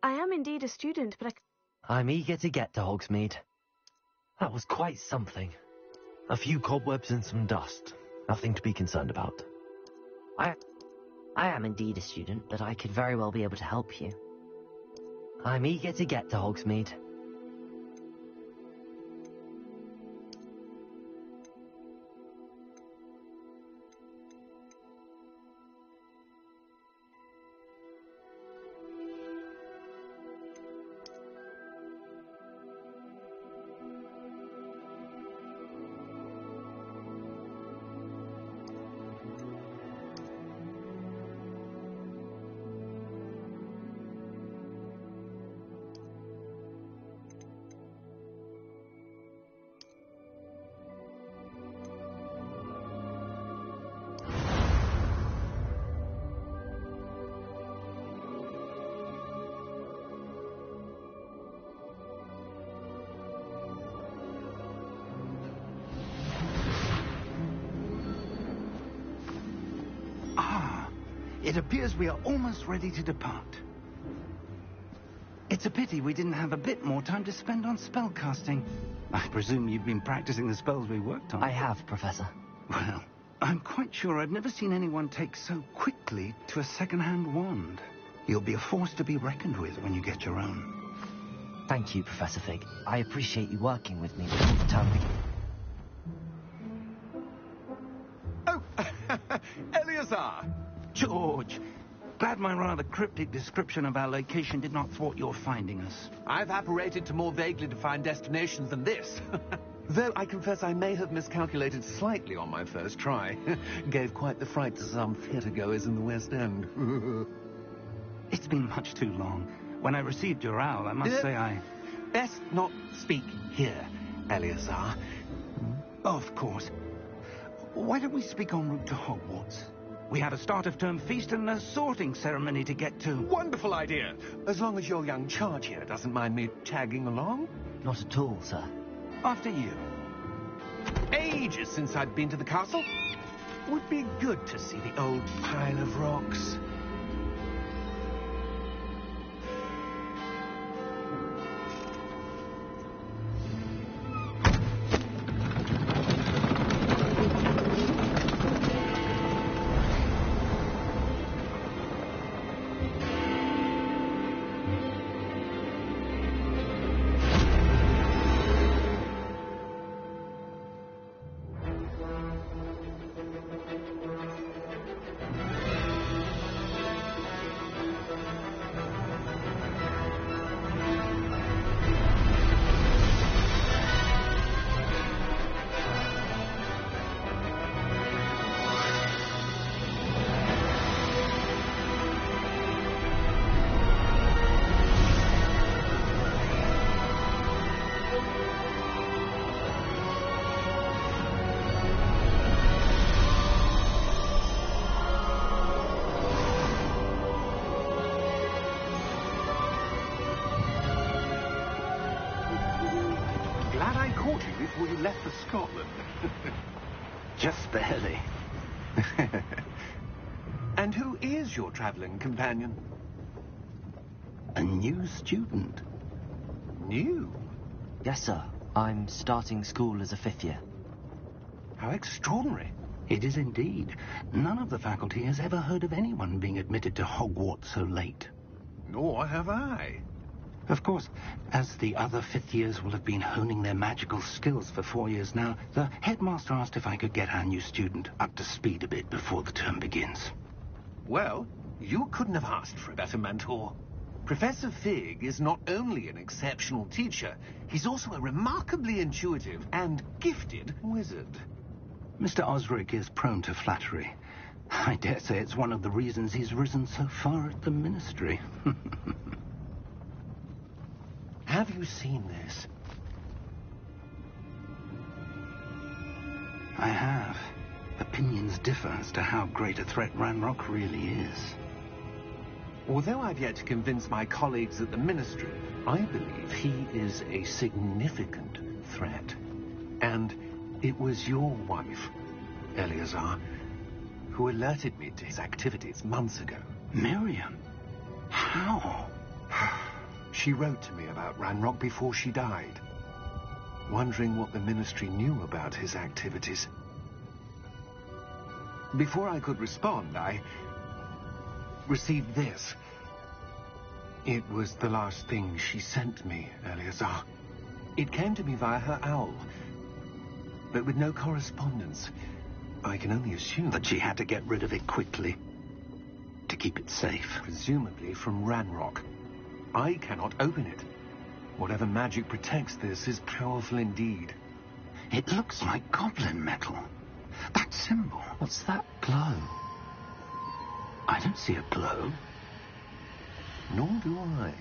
I am indeed a student, but I'm eager to get to Hogsmeade. That was quite something. A few cobwebs and some dust. Nothing to be concerned about. I am indeed a student, but I could very well be able to help you. I'm eager to get to Hogsmeade. It appears we are almost ready to depart. It's a pity we didn't have a bit more time to spend on spellcasting. I presume you've been practicing the spells we worked on. I have, Professor. Well, I'm quite sure I've never seen anyone take so quickly to a second-hand wand. You'll be a force to be reckoned with when you get your own. Thank you, Professor Fig. I appreciate you working with me before the term begins. Oh, Eleazar! George, glad my rather cryptic description of our location did not thwart your finding us. I've apparated to more vaguely defined destinations than this. Though I confess I may have miscalculated slightly on my first try. Gave quite the fright to some theatre-goers in the West End. It's been much too long. When I received your owl, I must say I... Best not speak here, Eleazar. Of course. Why don't we speak en route to Hogwarts? We have a start-of-term feast and a sorting ceremony to get to. Wonderful idea. As long as your young charge here doesn't mind me tagging along. Not at all, sir. After you. Ages since I'd been to the castle. Would be good to see the old pile of rocks. Before you left for Scotland. Just barely. And who is your travelling companion? A new student. New? Yes, sir. I'm starting school as a 5th year. How extraordinary. It is indeed. None of the faculty has ever heard of anyone being admitted to Hogwarts so late. Nor have I. Of course, as the other 5th years will have been honing their magical skills for 4 years now, the headmaster asked if I could get our new student up to speed a bit before the term begins. Well, you couldn't have asked for a better mentor. Professor Fig is not only an exceptional teacher, he's also a remarkably intuitive and gifted wizard. Mr. Osric is prone to flattery. I dare say it's one of the reasons he's risen so far at the ministry. Have you seen this? I have. Opinions differ as to how great a threat Ranrock really is. Although I've yet to convince my colleagues at the Ministry, I believe he is a significant threat. And it was your wife, Eleazar, who alerted me to his activities months ago. Miriam? How? She wrote to me about Ranrock before she died, wondering what the Ministry knew about his activities. Before I could respond, I received this. It was the last thing she sent me, Eleazar. It came to me via her owl, but with no correspondence. I can only assume that she had to get rid of it quickly to keep it safe. Presumably from Ranrock. I cannot open it. Whatever magic protects this is powerful indeed. It looks like goblin metal. That symbol. What's that glow? I don't see a glow. Nor do I.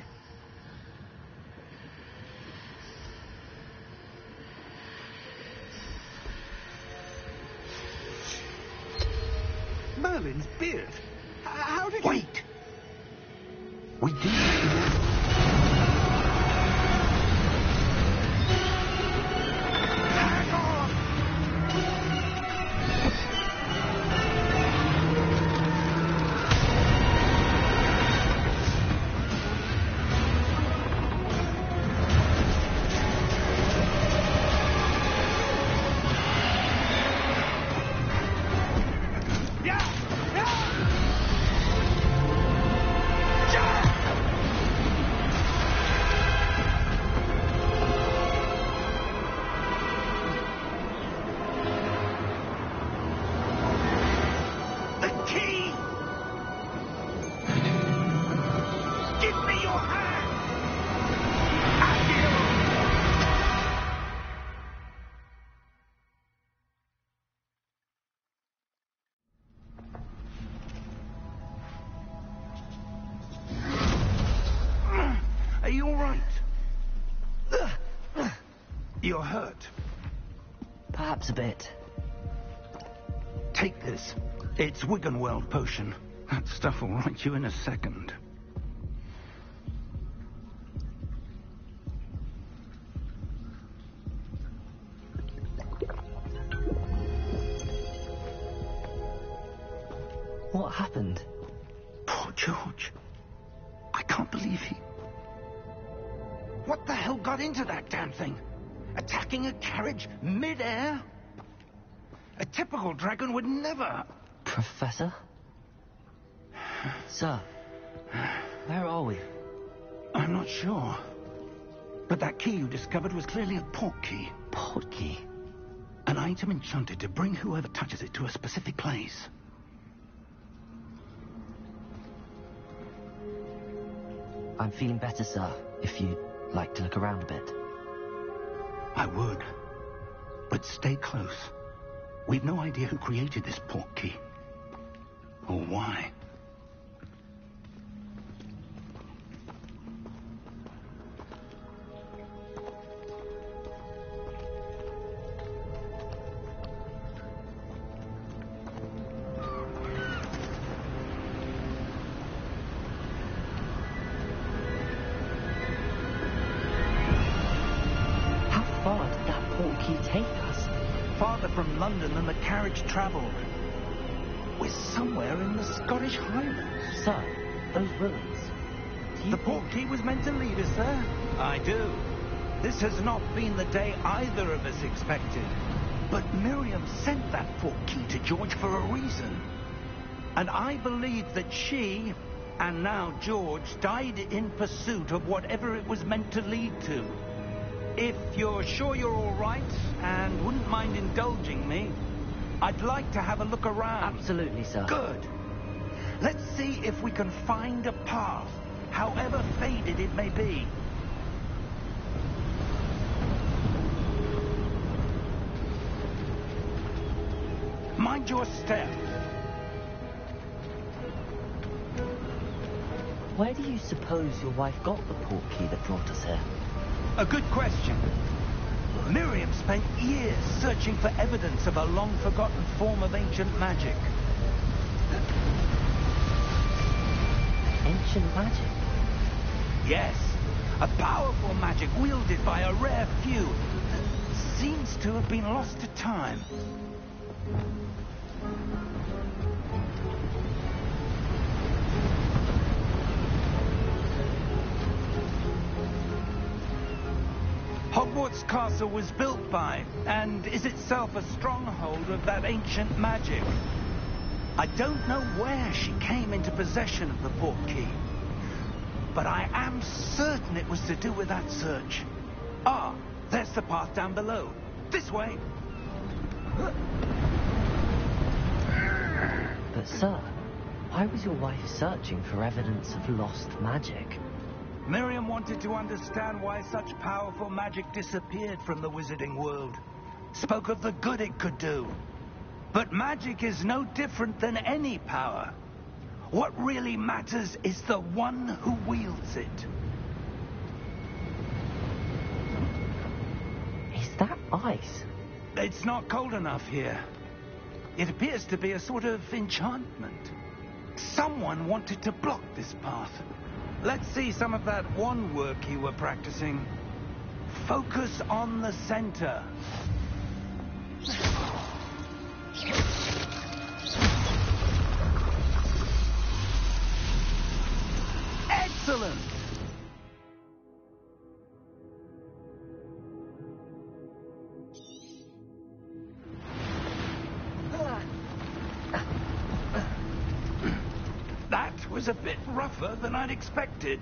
Merlin's beard. How did you... Wait! We did... Are you all right? You're hurt. Perhaps a bit. Take this. It's Wiggenweld potion. That stuff will right you in a second. What happened? Poor George. I can't believe he... What the hell got into that damn thing? Attacking a carriage mid-air? A typical dragon would never... Professor? Sir, where are we? I'm not sure. But that key you discovered was clearly a port key. Port key? An item enchanted to bring whoever touches it to a specific place. I'm feeling better, sir, if you'd like to look around a bit. I would. But stay close. We've no idea who created this port key. Or why. Farther from London than the carriage travelled. We're somewhere in the Scottish Highlands. Sir, those ruins. The port key was meant to lead us there? I do. This has not been the day either of us expected. But Miriam sent that port key to George for a reason. And I believe that she, and now George, died in pursuit of whatever it was meant to lead to. If you're sure you're all right and wouldn't mind indulging me, I'd like to have a look around. Absolutely, sir. Good. Let's see if we can find a path, however faded it may be. Mind your step. Where do you suppose your wife got the port key that brought us here? A good question. Miriam spent years searching for evidence of a long-forgotten form of ancient magic. Ancient magic? Yes. A powerful magic wielded by a rare few that seems to have been lost to time. Hogwarts Castle was built by, and is itself a stronghold of that ancient magic. I don't know where she came into possession of the portkey, but I am certain it was to do with that search. Ah, there's the path down below. This way. But sir, why was your wife searching for evidence of lost magic? Miriam wanted to understand why such powerful magic disappeared from the wizarding world. Spoke of the good it could do. But magic is no different than any power. What really matters is the one who wields it. Is that ice? It's not cold enough here. It appears to be a sort of enchantment. Someone wanted to block this path. Let's see some of that wand work you were practicing. Focus on the center. Excellent! That was a bit rougher than I'd expected.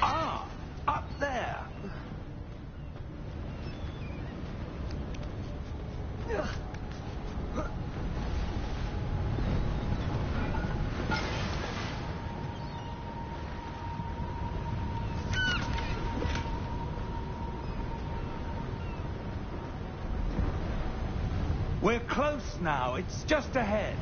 Ah, up there. We're close now. It's just ahead.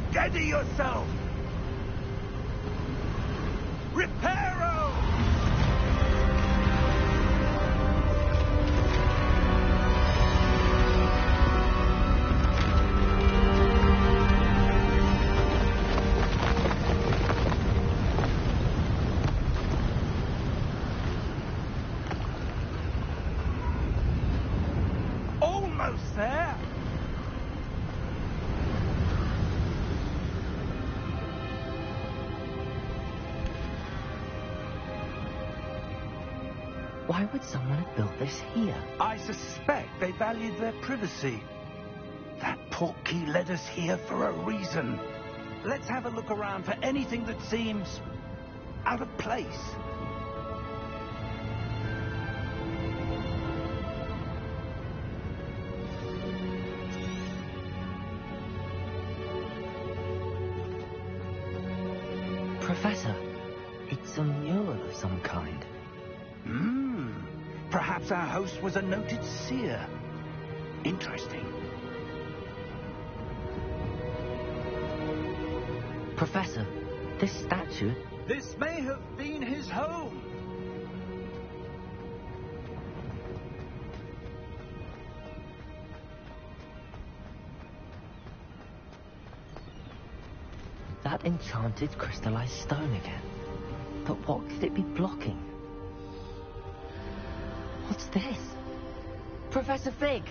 Steady yourself! Reparo! Almost there! Why would someone have built this here? I suspect they valued their privacy. That portkey led us here for a reason. Let's have a look around for anything that seems out of place. Professor, it's a mural of some kind. Perhaps our host was a noted seer. Interesting. Professor, this statue... This may have been his home. That enchanted crystallized stone again. But what could it be blocking? What's this? Professor Fig!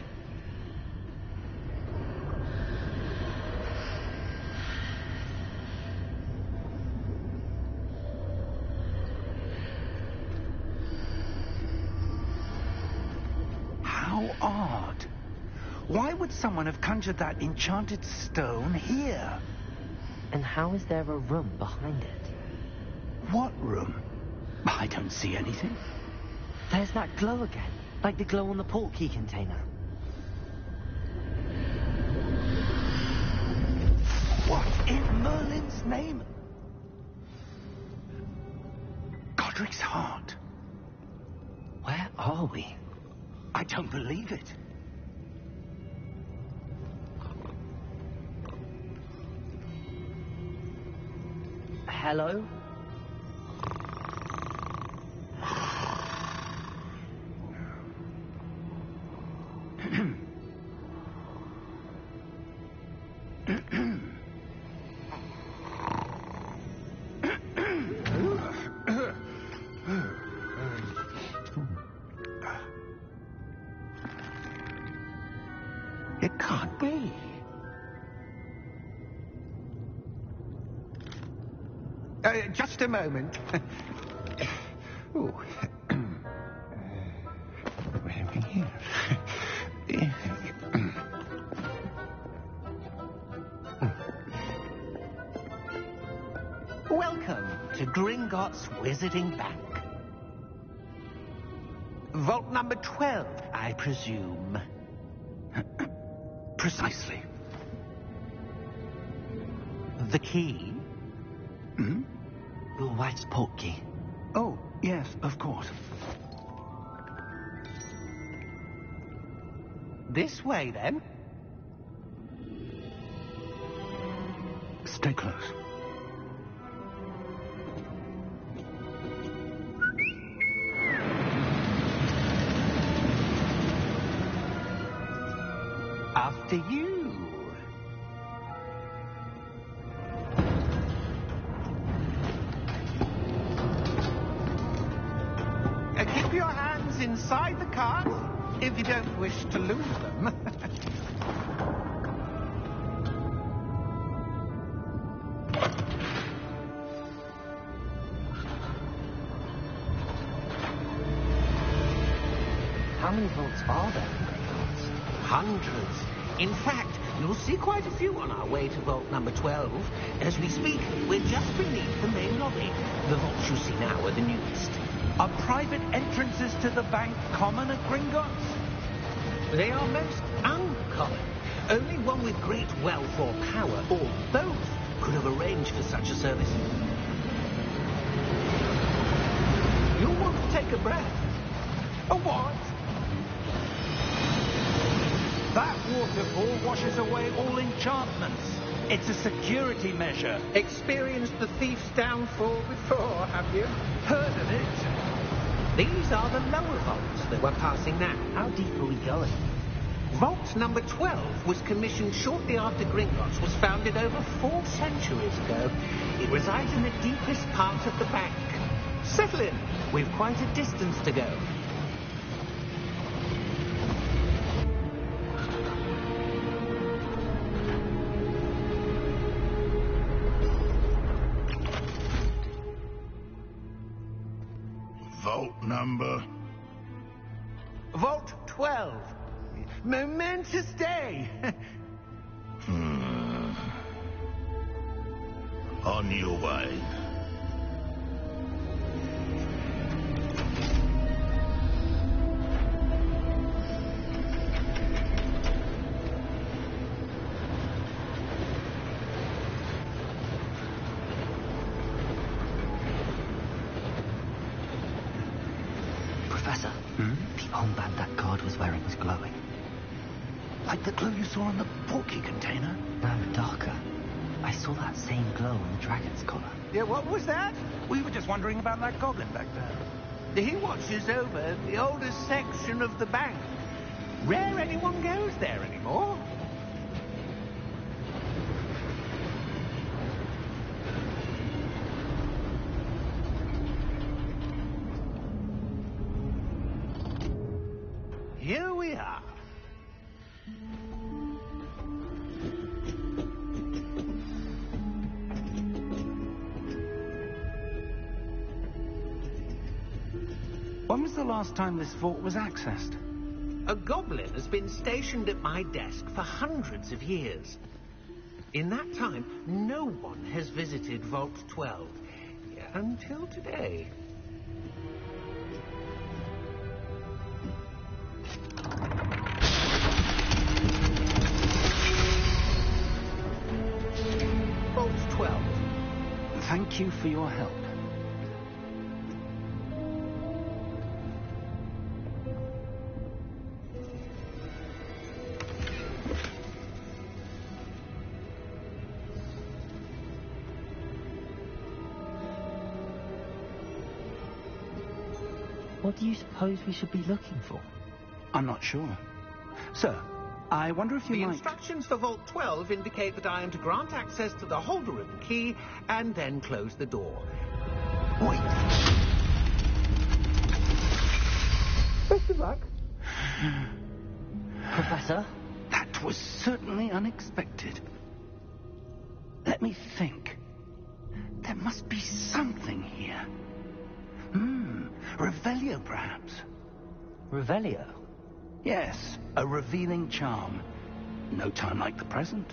How odd. Why would someone have conjured that enchanted stone here? And how is there a room behind it? What room? I don't see anything. There's that glow again, like the glow on the portkey container. What in Merlin's name? Godric's heart. Where are we? I don't believe it. Hello? Just a moment. Ooh. Wait a minute here. Welcome to Gringotts Wizarding Bank. Vault number 12, I presume. Precisely. The key? Hmm? Your wife's portkey. Oh, yes, of course. This way, then. Stay close. After you. Keep your hands inside the cart if you don't wish to lose them. How many vaults are there in Hogwarts? Hundreds. In fact, you'll see quite a few on our way to vault number 12. As we speak, we're just beneath the main lobby. The vaults you see now are the newest. Are private entrances to the bank common at Gringotts? They are most uncommon. Only one with great wealth or power, or both, could have arranged for such a service. You'll want to take a breath. A what? That waterfall washes away all enchantments. It's a security measure. Experienced the thief's downfall before, have you? Heard of it? These are the lower vaults that we're passing now. How deep are we going? Vault number 12 was commissioned shortly after Gringotts was founded over 4 centuries ago. It resides in the deepest part of the bank. Settle in. We've quite a distance to go. Vault number? Vault 12. Momentous day. On your way. Professor, the armband that guard was wearing was glowing. Like the glow you saw on the portkey container? No, darker. I saw that same glow on the dragon's collar. Yeah, what was that? We were just wondering about that goblin back there. He watches over the oldest section of the bank. Rare anyone goes there anymore. Here we are. When was the last time this vault was accessed? A goblin has been stationed at my desk for hundreds of years. In that time, no one has visited Vault 12 until today. Vault 12. Thank you for your help. What do you suppose we should be looking for? I'm not sure. Sir, I wonder if you The might... instructions for Vault 12 indicate that I am to grant access to the holder of the key and then close the door. Wait. Best of luck. Professor? That was certainly unexpected. Let me think. There must be something here. Revelio, perhaps. Revelio? Yes, a revealing charm. No time like the present.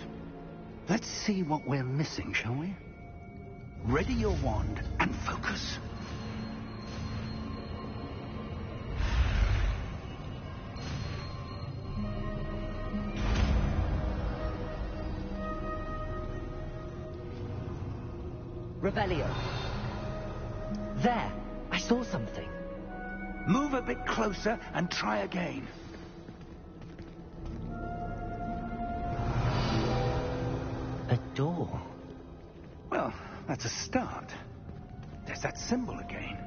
Let's see what we're missing, shall we? Ready your wand and focus. Revelio. There, I saw something. Move a bit closer and try again. A door. Well, that's a start. There's that symbol again.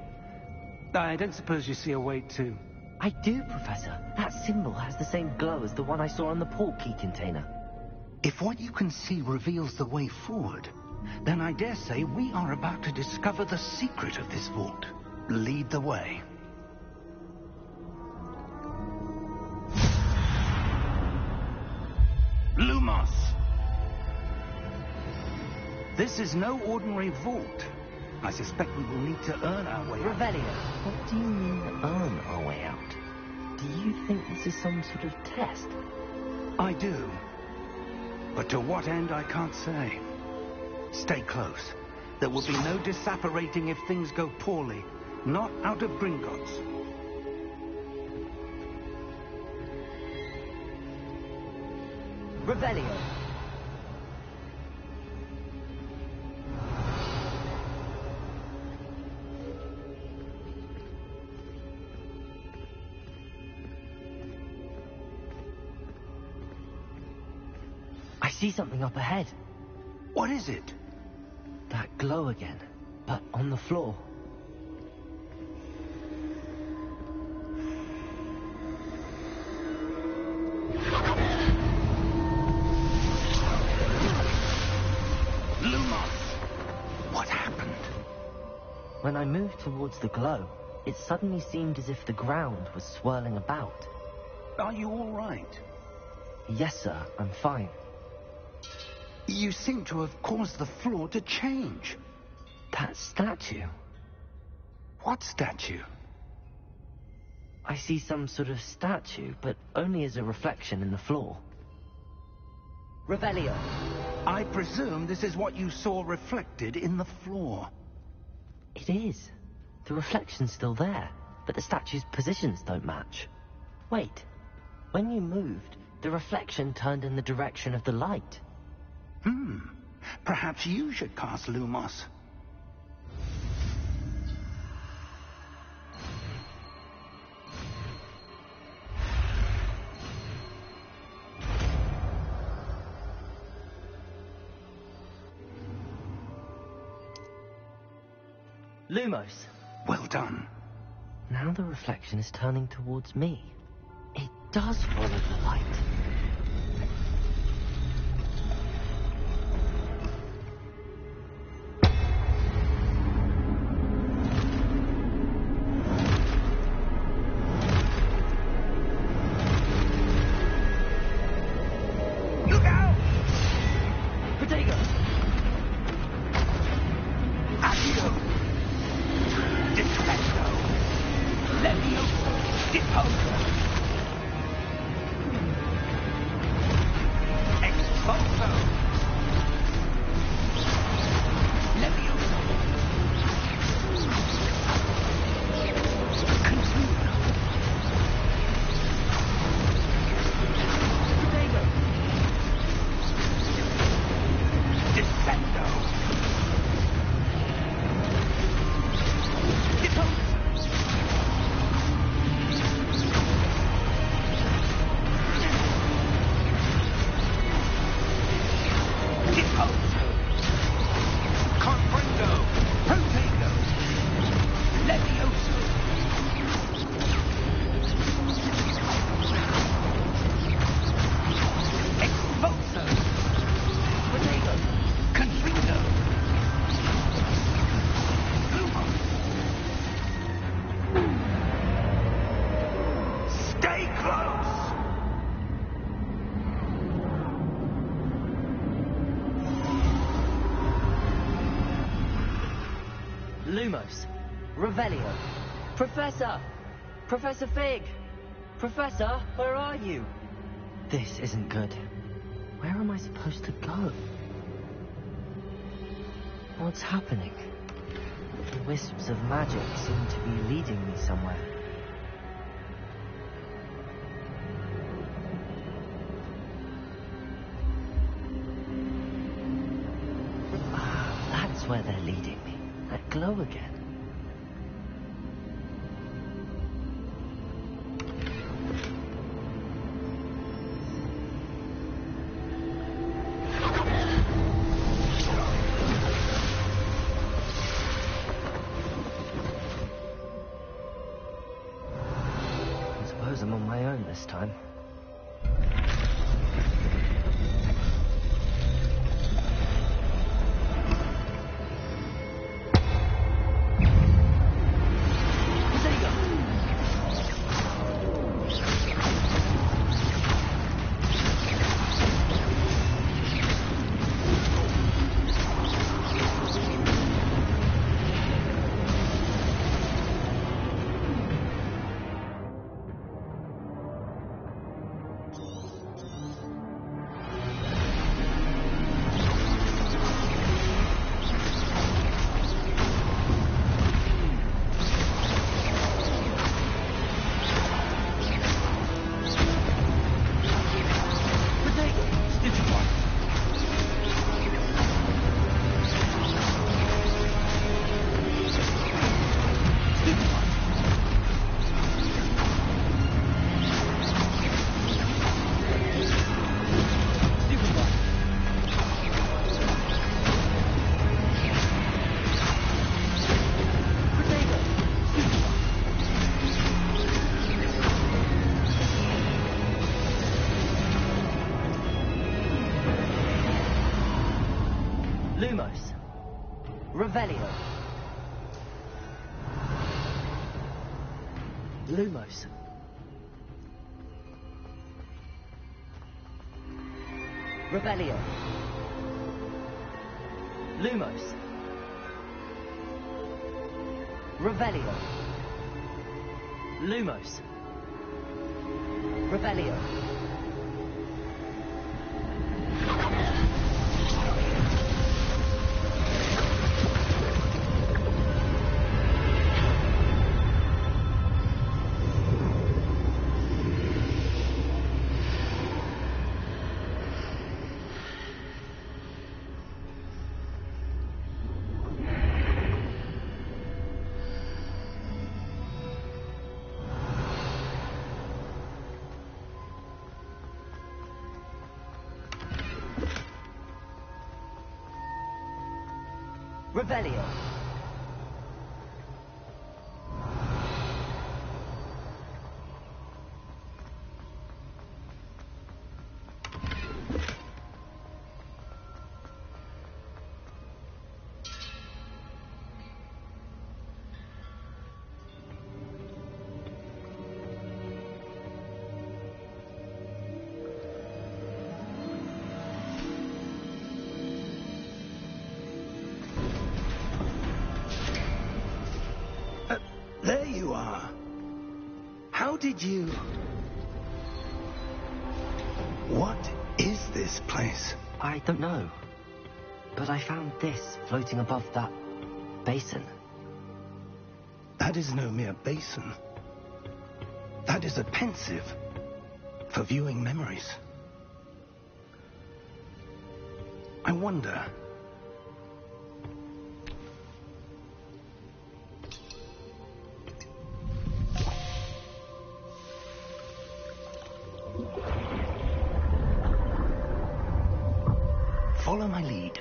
I don't suppose you see a way to... I do, Professor. That symbol has the same glow as the one I saw on the port key container. If what you can see reveals the way forward, then I dare say we are about to discover the secret of this vault. Lead the way. Lumos! This is no ordinary vault. I suspect we will need to earn our way out. Revelio, what do you mean, earn our way out? Do you think this is some sort of test? I do. But to what end, I can't say. Stay close. There will be no disapparating if things go poorly. Not out of Gringotts. Revelio. I see something up ahead. What is it? That glow again, but on the floor. Lumos! What happened? When I moved towards the glow, it suddenly seemed as if the ground was swirling about. Are you all right? Yes, sir, I'm fine. You seem to have caused the floor to change. That statue. What statue? I see some sort of statue, but only as a reflection in the floor. Revelio. I presume this is what you saw reflected in the floor. It is. The reflection's still there, but the statue's positions don't match. Wait. When you moved, the reflection turned in the direction of the light. Perhaps you should cast Lumos. Lumos. Well done. Now the reflection is turning towards me. It does follow the light. Look out! Protego! Accio! Dispenso! Levioso! Deposo! Expulso! Levioso! Consumo! Protego! Dispenso! Deposo! Lumos. Revelio. Professor! Professor Fig! Professor, where are you? This isn't good. Where am I supposed to go? What's happening? The wisps of magic seem to be leading me somewhere. Ah, that's where they're leading me. That glow again. I'm on my own this time. Lumos. Revelio. Lumos. Revelio. Lumos. Revelio. Lumos. Revelio. Revelio. There you are. How did you... What is this place? I don't know. But I found this floating above that basin. That is no mere basin. That is a pensive for viewing memories. I wonder... Follow my lead.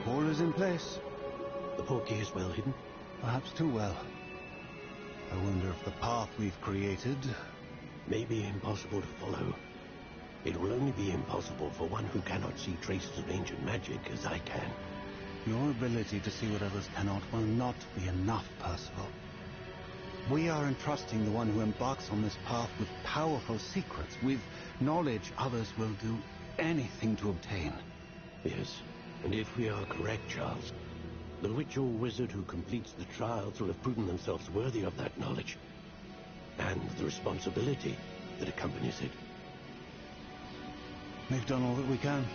All is in place. The portkey is well hidden. Perhaps too well. I wonder if the path we've created may be impossible to follow. It will only be impossible for one who cannot see traces of ancient magic as I can. Your ability to see what others cannot will not be enough, Percival. We are entrusting the one who embarks on this path with powerful secrets, with knowledge others will do anything to obtain. Yes, and if we are correct, Charles, the witch or wizard who completes the trials will have proven themselves worthy of that knowledge, and the responsibility that accompanies it. We've done all that we can.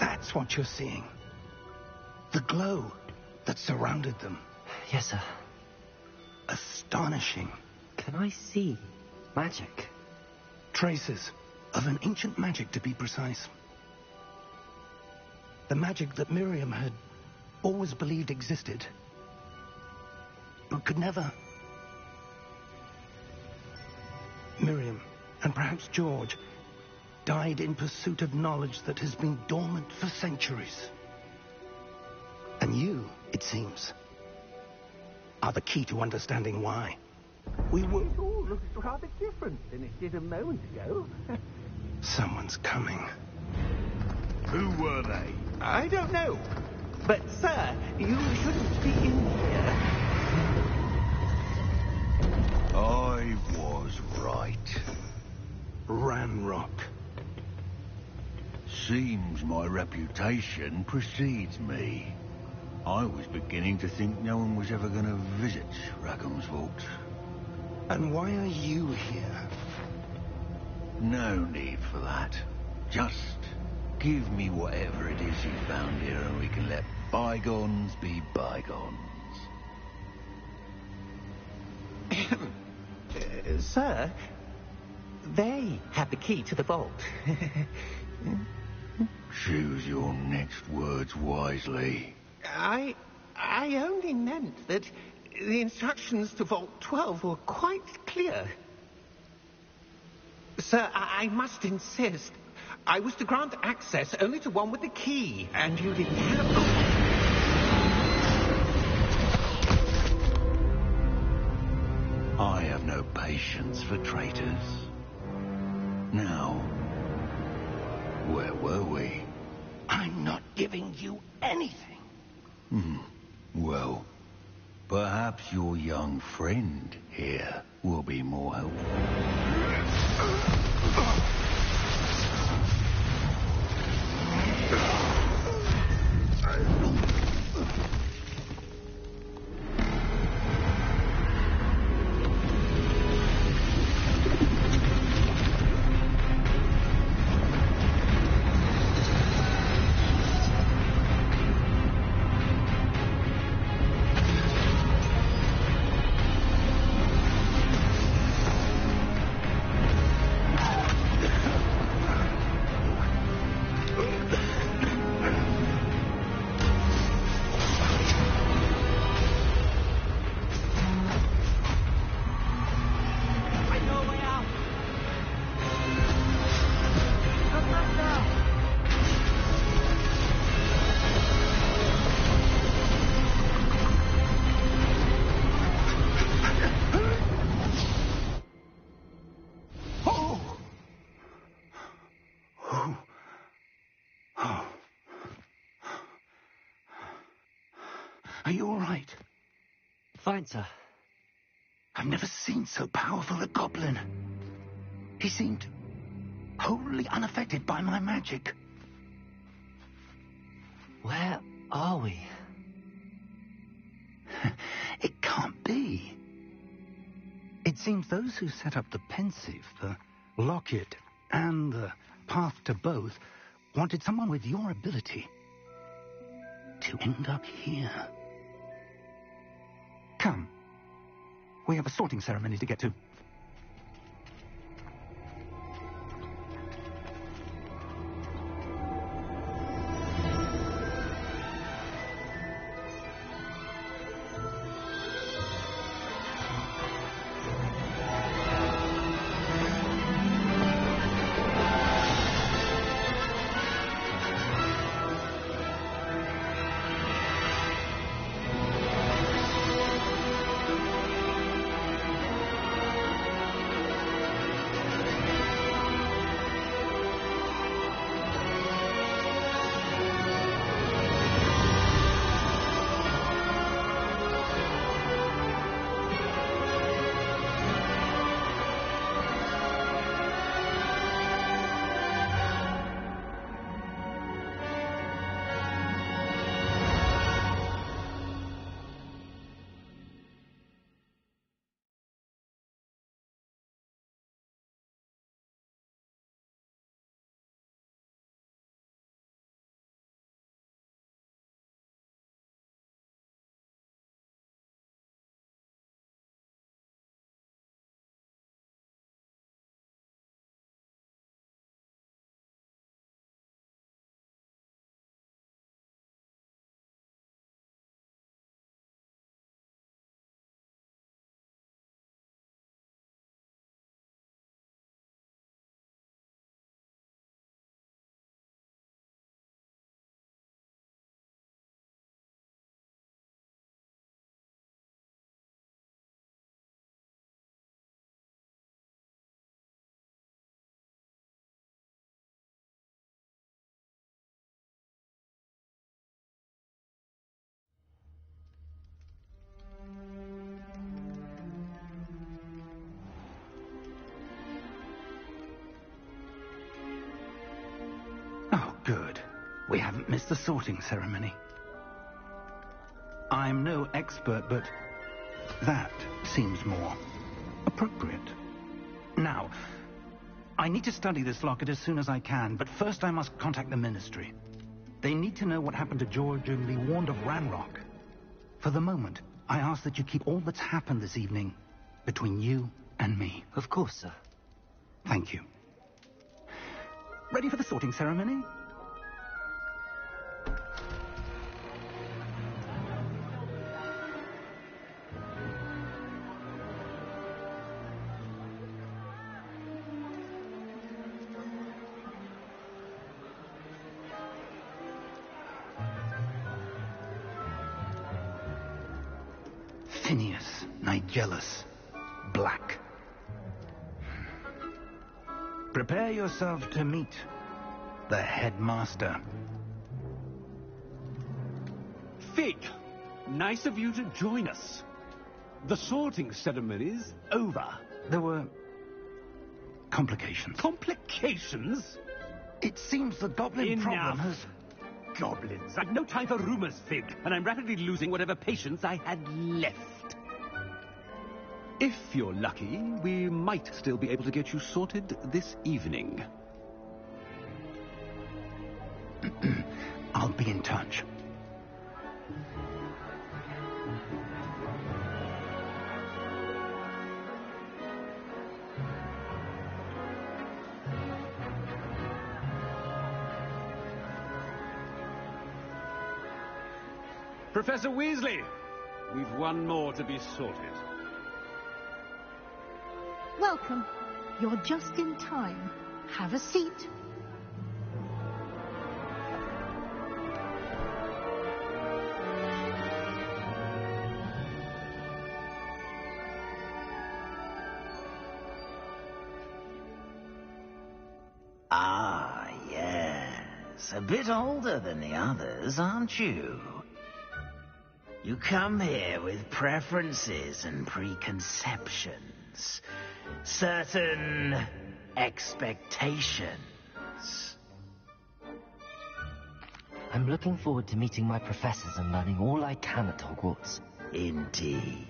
That's what you're seeing. The glow that surrounded them. Yes, sir. Astonishing. Can I see magic? Traces of an ancient magic, to be precise. The magic that Miriam had always believed existed, but could never. Miriam, and perhaps George, died in pursuit of knowledge that has been dormant for centuries. And you, it seems, are the key to understanding why. It all looks rather different than it did a moment ago. Someone's coming. Who were they? I don't know. But, sir, you shouldn't be in here. I was right. Ranrock. Seems my reputation precedes me. I was beginning to think no one was ever going to visit Rackham's vault. And why are you here? No need for that. Just give me whatever it is you found here and we can let bygones be bygones. Sir, they have the key to the vault. Choose your next words wisely. I only meant that the instructions to Vault 12 were quite clear. Sir, I must insist. I was to grant access only to one with the key, and you didn't have them. I have no patience for traitors. Now, where were we? I'm not giving you anything. Well, perhaps your young friend here will be more helpful. Are you all right? Fine, sir. I've never seen so powerful a goblin. He seemed wholly unaffected by my magic. Where are we? It can't be. It seems those who set up the pensive, the locket, and the path to both wanted someone with your ability to end up here. Come. We have a sorting ceremony to get to. Good. We haven't missed the sorting ceremony. I'm no expert, but that seems more appropriate. Now, I need to study this locket as soon as I can, but first I must contact the Ministry. They need to know what happened to George and be warned of Ranrock. For the moment, I ask that you keep all that's happened this evening between you and me. Of course, sir. Thank you. Ready for the sorting ceremony? Phineas, Nigellus, Black. Prepare yourself to meet the headmaster. Fig, nice of you to join us. The sorting ceremony's over. There were complications. Complications? It seems the goblin problem has... Goblins. I've no time for rumors, Fig, and I'm rapidly losing whatever patience I had left. If you're lucky, we might still be able to get you sorted this evening. I'll be in touch. Professor Weasley, we've one more to be sorted. Welcome. You're just in time. Have a seat. Ah, yes. A bit older than the others, aren't you? You come here with preferences and preconceptions. Certain expectations. I'm looking forward to meeting my professors and learning all I can at Hogwarts. Indeed.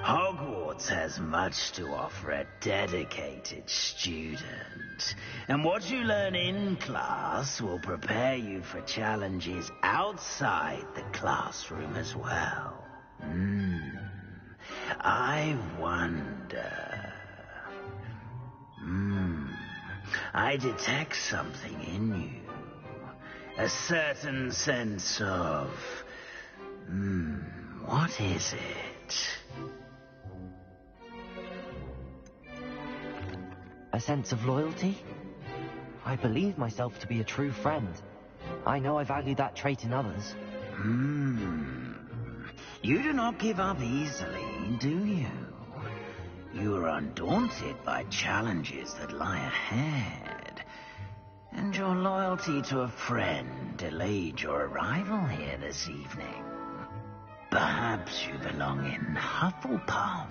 Hogwarts has much to offer a dedicated student. And what you learn in class will prepare you for challenges outside the classroom as well. I wonder... I detect something in you. A certain sense of... what is it? A sense of loyalty? I believe myself to be a true friend. I know I value that trait in others. You do not give up easily, do you? You are undaunted by challenges that lie ahead. And your loyalty to a friend delayed your arrival here this evening. Perhaps you belong in Hufflepuff.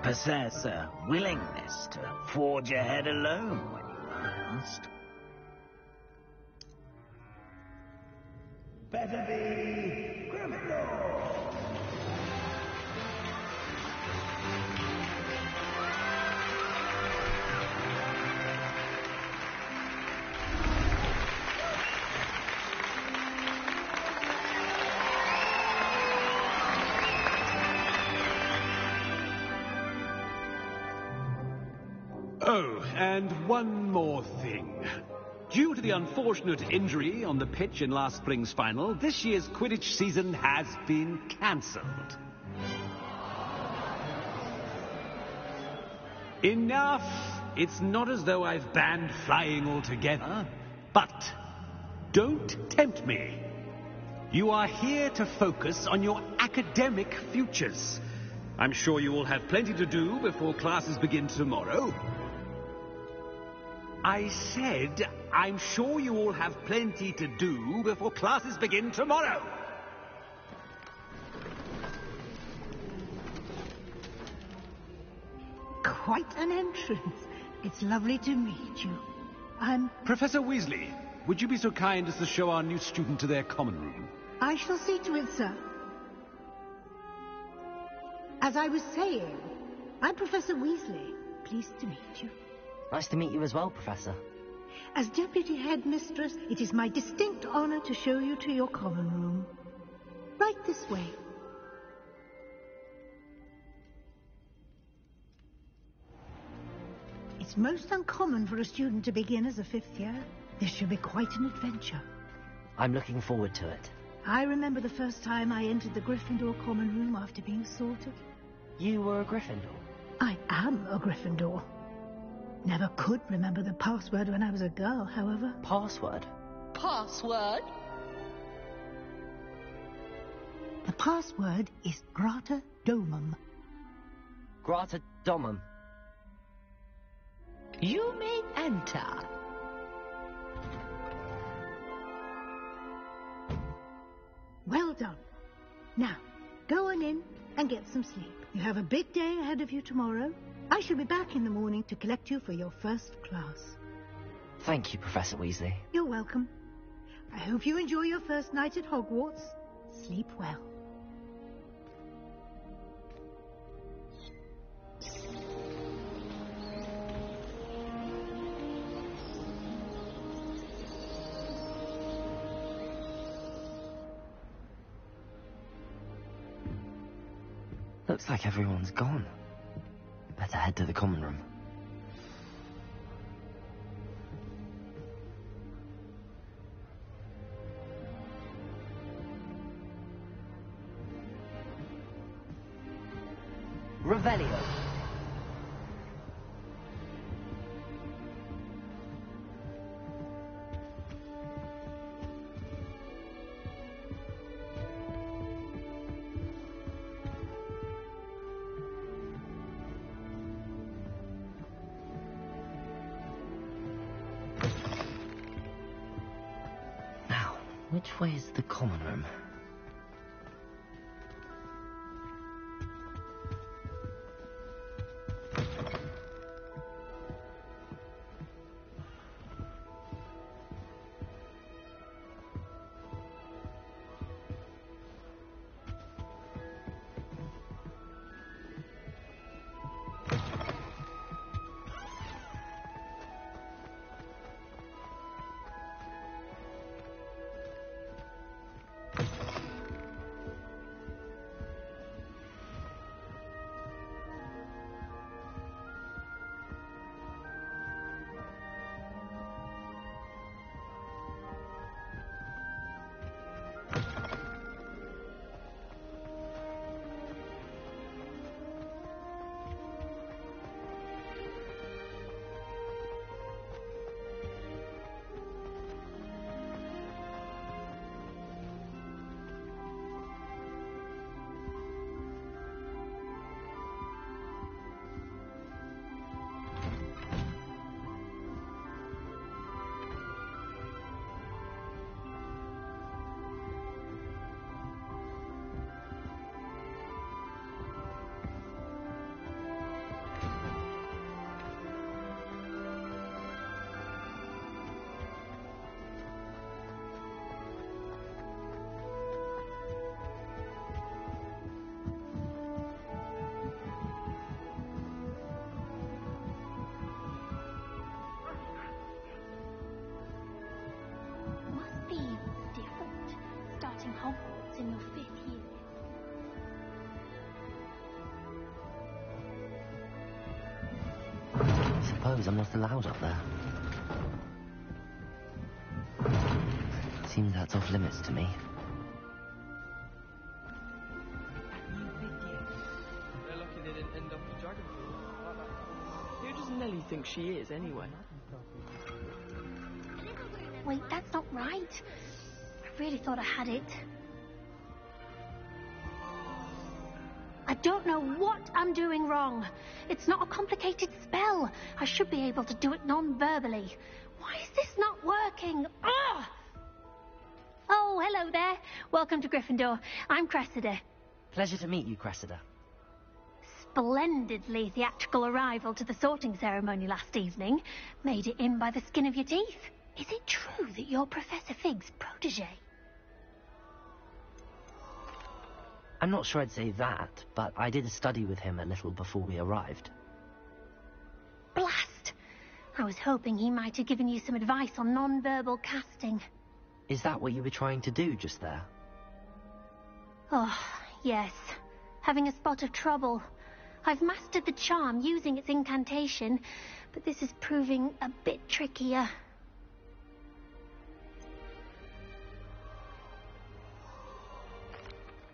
Possess a willingness to forge ahead alone when you must. Better be Gryffindor! Oh, and one more thing. Due to the unfortunate injury on the pitch in last spring's final, this year's Quidditch season has been cancelled. Enough! It's not as though I've banned flying altogether, but don't tempt me. You are here to focus on your academic futures. I'm sure you will have plenty to do before classes begin tomorrow. I said, I'm sure you all have plenty to do before classes begin tomorrow. quite an entrance. It's lovely to meet you. I'm... Professor Weasley, would you be so kind as to show our new student to their common room? I shall see to it, sir. As I was saying, I'm Professor Weasley. Pleased to meet you. Nice to meet you as well, Professor. As Deputy Headmistress, it is my distinct honor to show you to your common room. Right this way. It's most uncommon for a student to begin as a 5th year. This should be quite an adventure. I'm looking forward to it. I remember the first time I entered the Gryffindor common room after being sorted. You were a Gryffindor? I am a Gryffindor. Never could remember the password when I was a girl, however. Password? Password? The password is Grata Domum. Grata Domum. You may enter. Well done. Now, go on in and get some sleep. You have a big day ahead of you tomorrow. I shall be back in the morning to collect you for your first class. Thank you, Professor Weasley. You're welcome. I hope you enjoy your first night at Hogwarts. Sleep well. Looks like everyone's gone. Better head to the common room. Revelio. Which way is the common room? Hogwarts in your 5th year. I suppose I'm not allowed up there. Seems that's off limits to me. They're lucky they didn't end up in Dragonfield. Who does Nellie think she is, anyway? Wait, that's not right. I really thought I had it. I don't know what I'm doing wrong. It's not a complicated spell. I should be able to do it non-verbally. Why is this not working? Ugh! Oh, hello there. Welcome to Gryffindor. I'm Cressida. Pleasure to meet you, Cressida. splendidly theatrical arrival to the sorting ceremony last evening made it in by the skin of your teeth. Is it true that you're Professor Fig's protege? I'm not sure I'd say that, but I did study with him a little before we arrived. Blast! I was hoping he might have given you some advice on non-verbal casting. Is that what you were trying to do just there? Oh, yes. Having a spot of trouble. I've mastered the charm using its incantation, but this is proving a bit trickier.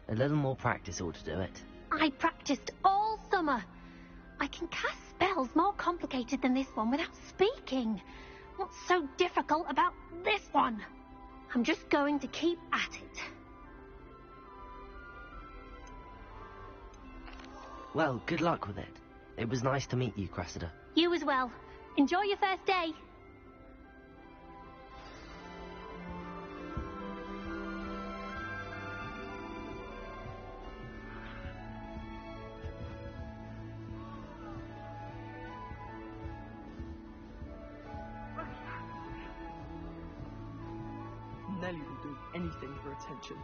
A little more practice ought to do it. I practiced all summer. I can cast spells more complicated than this one without speaking. What's so difficult about this one? I'm just going to keep at it. Well, good luck with it. It was nice to meet you, Cressida. You as well. Enjoy your first day. Nelly will do anything for attention.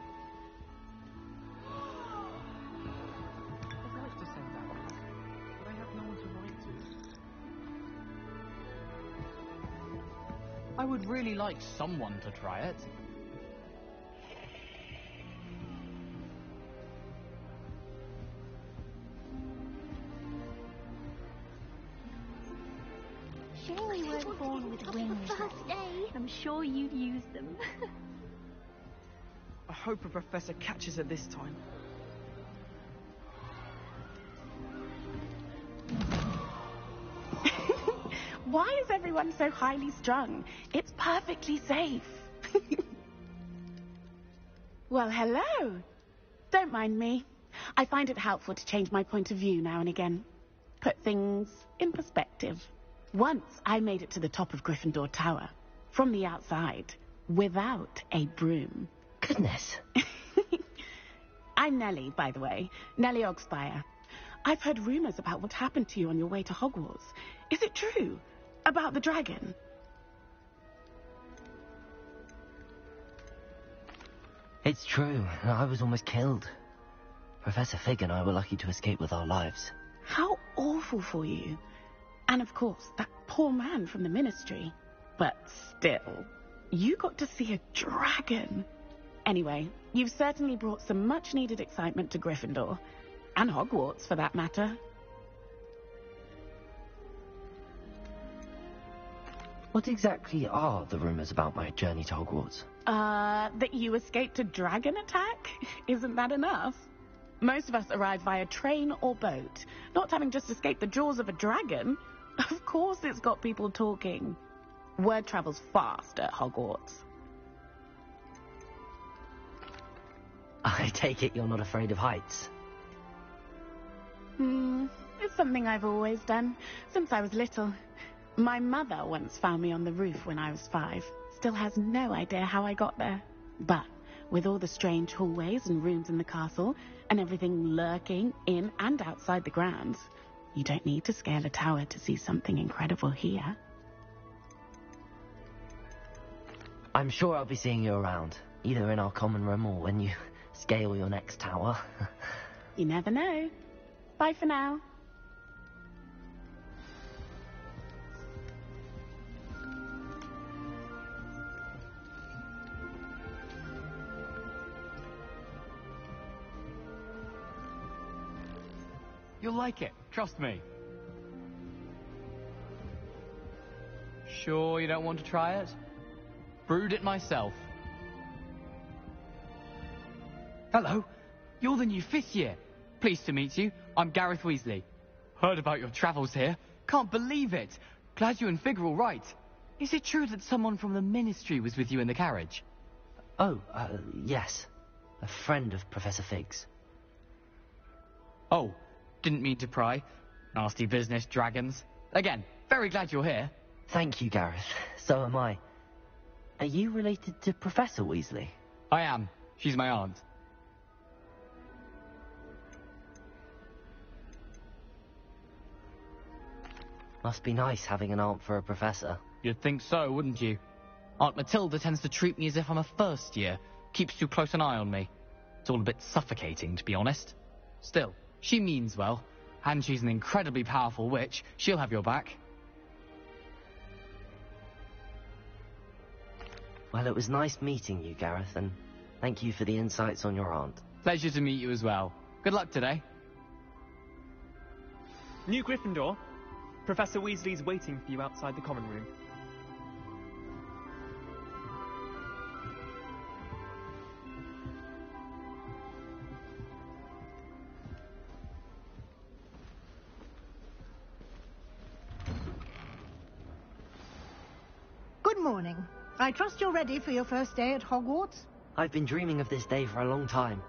I'd like to send that on, but I have no one to write to. I would really like someone to try it. Sure you weren't born with wings. First day. I'm sure you'd use them. I hope a professor catches her this time. Why is everyone so highly strung? It's perfectly safe. Well, hello. Don't mind me. I find it helpful to change my point of view now and again. Put things in perspective. Once I made it to the top of Gryffindor Tower, from the outside, without a broom. Goodness. I'm Nellie, by the way. Nellie Ogspire. I've heard rumors about what happened to you on your way to Hogwarts. Is it true? About the dragon? It's true. I was almost killed. Professor Fig and I were lucky to escape with our lives. How awful for you. And of course, that poor man from the Ministry. But still, you got to see a dragon. Anyway, you've certainly brought some much-needed excitement to Gryffindor. And Hogwarts, for that matter. What exactly are the rumors about my journey to Hogwarts? That you escaped a dragon attack? Isn't that enough? Most of us arrive via train or boat, not having just escaped the jaws of a dragon. Of course it's got people talking. Word travels fast at Hogwarts. I take it you're not afraid of heights. It's something I've always done, since I was little. My mother once found me on the roof when I was 5. Still has no idea how I got there. But with all the strange hallways and rooms in the castle, and everything lurking in and outside the grounds, you don't need to scale a tower to see something incredible here. I'm sure I'll be seeing you around, either in our common room or when you scale your next tower. You never know. Bye for now. You'll like it, trust me. Sure you don't want to try it? Brewed it myself. Hello, you're the new 5th year. Pleased to meet you. I'm Gareth Weasley. Heard about your travels here. Can't believe it. Glad you and Fig are all right. Is it true that someone from the Ministry was with you in the carriage? Oh, yes. A friend of Professor Fig's. Oh, didn't mean to pry. Nasty business, dragons. Again, very glad you're here. Thank you, Gareth. So am I. Are you related to Professor Weasley? I am. She's my aunt. Must be nice having an aunt for a professor. You'd think so, wouldn't you? Aunt Matilda tends to treat me as if I'm a first year. Keeps too close an eye on me. It's all a bit suffocating, to be honest. Still, she means well. And she's an incredibly powerful witch. She'll have your back. Well, it was nice meeting you, Gareth, and thank you for the insights on your aunt. Pleasure to meet you as well. Good luck today. New Gryffindor. Professor Weasley's waiting for you outside the common room. Good morning. I trust you're ready for your first day at Hogwarts? I've been dreaming of this day for a long time.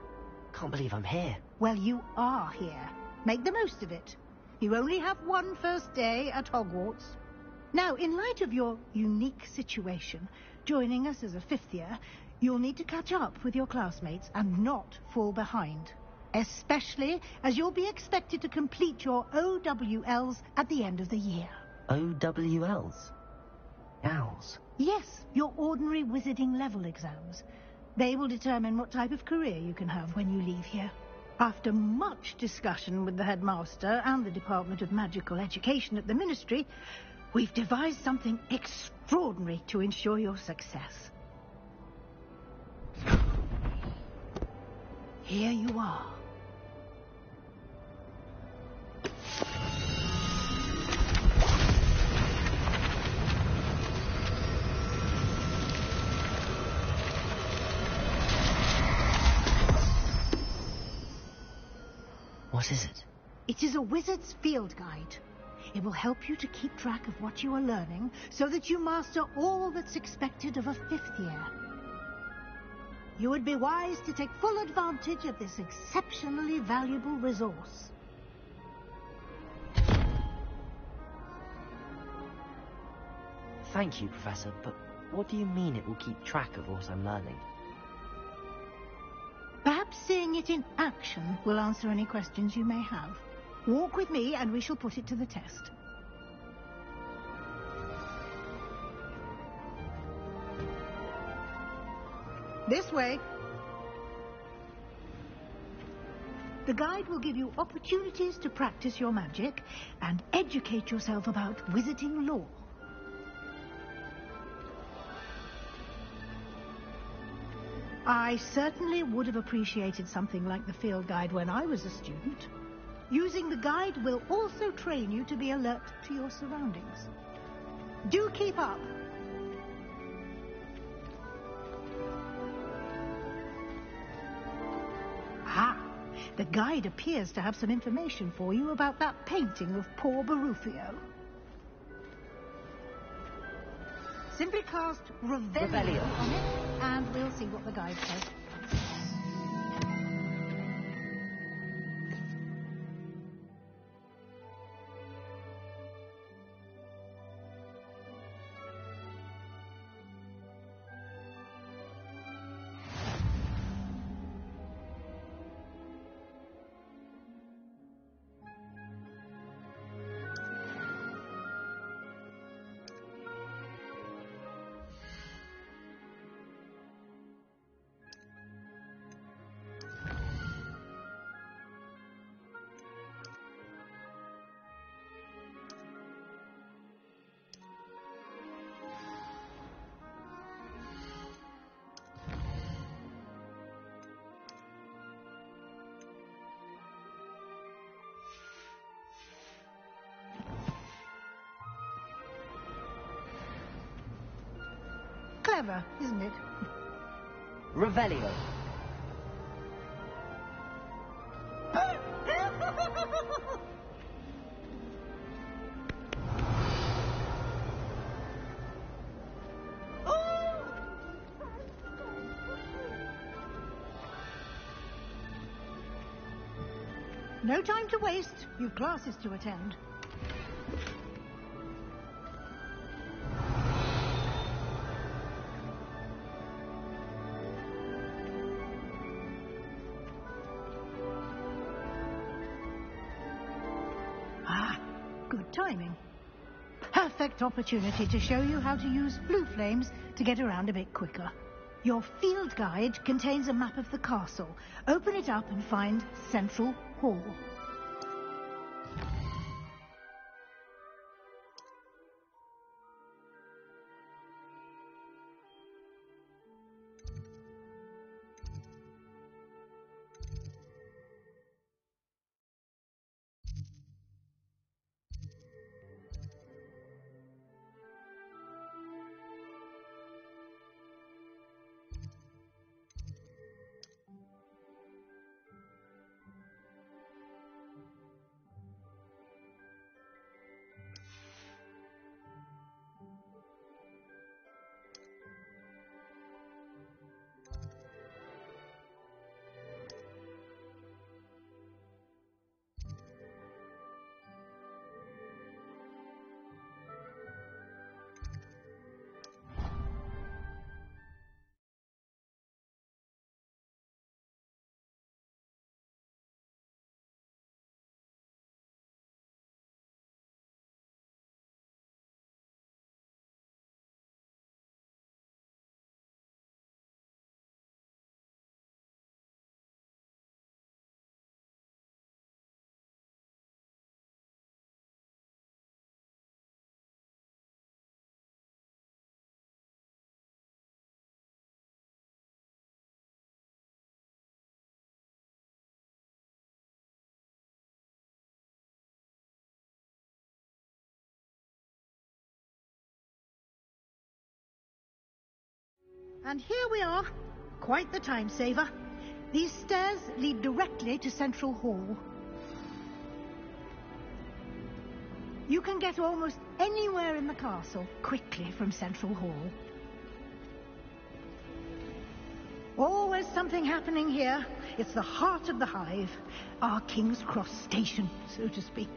Can't believe I'm here. Well, you are here. Make the most of it. You only have one first day at Hogwarts. Now, in light of your unique situation, joining us as a fifth year, you'll need to catch up with your classmates and not fall behind. Especially as you'll be expected to complete your OWLs at the end of the year. OWLs? Owls? Yes, your ordinary wizarding level exams. They will determine what type of career you can have when you leave here. After much discussion with the headmaster and the Department of Magical Education at the Ministry, we've devised something extraordinary to ensure your success. Here you are. What is it? It is a wizard's field guide. It will help you to keep track of what you are learning so that you master all that's expected of a fifth year. You would be wise to take full advantage of this exceptionally valuable resource. Thank you, Professor, but what do you mean it will keep track of what I'm learning? Perhaps seeing it in action will answer any questions you may have. Walk with me and we shall put it to the test. This way. The guide will give you opportunities to practice your magic and educate yourself about wizarding lore. I certainly would have appreciated something like the field guide when I was a student. Using the guide will also train you to be alert to your surroundings. Do keep up. Ah, the guide appears to have some information for you about that painting of poor Barufio. Simply cast Revelio on it, and we'll see what the guide says. Clever, isn't it? Revelio. No time to waste. You've classes to attend. Ah, good timing. perfect opportunity to show you how to use blue flames to get around a bit quicker. Your field guide contains a map of the castle. Open it up and find Central Hall. And here we are. Quite the time saver. These stairs lead directly to Central Hall. You can get almost anywhere in the castle quickly from Central Hall. Always something happening here. It's the heart of the hive. Our King's Cross station, so to speak.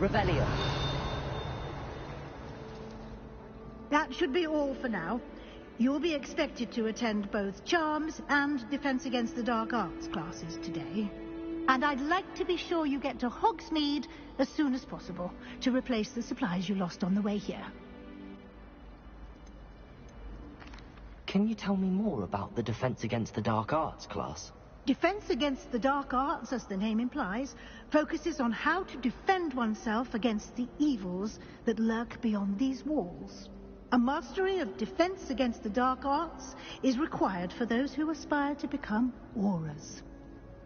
Revelio. That should be all for now. You'll be expected to attend both Charms and Defense Against the Dark Arts classes today. And I'd like to be sure you get to Hogsmeade as soon as possible to replace the supplies you lost on the way here. Can you tell me more about the Defense Against the Dark Arts class? Defense Against the Dark Arts, as the name implies, focuses on how to defend oneself against the evils that lurk beyond these walls. A mastery of Defense Against the Dark Arts is required for those who aspire to become Aurors.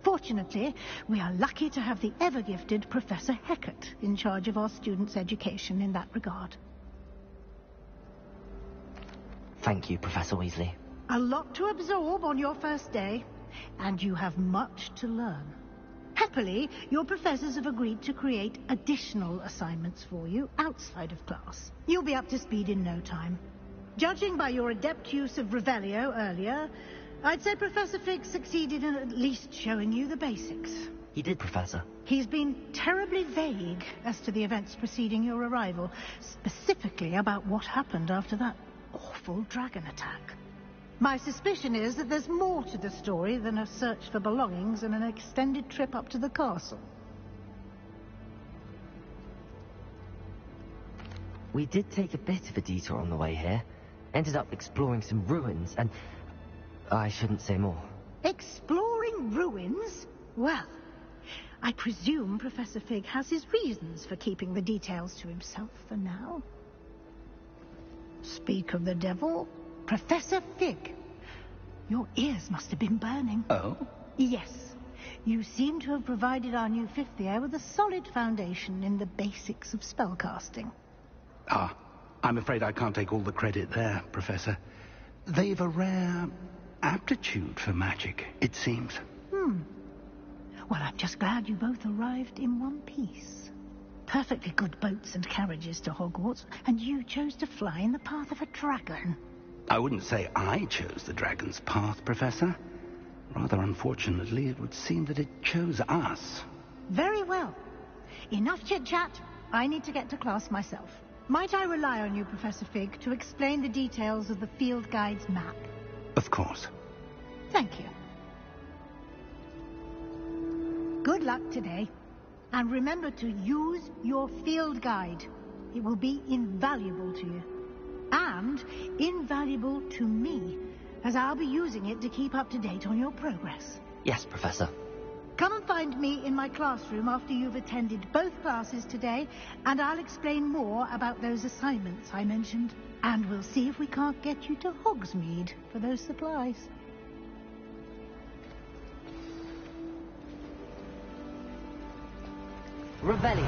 Fortunately, we are lucky to have the ever-gifted Professor Hecat in charge of our students' education in that regard. Thank you, Professor Weasley. A lot to absorb on your first day, and you have much to learn. Happily, your professors have agreed to create additional assignments for you outside of class. You'll be up to speed in no time. Judging by your adept use of Revelio earlier, I'd say Professor Fig succeeded in at least showing you the basics. He did, Professor. He's been terribly vague as to the events preceding your arrival, specifically about what happened after that awful dragon attack. My suspicion is that there's more to the story than a search for belongings and an extended trip up to the castle. We did take a bit of a detour on the way here. Ended up exploring some ruins and... I shouldn't say more. Exploring ruins? Well, I presume Professor Fig has his reasons for keeping the details to himself for now. Speak of the devil, Professor Fig. Your ears must have been burning. Oh? Yes. You seem to have provided our new fifth year with a solid foundation in the basics of spellcasting. Ah, I'm afraid I can't take all the credit there, Professor. They've a rare aptitude for magic, it seems. Well, I'm just glad you both arrived in one piece. Perfectly good boats and carriages to Hogwarts, and you chose to fly in the path of a dragon. I wouldn't say I chose the dragon's path, Professor. Rather unfortunately, it would seem that it chose us. Very well. Enough chit-chat. I need to get to class myself. Might I rely on you, Professor Fig, to explain the details of the field guide's map? Of course. Thank you. Good luck today. And remember to use your field guide. It will be invaluable to you. And invaluable to me, as I'll be using it to keep up to date on your progress. Yes, Professor. Come and find me in my classroom after you've attended both classes today, and I'll explain more about those assignments I mentioned. And we'll see if we can't get you to Hogsmeade for those supplies. Revelio.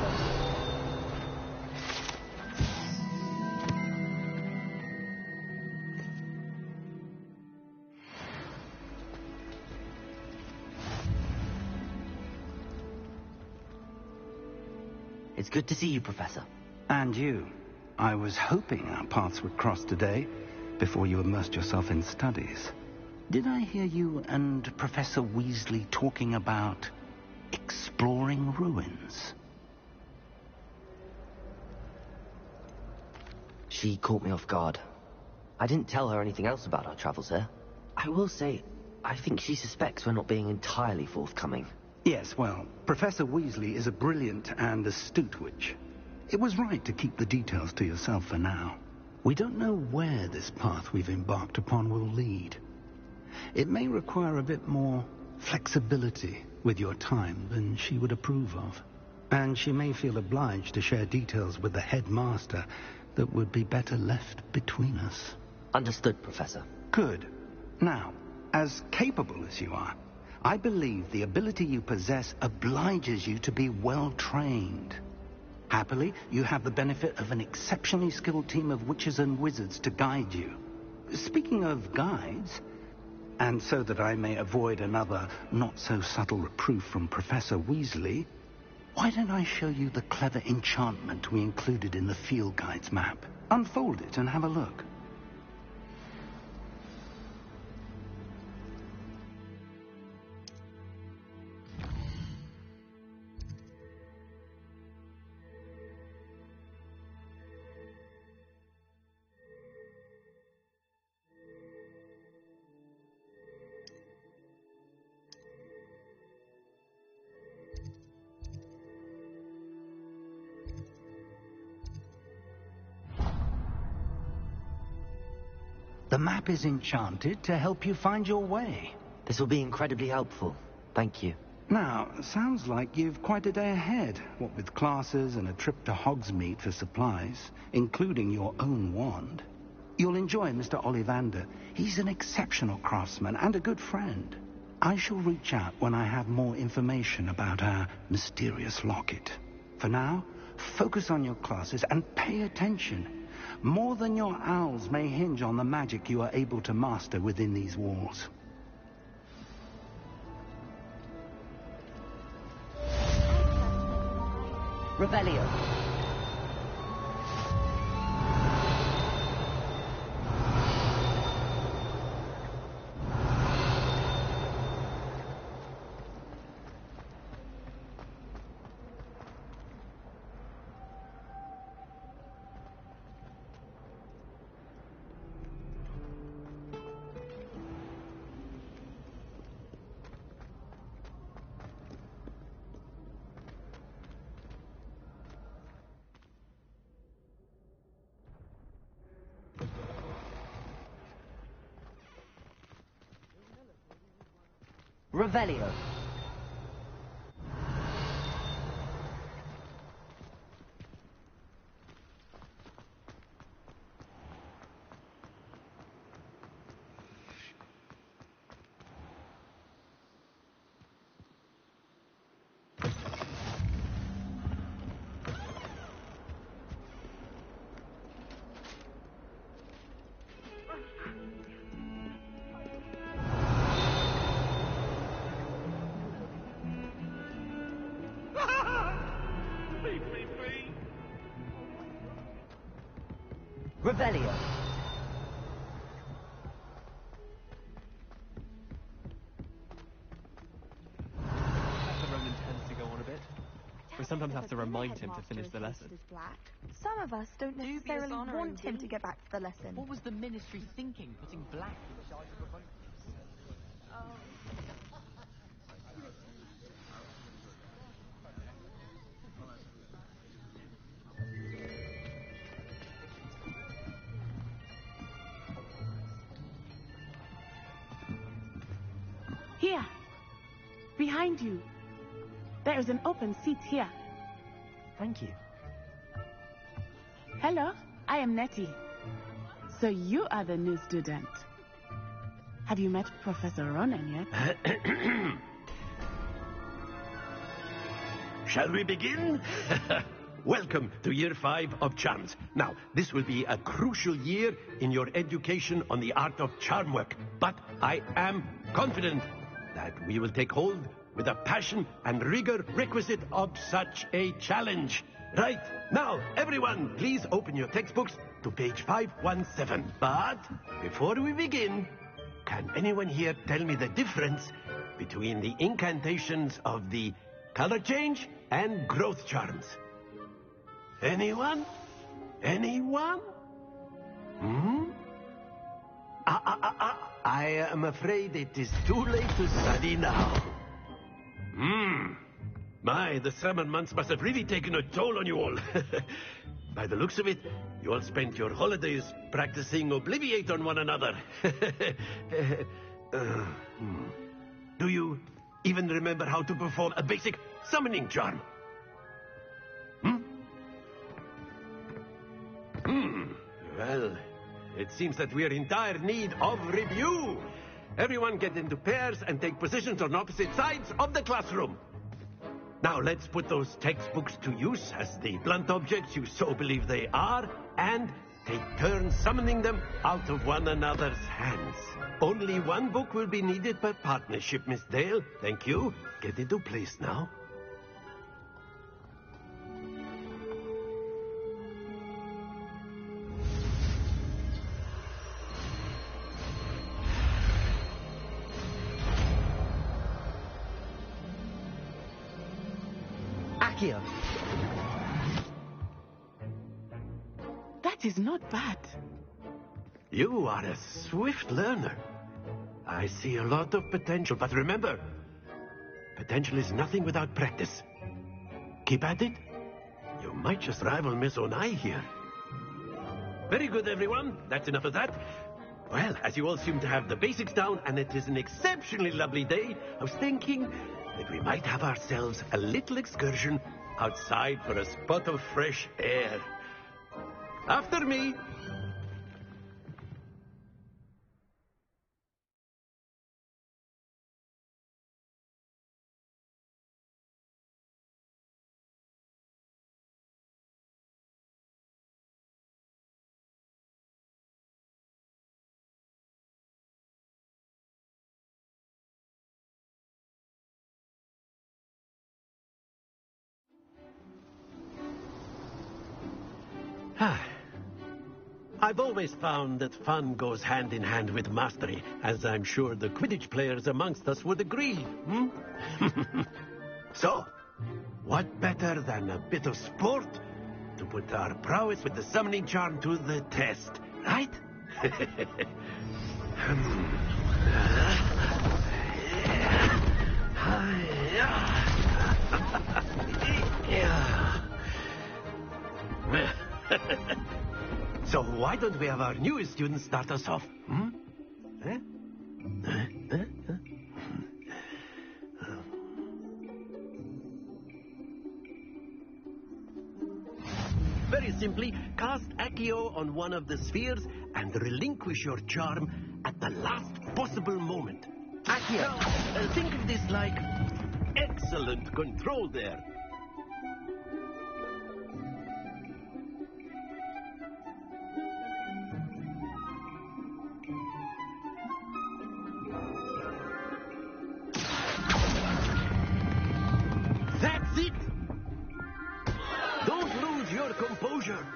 It's good to see you, Professor. And you. I was hoping our paths would cross today, before you immersed yourself in studies. Did I hear you and Professor Weasley talking about exploring ruins? She caught me off guard. I didn't tell her anything else about our travels here. I will say, I think she suspects we're not being entirely forthcoming. Yes, well, Professor Weasley is a brilliant and astute witch. It was right to keep the details to yourself for now. We don't know where this path we've embarked upon will lead. It may require a bit more flexibility with your time than she would approve of. And she may feel obliged to share details with the headmaster that would be better left between us. Understood, Professor. Good. Now, as capable as you are, I believe the ability you possess obliges you to be well trained. Happily, you have the benefit of an exceptionally skilled team of witches and wizards to guide you. Speaking of guides, and so that I may avoid another not-so-subtle reproof from Professor Weasley, why don't I show you the clever enchantment we included in the field guide's map? Unfold it and have a look. The map is enchanted to help you find your way. This will be incredibly helpful. Thank you. Now, sounds like you've quite a day ahead, what with classes and a trip to Hogsmeade for supplies, including your own wand. You'll enjoy Mr. Ollivander. He's an exceptional craftsman and a good friend. I shall reach out when I have more information about our mysterious locket. For now, focus on your classes and pay attention. More than your owls may hinge on the magic you are able to master within these walls. Revelio. Revelio. Revelio. The Roman tends to go on a bit. We sometimes have to remind him to finish the lesson. Some of us don't necessarily want him to get back to the lesson. What was the ministry thinking, putting black in charge of a bunch of... behind you. There is an open seat here. Thank you. Hello, I am Nettie. So you are the new student. Have you met Professor Ronan yet? Shall we begin? Welcome to Year 5 of Charms. Now, this will be a crucial year in your education on the art of charm work. But I am confident that we will take hold with the passion and rigor requisite of such a challenge. Right, now, everyone, please open your textbooks to page 517. But before we begin, can anyone here tell me the difference between the incantations of the color change and growth charms? Anyone? Anyone? I am afraid it is too late to study now. My, the summer months must have really taken a toll on you all. By the looks of it, you all spent your holidays practicing Obliviate on one another. Do you even remember how to perform a basic summoning charm? Well, it seems that we are in dire need of review. Everyone get into pairs and take positions on opposite sides of the classroom. Now let's put those textbooks to use as the blunt objects you so believe they are, and take turns summoning them out of one another's hands. Only one book will be needed per partnership, Miss Dale. Thank you. Get into place now. Accio. That is not bad. You are a swift learner. I see a lot of potential, but remember, potential is nothing without practice. Keep at it. You might just rival Miss Onai here. Very good, everyone. That's enough of that. Well, as you all seem to have the basics down, and it is an exceptionally lovely day, I was thinking that we might have ourselves a little excursion outside for a spot of fresh air. After me. I've always found that fun goes hand in hand with mastery, as I'm sure the Quidditch players amongst us would agree. So, what better than a bit of sport to put our prowess with the summoning charm to the test, right? So why don't we have our newest student start us off? Very simply, cast Accio on one of the spheres and relinquish your charm at the last possible moment. Accio! Now, think of this like excellent control there. That's it! Don't lose your composure.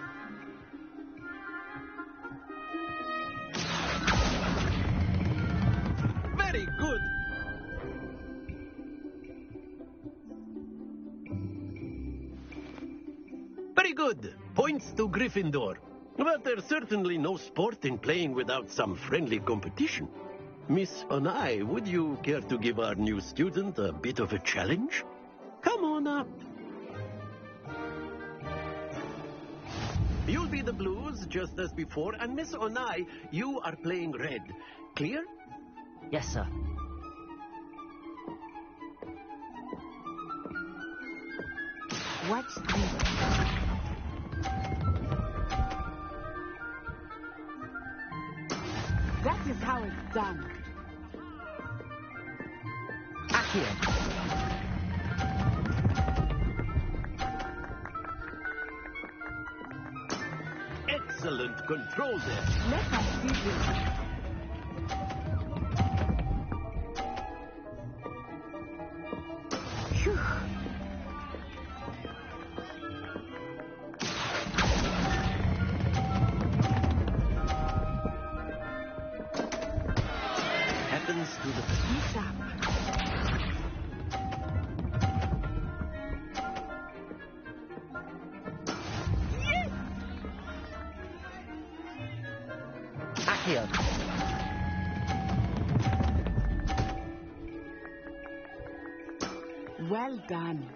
Very good. Very good. Points to Gryffindor. But there's certainly no sport in playing without some friendly competition. Miss Onai, would you care to give our new student a bit of a challenge? Come on up. You'll be the blues, just as before, and Miss Onai, you are playing red. Clear? Yes, sir. Watch this. That is how it's done. Accio. Excellent control there. Let us see this. Phew. Happens to the Sharp. Accio. Well done.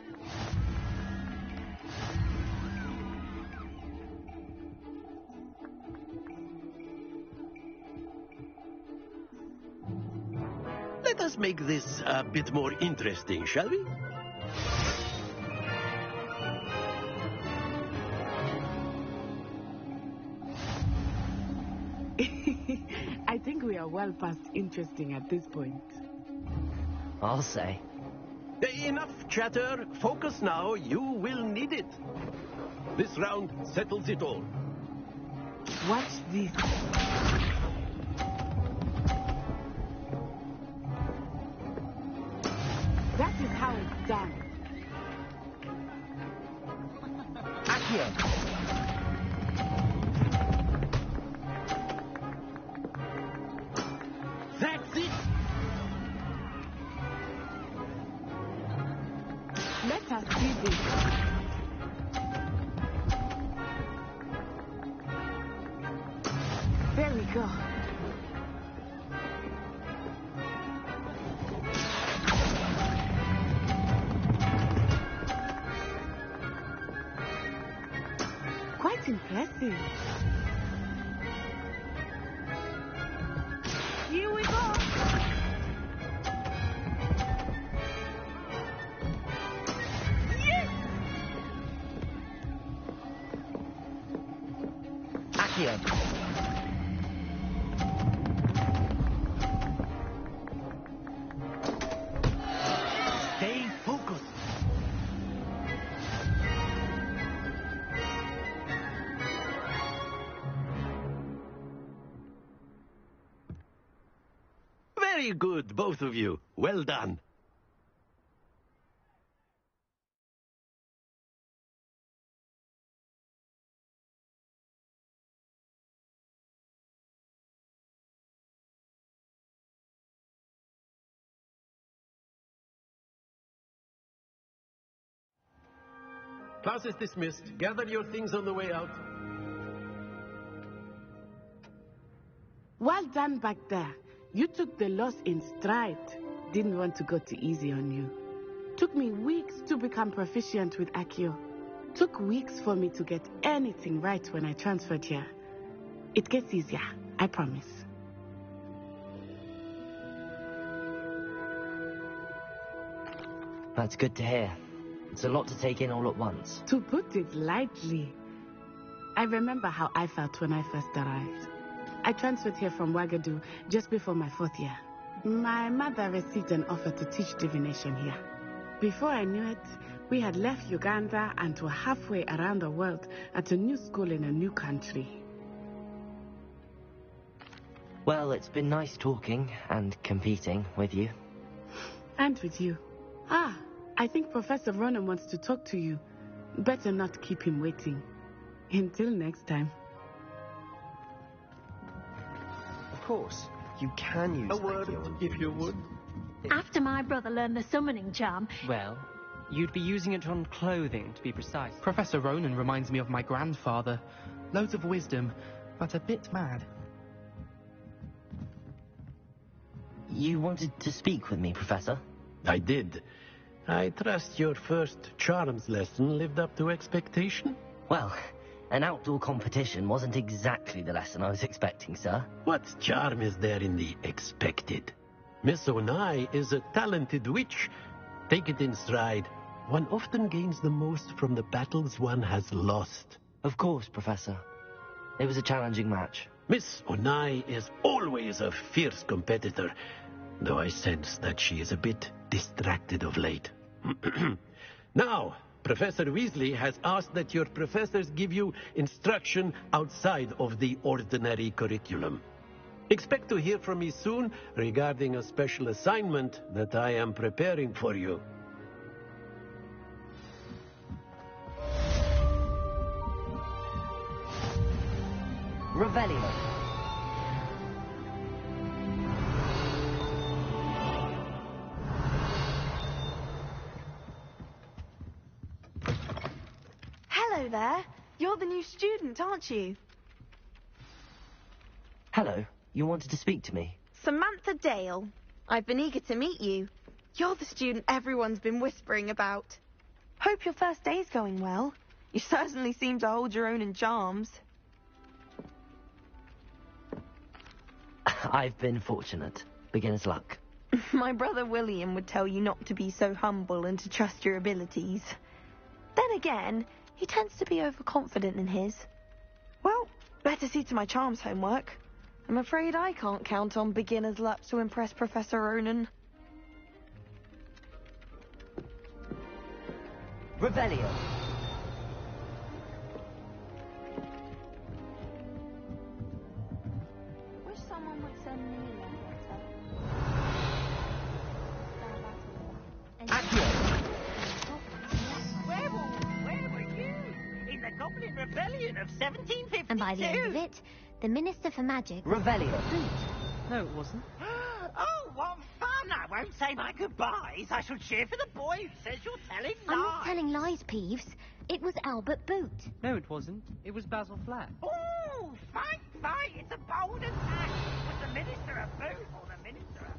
Let us make this a bit more interesting, shall we? I think we are well past interesting at this point. I'll say. Enough chatter. Focus now. You will need it. This round settles it all. Watch this. That is how it's done. Accio. That's it. Let us see this. There we go. Quite impressive. Here we go. Yes! Accio. Stay focused. Very good, both of you. Well done. Class is dismissed. Gather your things on the way out. Well done back there. You took the loss in stride. Didn't want to go too easy on you. Took me weeks to become proficient with Accio. Took weeks for me to get anything right when I transferred here. It gets easier, I promise. That's good to hear. It's a lot to take in all at once. To put it lightly, I remember how I felt when I first arrived. I transferred here from Ouagadougou just before my 4th year. My mother received an offer to teach divination here. Before I knew it, we had left Uganda and were halfway around the world at a new school in a new country. Well, it's been nice talking and competing with you. And with you. Ah, I think Professor Ronan wants to talk to you. Better not keep him waiting. Until next time. Of course, you can use A word, if you would. After my brother learned the summoning charm, Well, you'd be using it on clothing, to be precise. Professor Ronan reminds me of my grandfather. Loads of wisdom, but a bit mad. You wanted to speak with me, Professor? I did. I trust your first charms lesson lived up to expectation? Well, an outdoor competition wasn't exactly the lesson I was expecting, sir. What charm is there in the expected? Miss Onai is a talented witch. Take it in stride. one often gains the most from the battles one has lost. Of course, Professor. It was a challenging match. Miss Onai is always a fierce competitor, though I sense that she is a bit distracted of late. Now, Professor Weasley has asked that your professors give you instruction outside of the ordinary curriculum. Expect to hear from me soon regarding a special assignment that I am preparing for you. Revelio. Hello there. You're the new student, aren't you? Hello. You wanted to speak to me? Samantha Dale. I've been eager to meet you. You're the student everyone's been whispering about. Hope your first day's going well. You certainly seem to hold your own in charms. I've been fortunate. Beginner's luck. My brother William would tell you not to be so humble and to trust your abilities. Then again, he tends to be overconfident in his. Well, better see to my charms homework. I'm afraid I can't count on beginner's luck to impress Professor Ronan. Revelio. Wish someone would send me a Where were you? In the Goblin Rebellion of 1752? And by the end of it, the Minister for Magic... Revelio. No, it wasn't. Oh, what fun! I won't say my goodbyes. I shall cheer for the boy who says you're telling lies. I'm not telling lies, Peeves. It was Albert Boot. No, it wasn't. It was Basil Flack. Oh, fight! It's a bold attack. Was the Minister a boot or the Minister a flash?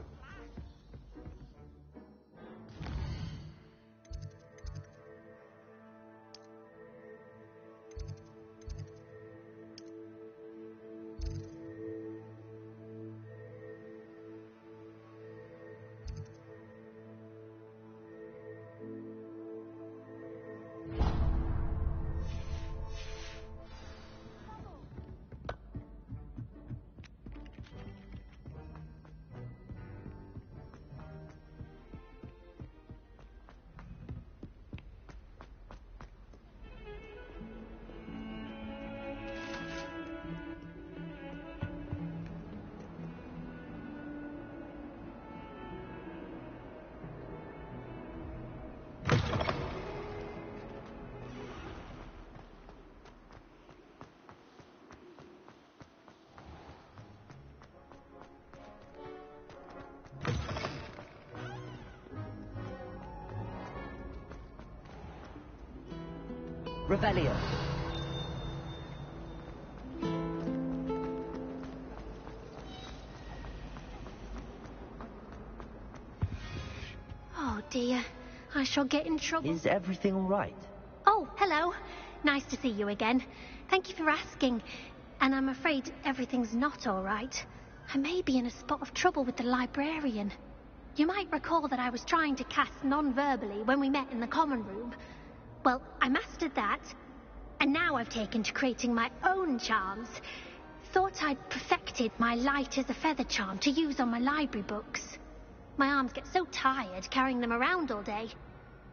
Revelio. Oh, dear. I shall get in trouble. Is everything all right? Oh, hello. Nice to see you again. Thank you for asking. And I'm afraid everything's not all right. I may be in a spot of trouble with the librarian. You might recall that I was trying to cast non-verbally when we met in the common room. Well, I mastered that, and now I've taken to creating my own charms. Thought I'd perfected my light as a feather charm to use on my library books. My arms get so tired carrying them around all day.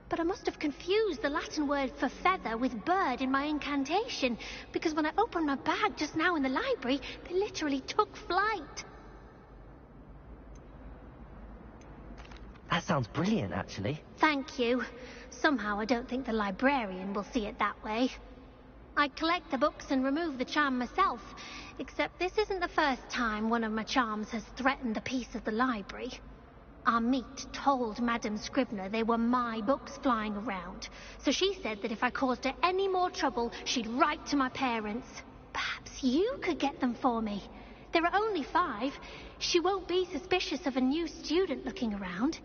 But I must have confused the Latin word for feather with bird in my incantation, because when I opened my bag just now in the library, they literally took flight. That sounds brilliant, actually. Thank you. Somehow I don't think the librarian will see it that way. I collect the books and remove the charm myself, except this isn't the first time one of my charms has threatened a piece of the library. Our meet told Madame Scribner they were my books flying around, so she said that if I caused her any more trouble, she'd write to my parents. Perhaps you could get them for me. There are only 5. She won't be suspicious of a new student looking around.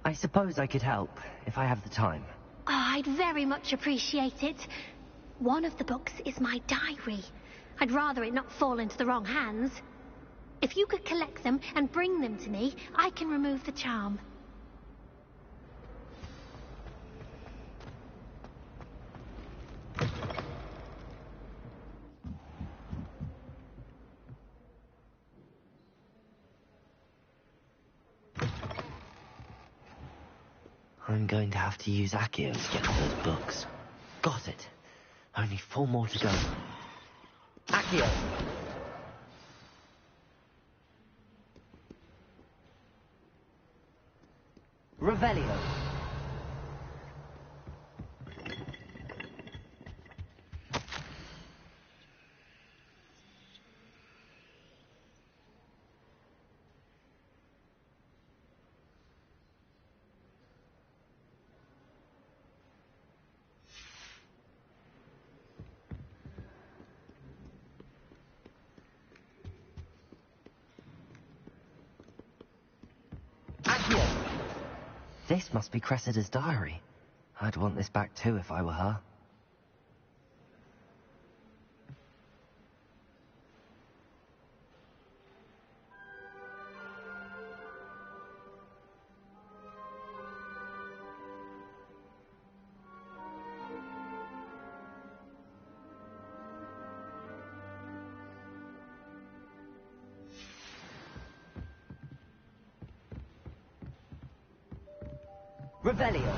I suppose I could help, if I have the time. Oh, I'd very much appreciate it. One of the books is my diary. I'd rather it not fall into the wrong hands. If you could collect them and bring them to me, I can remove the charm. I'm going to have to use Accio to get to those books. Got it. Only 4 more to go. Accio! Revelio! This must be Cressida's diary. I'd want this back too if I were her. Revelio.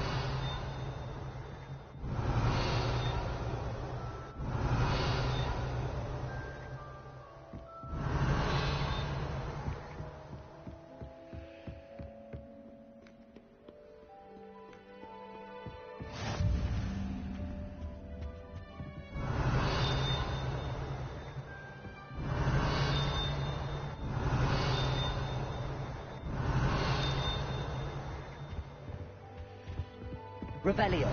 Revelio.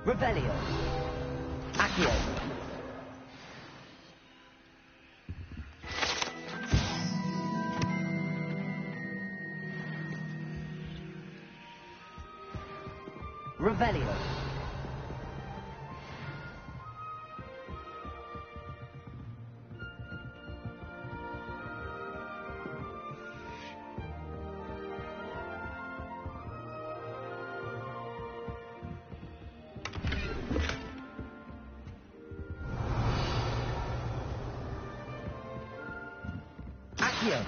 Revelio. Accio. Revelio. Accio.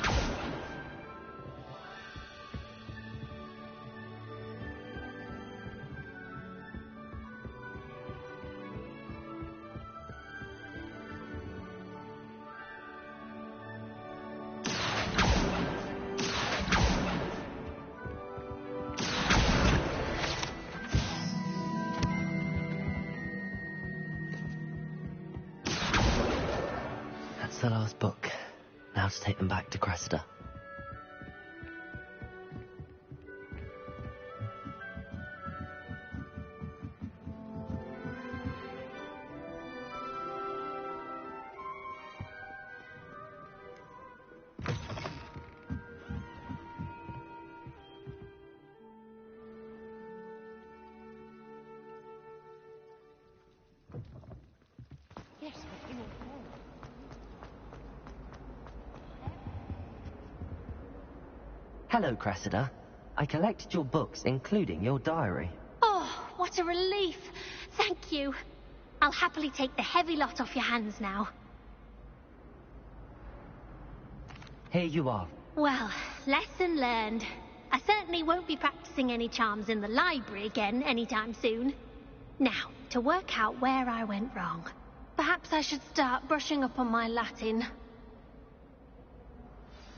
That's the last book. Now to take them back to Cressida. Yes, but in a hole. Hello, Cressida. I collected your books, including your diary. Oh, what a relief. Thank you. I'll happily take the heavy lot off your hands now. Here you are. Well, lesson learned. I certainly won't be practicing any charms in the library again anytime soon. Now, to work out where I went wrong. Perhaps I should start brushing up on my Latin.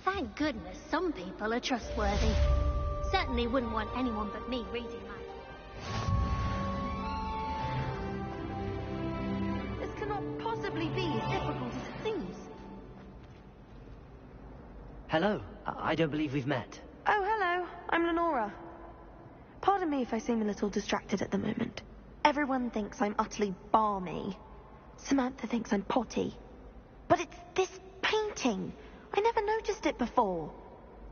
Thank goodness some people are trustworthy. Certainly wouldn't want anyone but me reading This cannot possibly be as difficult as it seems. Hello. I don't believe we've met. Oh, hello. I'm Lenora. Pardon me if I seem a little distracted at the moment. Everyone thinks I'm utterly balmy. Samantha thinks I'm potty. But it's this painting. I never noticed it before.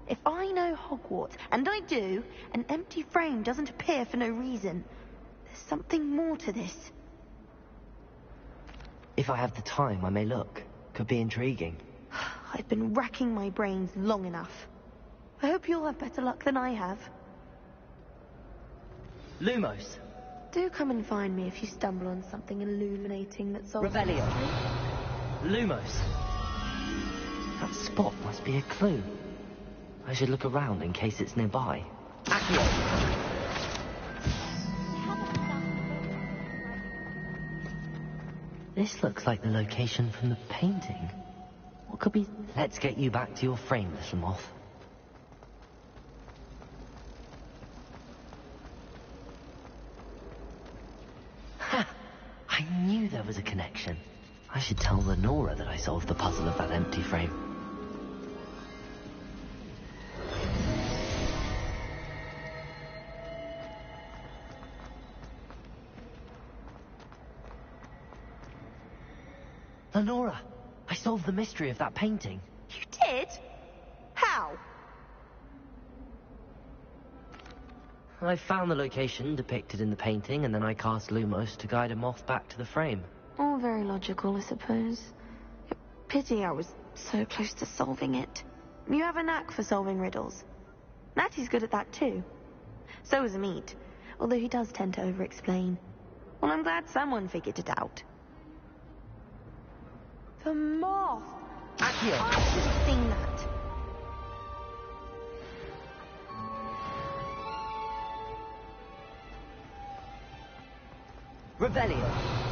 If I know Hogwarts, and I do, an empty frame doesn't appear for no reason. There's something more to this. If I have the time, I may look. Could be intriguing. I've been racking my brains long enough. I hope you'll have better luck than I have. Lumos. Do come and find me if you stumble on something illuminating that solves the Revelio. mystery. Lumos. That spot must be a clue. I should look around in case it's nearby. Accio. This looks like the location from the painting. What could be... Let's get you back to your frame, little moth. Ha! I knew there was a connection. I should tell Lenora that I solved the puzzle of that empty frame. Lenora, I solved the mystery of that painting. You did? How? I found the location depicted in the painting, and then I cast Lumos to guide a moth back to the frame. All very logical, I suppose. Pity I was so close to solving it. You have a knack for solving riddles. Natty's good at that too. So is Amit, although he does tend to over-explain. Well, I'm glad someone figured it out. The moth! Accio! I should have seen that. Revelio.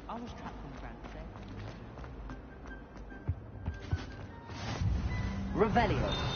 I was trapped on the ground today. Revelio.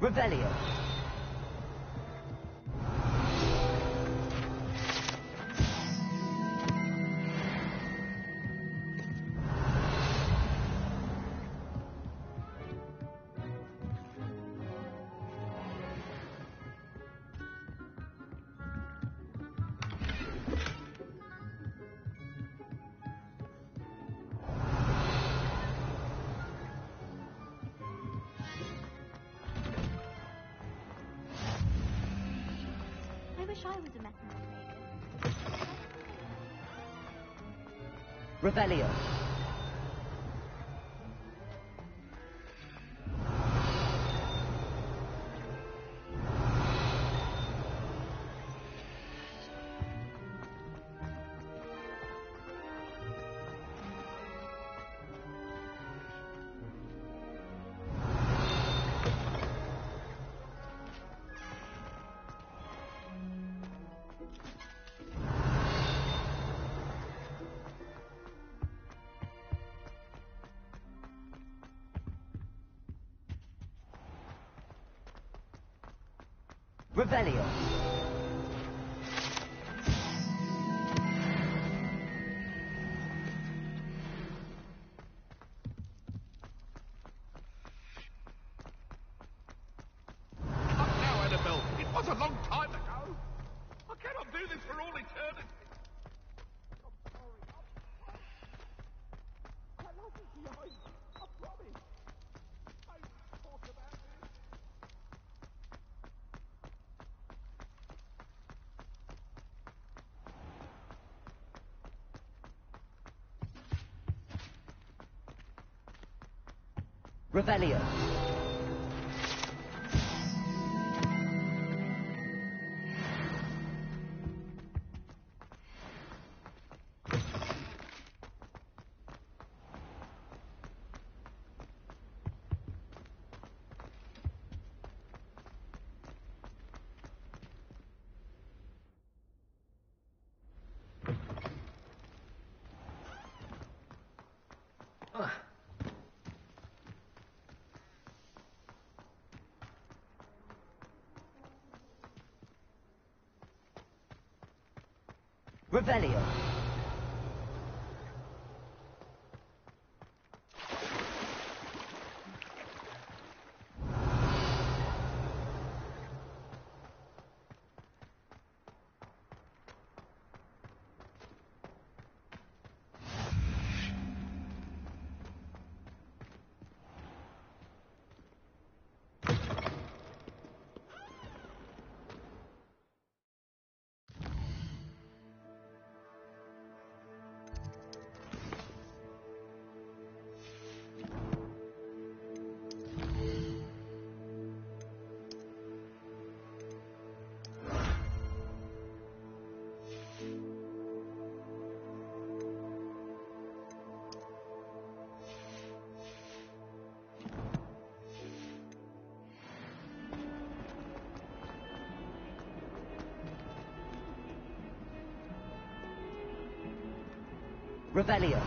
Revelio. I wish I was a method maker. Revelio. Revelio. Come now, Annabelle. It was a long time ago. I cannot do this for all eternity. I'm sorry. I love you, behind. I promise. I won't talk about this. Revelio. Revelio. Revelio.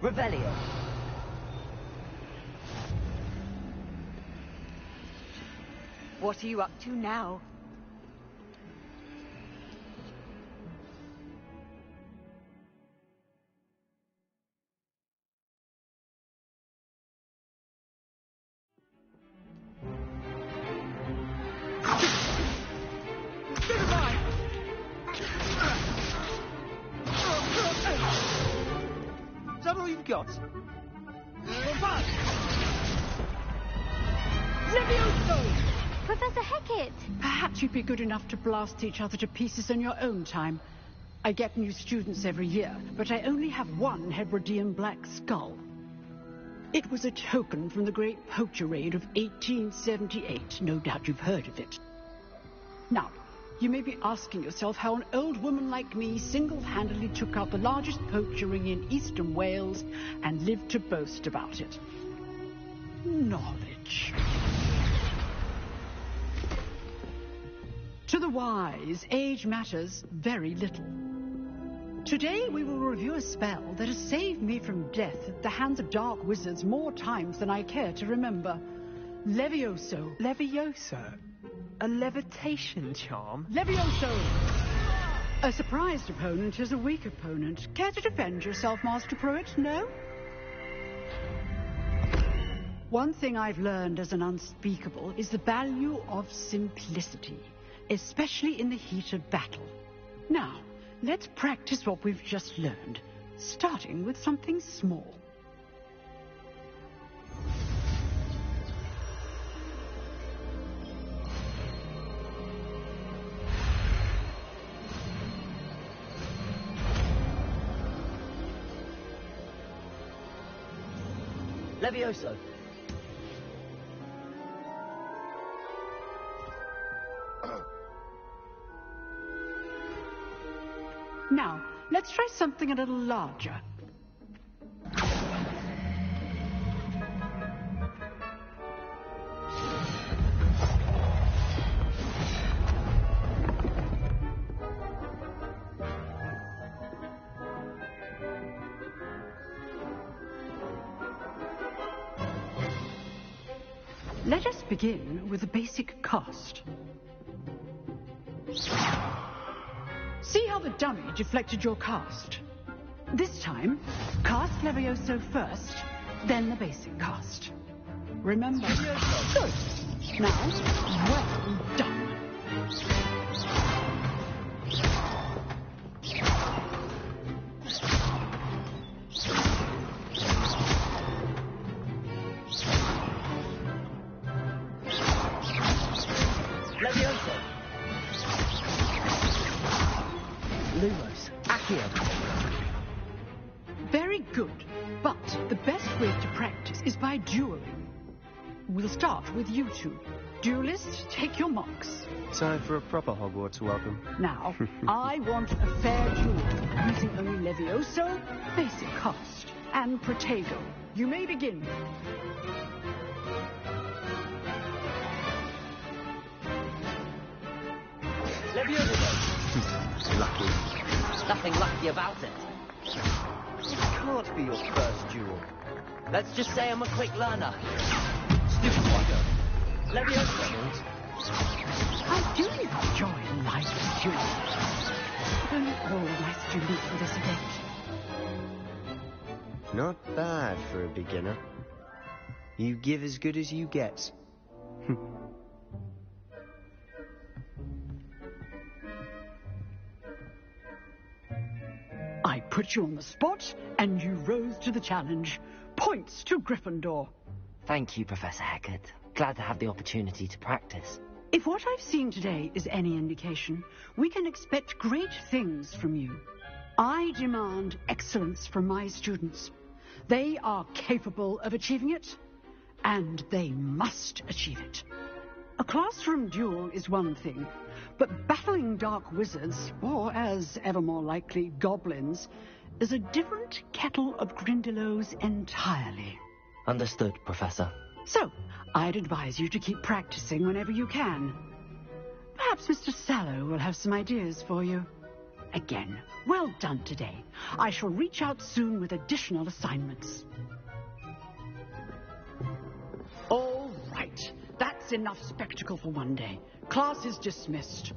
Revelio. What are you up to now? Is that all you've got? Levioso! Professor Hecat! Perhaps you'd be good enough to blast each other to pieces in your own time. I get new students every year, but I only have one Hebridean black skull. It was a token from the Great Poacher Raid of 1878. No doubt you've heard of it. Now, you may be asking yourself how an old woman like me single-handedly took out the largest poacher ring in eastern Wales and lived to boast about it. Knowledge. To the wise, age matters very little. Today we will review a spell that has saved me from death at the hands of dark wizards more times than I care to remember. Levioso. Levioso? A levitation charm? Levioso! A surprised opponent is a weak opponent. Care to defend yourself, Master Pruitt? No? One thing I've learned as an unspeakable is the value of simplicity, especially in the heat of battle. Now, let's practice what we've just learned, starting with something small. Levioso. Now, let's try something a little larger. Let us begin with the basic cast. See how the dummy deflected your cast? This time, cast Levioso first, then the basic cast. Remember? Good. Now, well done. Levioso. Lumos. Accio. Very good. But the best way to practice is by dueling. We'll start with you two. Duelists, take your marks. Time for a proper Hogwarts welcome. Now, I want a fair duel, using only Levioso, basic cast, and Protego. You may begin. Levioso. Lucky. Nothing lucky about it. It can't be your first duel. Let's just say I'm a quick learner. Stupid wonder. Levioso. I do enjoy life duels. But only all my students for this event. Not bad for a beginner. You give as good as you get. I put you on the spot, and you rose to the challenge. Points to Gryffindor. Thank you, Professor Hecat. Glad to have the opportunity to practice. If what I've seen today is any indication, we can expect great things from you. I demand excellence from my students. They are capable of achieving it, and they must achieve it. A classroom duel is one thing, but battling dark wizards, or as ever more likely, goblins, is a different kettle of Grindylows entirely. Understood, Professor. So, I'd advise you to keep practicing whenever you can. Perhaps Mr. Sallow will have some ideas for you. again. Well done today. I shall reach out soon with additional assignments. All right. That's enough spectacle for one day. Class is dismissed.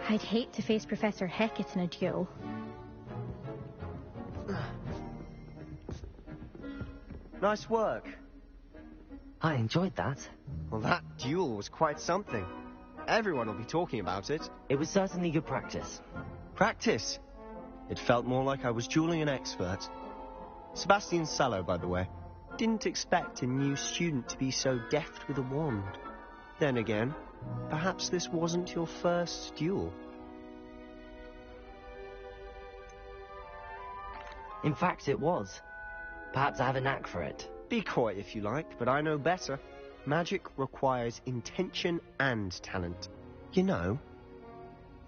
I'd hate to face Professor Hecat in a duel. Nice work. I enjoyed that. Well, that duel was quite something. Everyone will be talking about it. It was certainly good practice. Practice? It felt more like I was dueling an expert. Sebastian Sallow, by the way. Didn't expect a new student to be so deft with a wand. Then again, perhaps this wasn't your first duel. In fact, it was. Perhaps I have a knack for it. Be coy if you like, but I know better. Magic requires intention and talent. You know,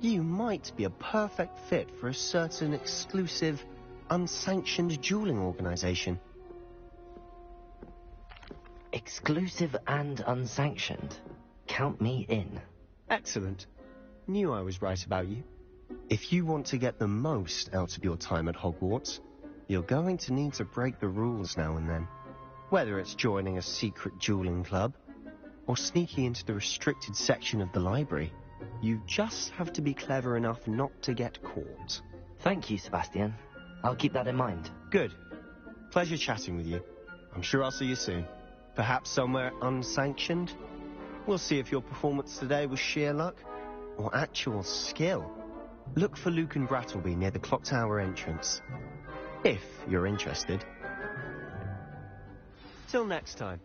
you might be a perfect fit for a certain exclusive, unsanctioned dueling organization. Exclusive and unsanctioned. Count me in. Excellent. Knew I was right about you. If you want to get the most out of your time at Hogwarts, you're going to need to break the rules now and then. Whether it's joining a secret dueling club, or sneaking into the restricted section of the library, you just have to be clever enough not to get caught. Thank you, Sebastian. I'll keep that in mind. Good. Pleasure chatting with you. I'm sure I'll see you soon. Perhaps somewhere unsanctioned? We'll see if your performance today was sheer luck, or actual skill. Look for Luke and Brattleby near the clock tower entrance. If you're interested. Till next time.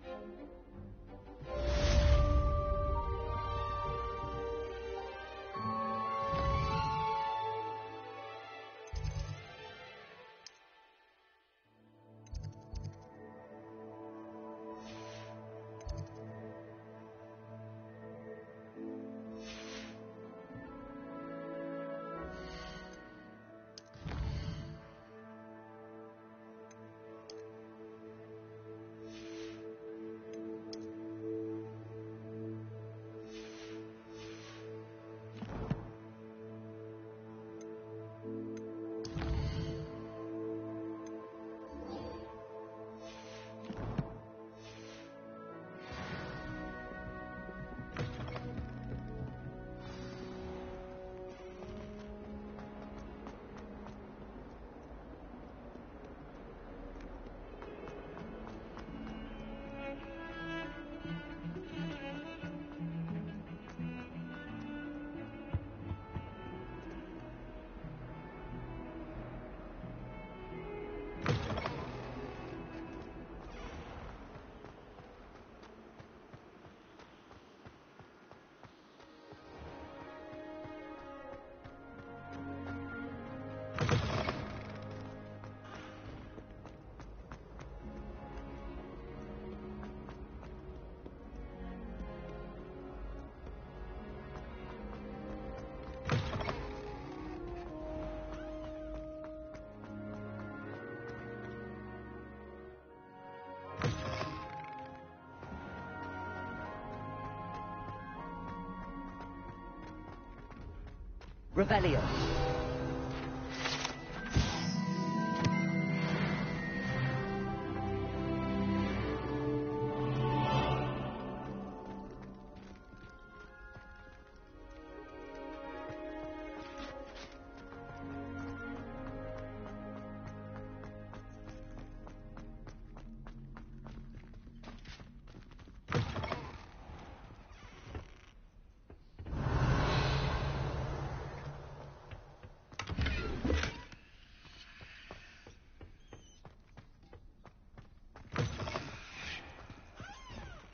Revelio.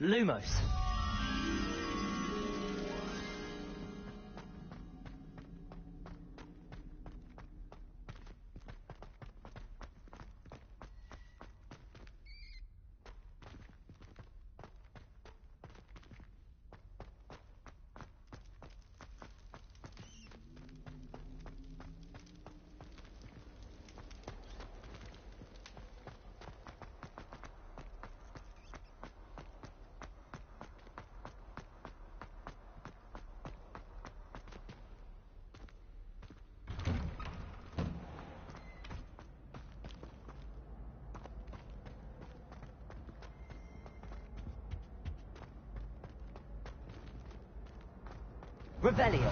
Lumos. Revelio.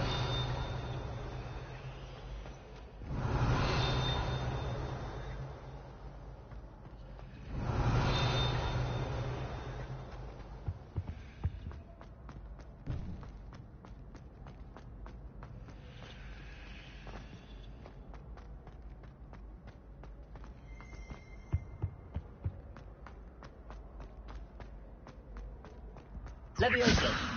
Levioso.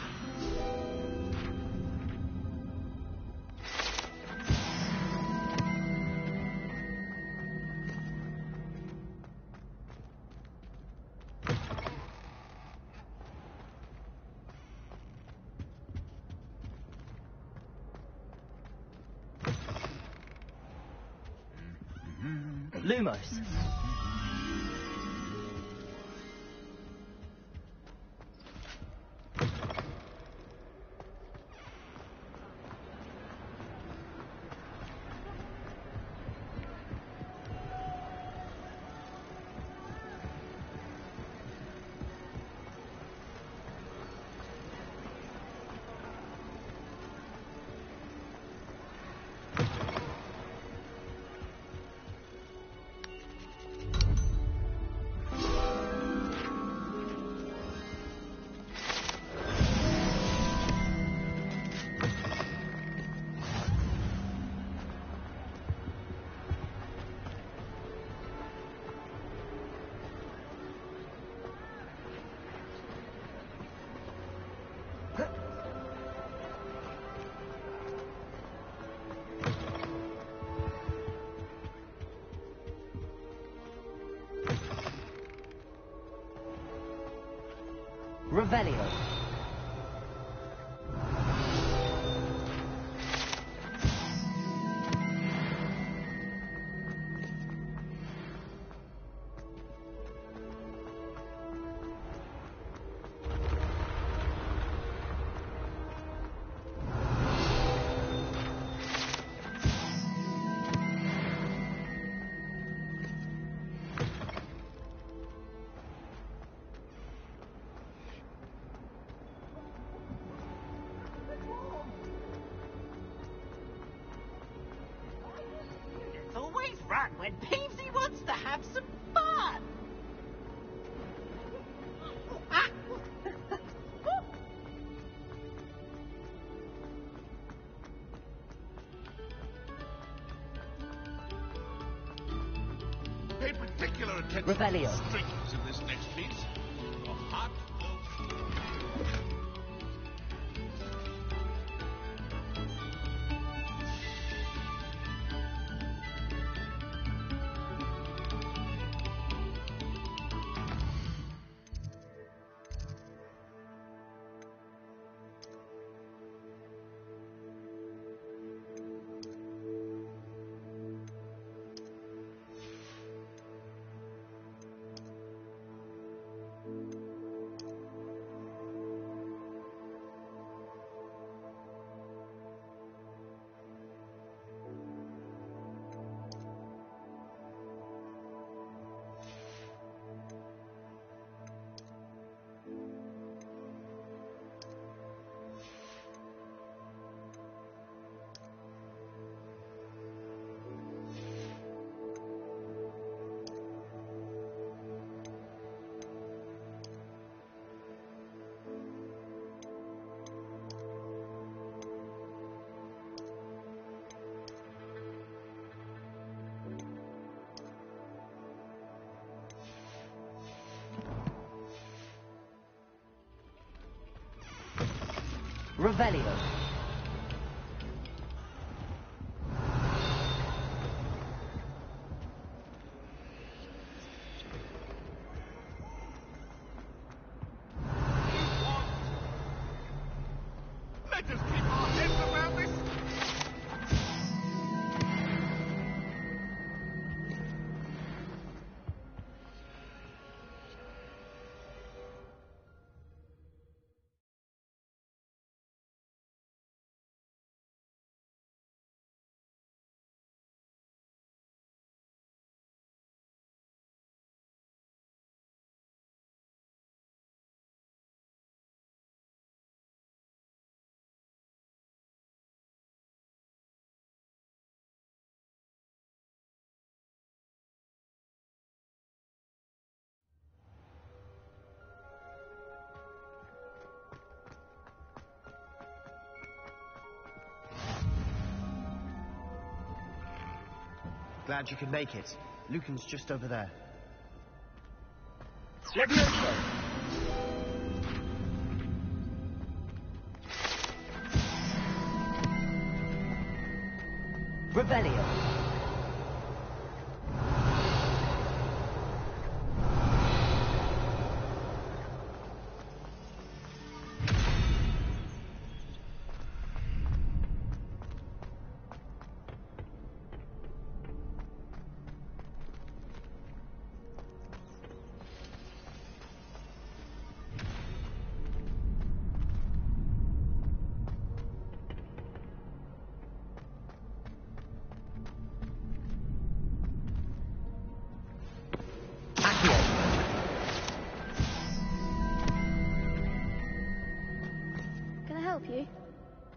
Lumos. Revelio. It's always fun when Peevesy wants to have some fun. Pay particular attention Revelio. to the strings in this next piece. Your heart will... Revelio. Glad you could make it. Lucan's just over there. Levioso! Revelio!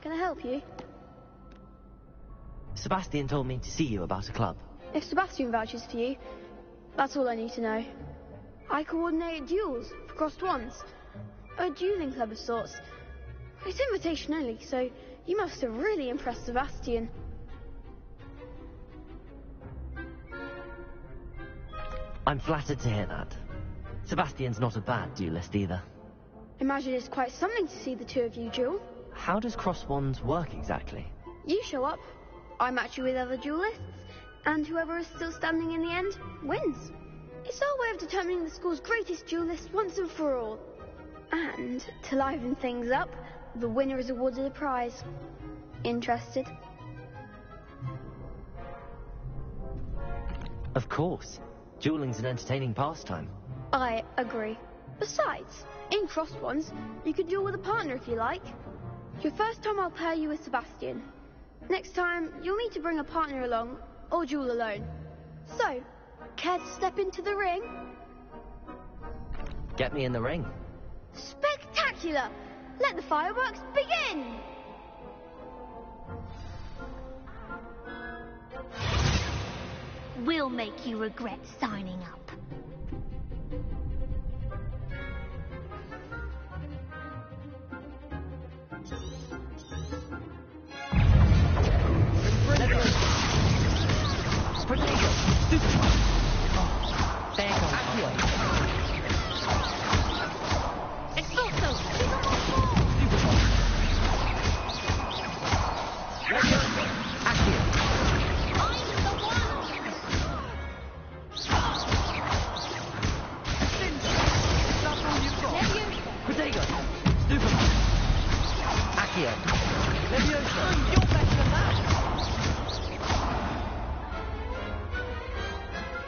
Can I help you? Sebastian told me to see you about a club. If Sebastian vouches for you, that's all I need to know. I coordinate duels for crossed ones. A dueling club of sorts. It's invitation only, so you must have really impressed Sebastian. I'm flattered to hear that. Sebastian's not a bad duelist either. Imagine it's quite something to see the two of you duel. How does cross wands work exactly? You show up, I match you with other duelists, and whoever is still standing in the end wins. It's our way of determining the school's greatest duelist once and for all. And to liven things up, the winner is awarded a prize. Interested? Of course. Dueling's an entertaining pastime. I agree. Besides, in crossed ones, you can duel with a partner if you like. Your first time I'll pair you with Sebastian. Next time, you'll need to bring a partner along, or duel alone. So, care to step into the ring? Get me in the ring. Spectacular! Let the fireworks begin! We'll make you regret signing up.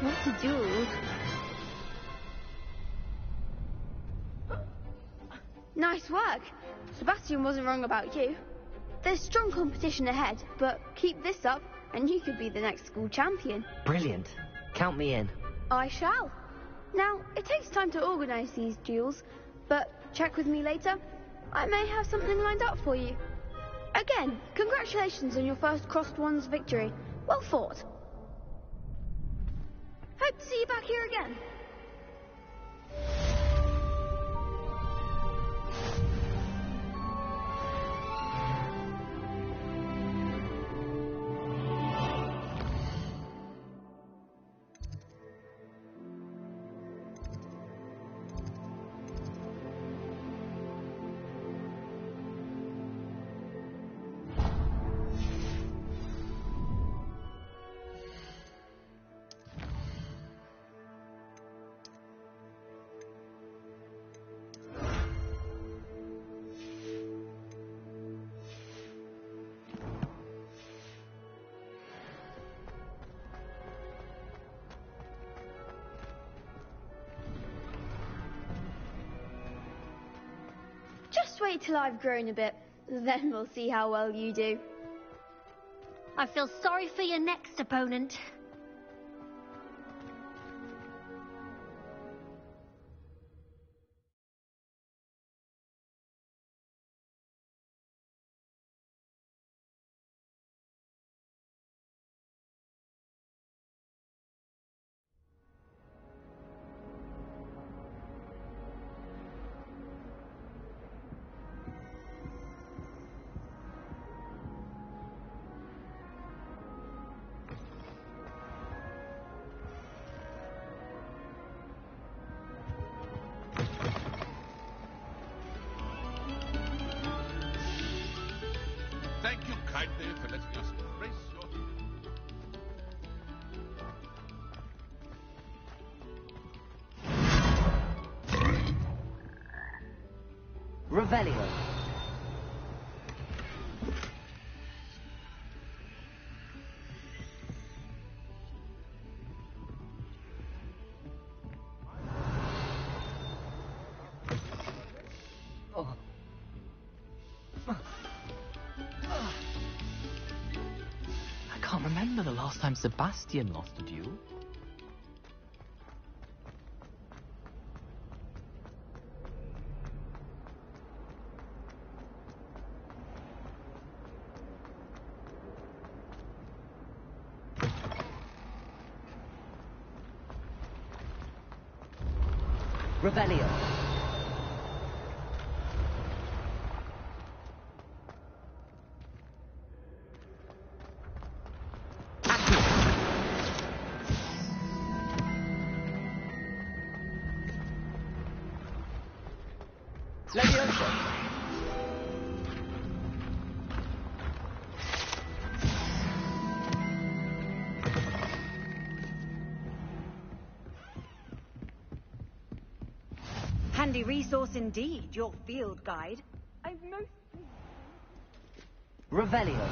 What's a duel? Nice work. Sebastian wasn't wrong about you. There's strong competition ahead, but keep this up and you could be the next school champion. Brilliant. Count me in. I shall. Now, it takes time to organise these duels, but check with me later. I may have something lined up for you. Again, congratulations on your first crossed ones victory. Well fought. Hope to see you back here again. Just wait till I've grown a bit, then we'll see how well you do. I feel sorry for your next opponent. Thank you kindly for letting us grace your... Revelio. I can't remember the last time Sebastian lost a duel. Revelio. Leviosa. Handy resource indeed, your field guide. I'm most... Revelio.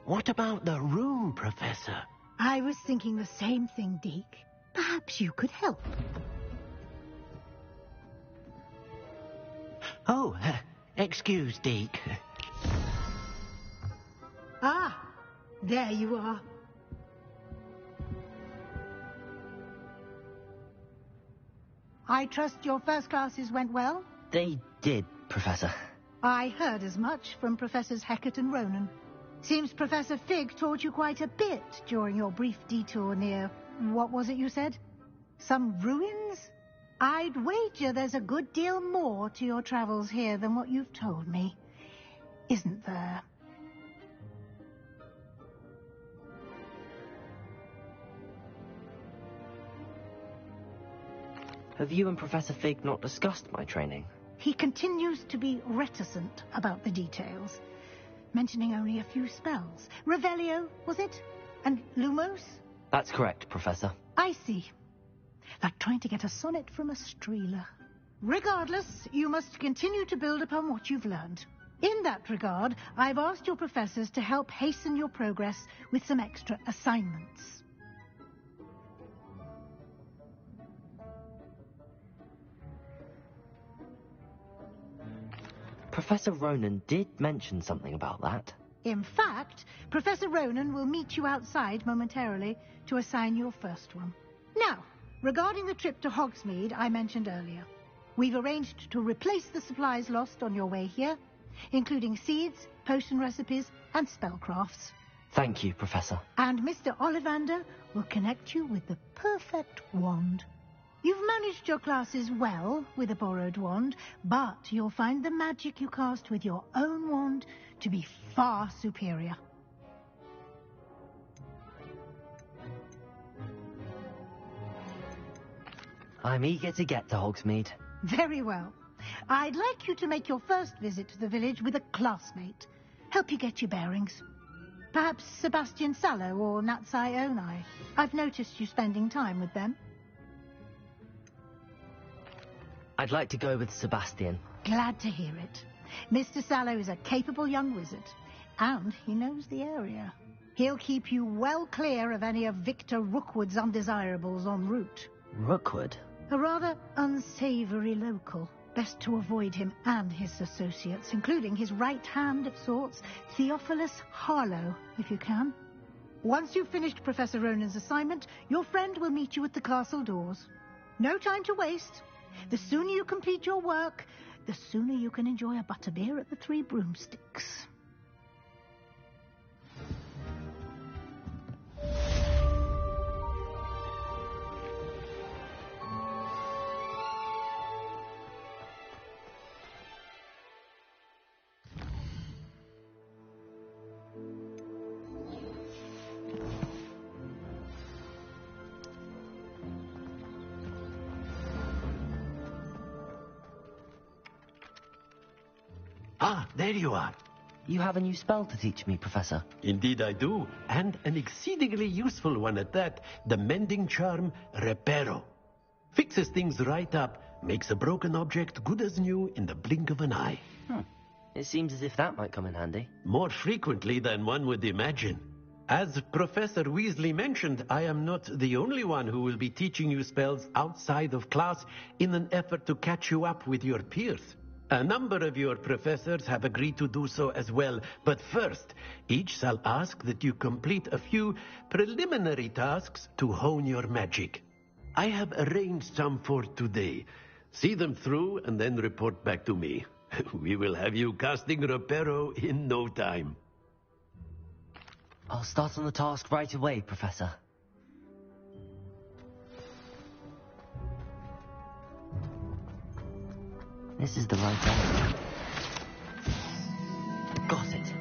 What about the room, Professor? I was thinking the same thing, Deke. Perhaps you could help. Oh, excuse, Deke. Ah, there you are. I trust your first classes went well? They did, Professor. I heard as much from Professors Hecat and Ronan. Seems Professor Fig taught you quite a bit during your brief detour near... what was it you said? Some ruins? I'd wager there's a good deal more to your travels here than what you've told me. Isn't there? Have you and Professor Fig not discussed my training? He continues to be reticent about the details, mentioning only a few spells. Revelio, was it? And Lumos? That's correct, Professor. I see. Like trying to get a sonnet from a streeler. Regardless, you must continue to build upon what you've learned. In that regard, I've asked your professors to help hasten your progress with some extra assignments. Professor Ronan did mention something about that. In fact, Professor Ronan will meet you outside momentarily to assign your first one. Now, regarding the trip to Hogsmeade I mentioned earlier, we've arranged to replace the supplies lost on your way here, including seeds, potion recipes, and spellcrafts. Thank you, Professor. And Mr. Ollivander will connect you with the perfect wand. You've managed your classes well with a borrowed wand, but you'll find the magic you cast with your own wand to be far superior. I'm eager to get to Hogsmeade. Very well. I'd like you to make your first visit to the village with a classmate. help you get your bearings. Perhaps Sebastian Sallow or Natsai Onai. I've noticed you spending time with them. I'd like to go with Sebastian. Glad to hear it. Mr. Sallow is a capable young wizard, and he knows the area. He'll keep you well clear of any of Victor Rookwood's undesirables en route. Rookwood? A rather unsavoury local. Best to avoid him and his associates, including his right hand of sorts, Theophilus Harlow, if you can. Once you've finished Professor Ronan's assignment, your friend will meet you at the castle doors. No time to waste. The sooner you complete your work, the sooner you can enjoy a butterbeer at the Three Broomsticks. Ah, there you are. You have a new spell to teach me, Professor. Indeed I do, and an exceedingly useful one at that. The mending charm, Reparo. Fixes things right up, makes a broken object good as new in the blink of an eye. It seems as if that might come in handy. More frequently than one would imagine. As Professor Weasley mentioned, I am not the only one who will be teaching you spells outside of class in an effort to catch you up with your peers. A number of your professors have agreed to do so as well, but first, each shall ask that you complete a few preliminary tasks to hone your magic. I have arranged some for today. See them through and then report back to me. We will have you casting Reparo in no time. I'll start on the task right away, Professor. This is the right answer. Got it.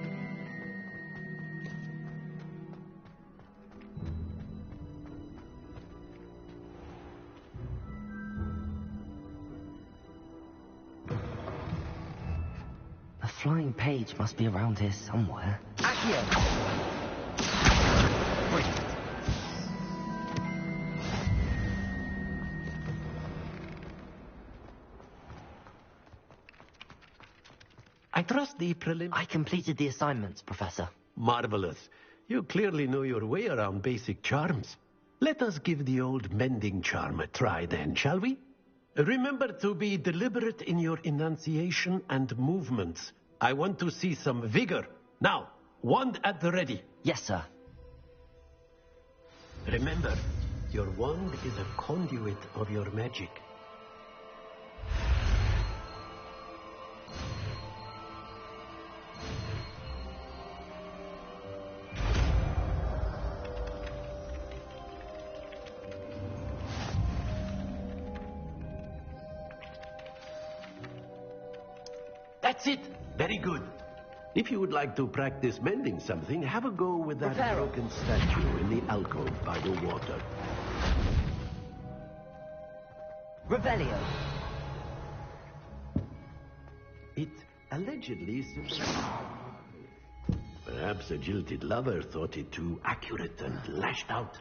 The flying page must be around here somewhere. Accio! Brilliant. I trust the I completed the assignments, Professor. Marvelous. You clearly know your way around basic charms. Let us give the old mending charm a try then, shall we? Remember to be deliberate in your enunciation and movements. I want to see some vigor. Now, wand at the ready. Yes, sir. Remember, your wand is a conduit of your magic. That's it. Very good. If you would like to practice mending something, have a go with that broken statue in the alcove by the water. Revelio. It allegedly... Perhaps a jilted lover thought it too accurate and lashed out.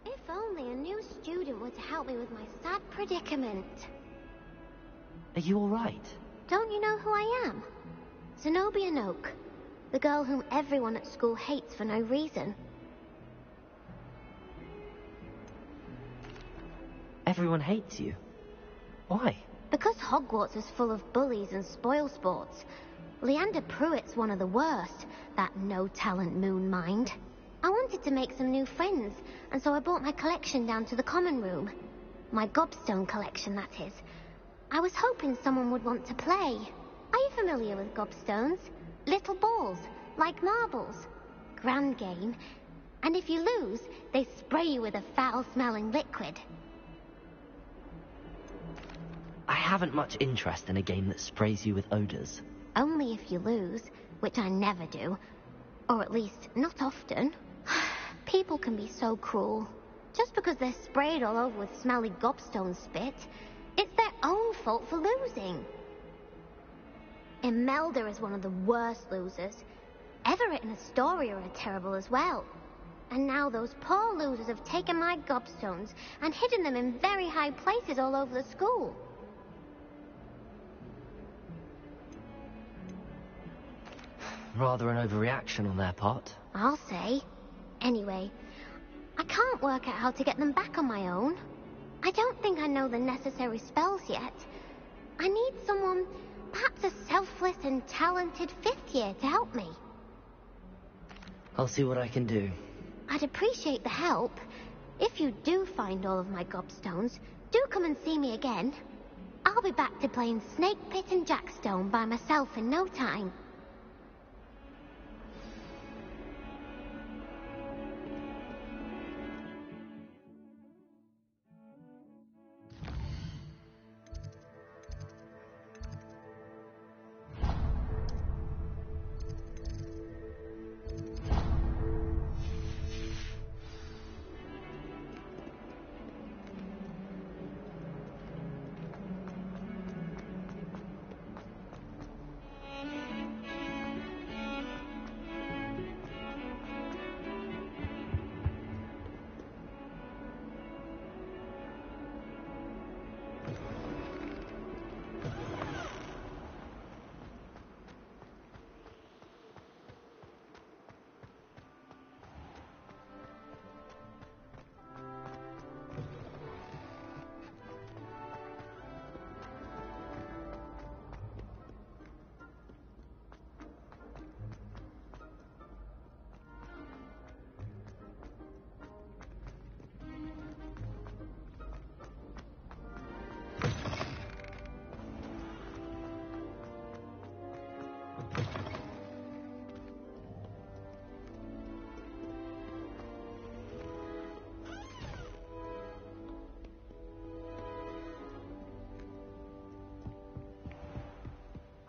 If only a new student were to help me with my sad predicament. Are you all right? Don't you know who I am? Zenobia Noak, the girl whom everyone at school hates for no reason. Everyone hates you. Why? Because Hogwarts is full of bullies and spoilsports. Leander Pruitt's one of the worst, that no-talent moon mind. I wanted to make some new friends, and so I brought my collection down to the common room. My gobstone collection, that is. I was hoping someone would want to play. Are you familiar with gobstones? Little balls, like marbles. Grand game. And if you lose, they spray you with a foul-smelling liquid. I haven't much interest in a game that sprays you with odors. Only if you lose, which I never do. Or at least, not often. People can be so cruel. Just because they're sprayed all over with smelly gobstone spit, it's their own fault for losing. Imelda is one of the worst losers. Everett and Astoria are terrible as well. And now those poor losers have taken my gobstones and hidden them in very high places all over the school. Rather an overreaction on their part. I'll say. Anyway, I can't work out how to get them back on my own. I don't think I know the necessary spells yet. I need someone, perhaps a selfless and talented 5th year to help me. I'll see what I can do. I'd appreciate the help. If you do find all of my gobstones, do come and see me again. I'll be back to playing Snake Pit and Jackstone by myself in no time.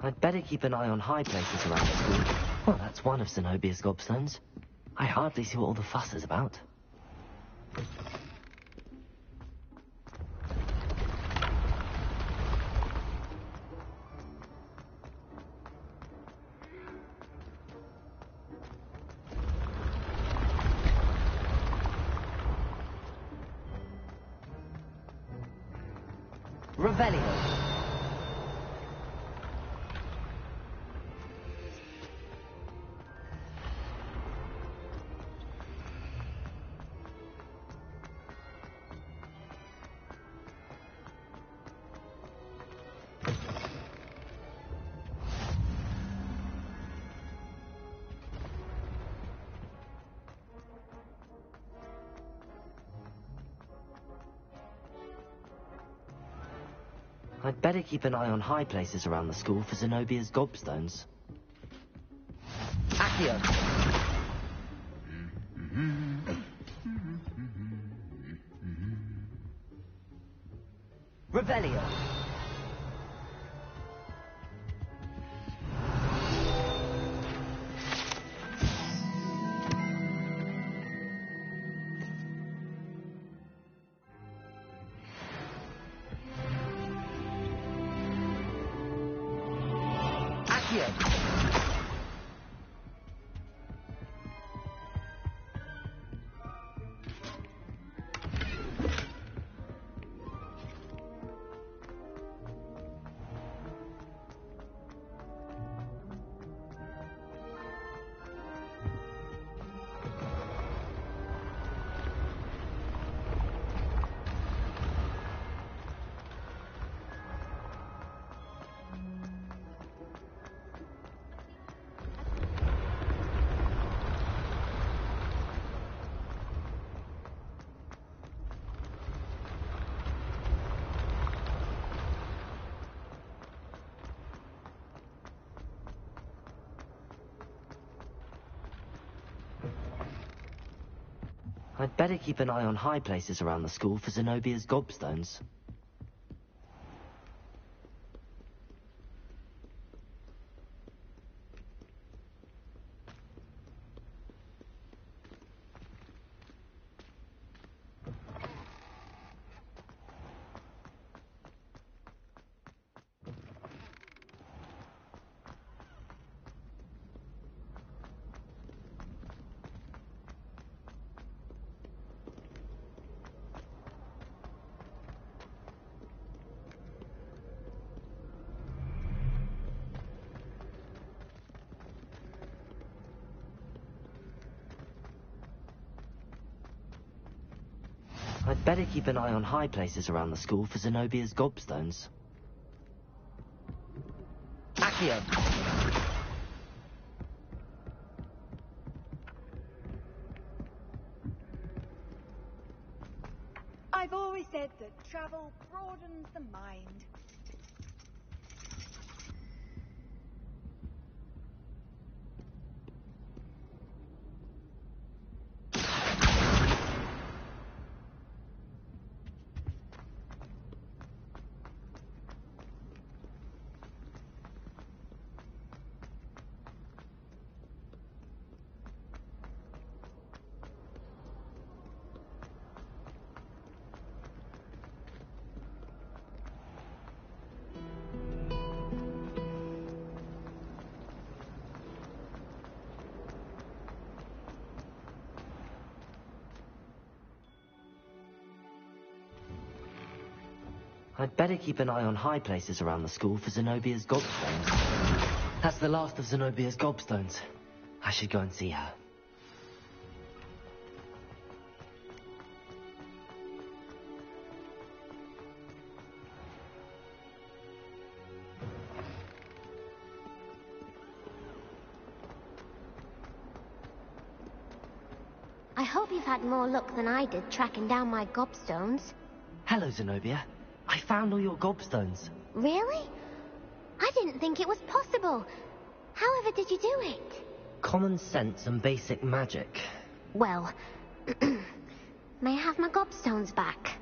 I'd better keep an eye on high places around the school. Well, that's one of Zenobia's gobstones. I hardly see what all the fuss is about. Revelio. I'd better keep an eye on high places around the school for Zenobia's gobstones. Accio! Revelio! I'd better keep an eye on high places around the school for Zenobia's gobstones. I'd better keep an eye on high places around the school for Zenobia's gobstones. Accio! I've always said that travel broadens the mind. I'd better keep an eye on high places around the school for Zenobia's gobstones. That's the last of Zenobia's gobstones. I should go and see her. I hope you've had more luck than I did tracking down my gobstones. Hello, Zenobia. I found all your gobstones. Really? I didn't think it was possible. However did you do it? Common sense and basic magic. Well, may I have my gobstones back?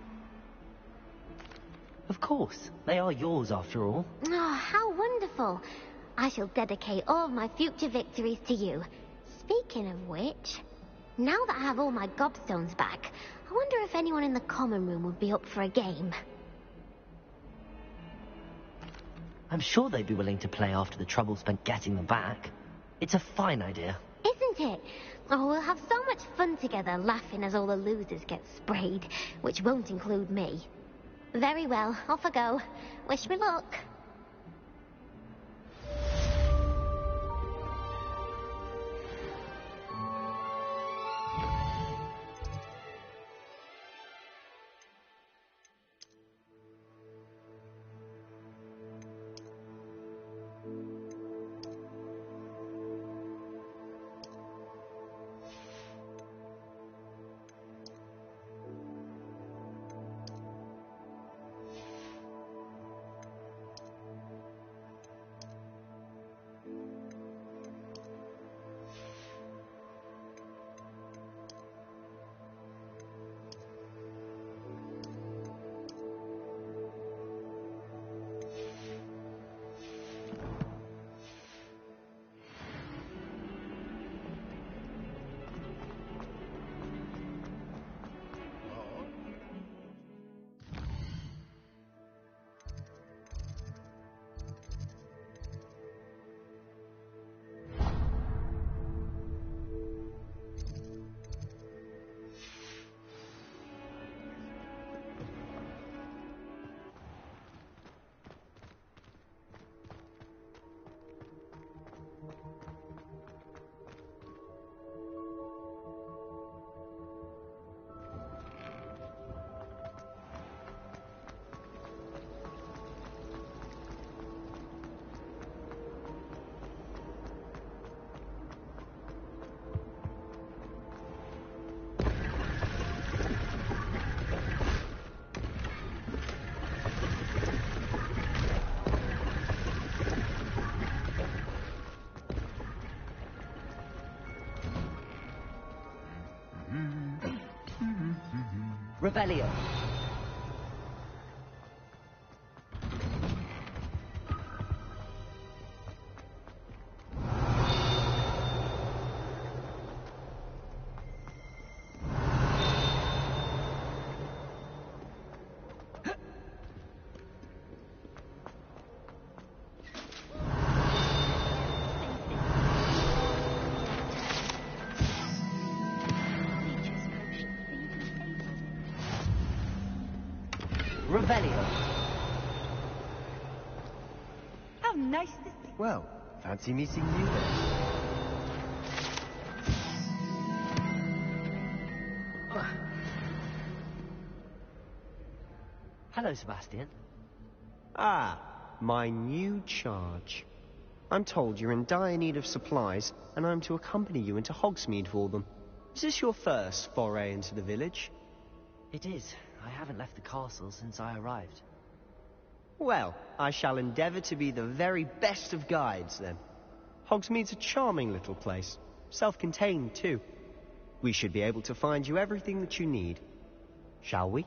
Of course. They are yours, after all. Oh, how wonderful. I shall dedicate all of my future victories to you. Speaking of which, now that I have all my gobstones back, I wonder if anyone in the common room would be up for a game. I'm sure they'd be willing to play after the trouble spent getting them back. It's a fine idea. Isn't it? Oh, we'll have so much fun together, laughing as all the losers get sprayed, which won't include me. Very well, off I go. Wish me luck. Rebellion. Revelio. How nice this is. Well, fancy meeting you then. Hello, Sebastian. Ah, my new charge. I'm told you're in dire need of supplies, and I'm to accompany you into Hogsmeade for them. Is this your first foray into the village? It is. I haven't left the castle since I arrived. Well, I shall endeavour to be the very best of guides, then. Hogsmeade's a charming little place. Self-contained, too. We should be able to find you everything that you need. Shall we?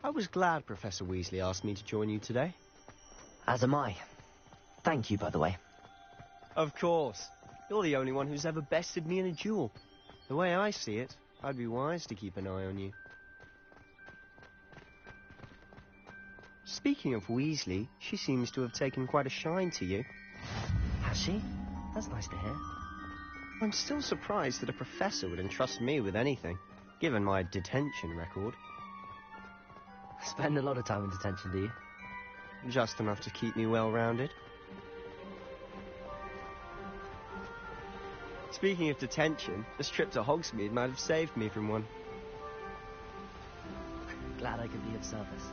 I was glad Professor Weasley asked me to join you today. As am I. Thank you, by the way. Of course. You're the only one who's ever bested me in a duel. The way I see it, I'd be wise to keep an eye on you. Speaking of Weasley, she seems to have taken quite a shine to you. Has she? That's nice to hear. I'm still surprised that a professor would entrust me with anything, given my detention record. Spend a lot of time in detention, do you? Just enough to keep me well-rounded. Speaking of detention, this trip to Hogsmeade might have saved me from one. Glad I could be of service.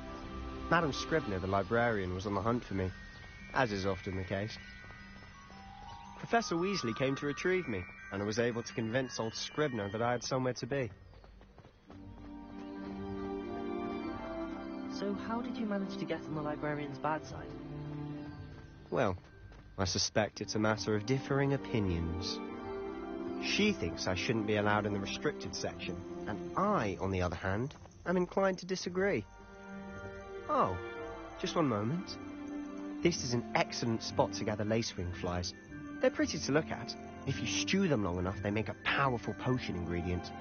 Madam Scribner, the librarian, was on the hunt for me, as is often the case. Professor Weasley came to retrieve me, and I was able to convince old Scribner that I had somewhere to be. So how did you manage to get on the librarian's bad side? Well, I suspect it's a matter of differing opinions. She thinks I shouldn't be allowed in the restricted section, and I, on the other hand, am inclined to disagree. Oh, just one moment. This is an excellent spot to gather lacewing flies. They're pretty to look at. If you stew them long enough, they make a powerful potion ingredient.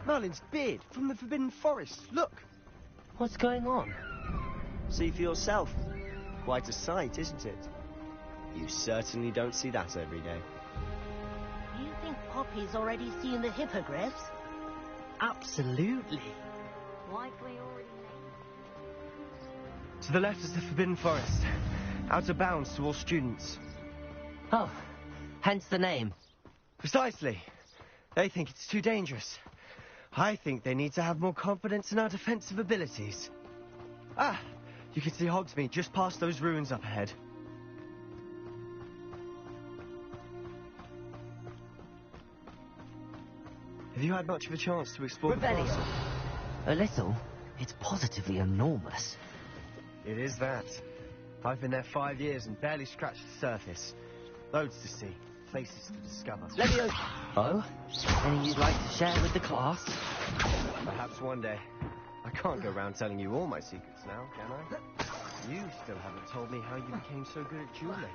Merlin's beard from the Forbidden Forest. Look! What's going on? See for yourself. Quite a sight, isn't it? You certainly don't see that every day. Do you think Poppy's already seen the hippogriffs? Absolutely. Likely already To the left is the Forbidden Forest. Out of bounds to all students. Oh, hence the name. Precisely. They think it's too dangerous. I think they need to have more confidence in our defensive abilities. Ah, you can see Hogsmeade just past those ruins up ahead. Have you had much of a chance to explore Rebellion. the castle? A little. It's positively enormous. It is that. I've been there 5 years and barely scratched the surface. Loads to see, places to discover. Levio! Oh? Any you'd like to share with the class? Perhaps one day. I can't go around telling you all my secrets now, can I? You still haven't told me how you became so good at dueling.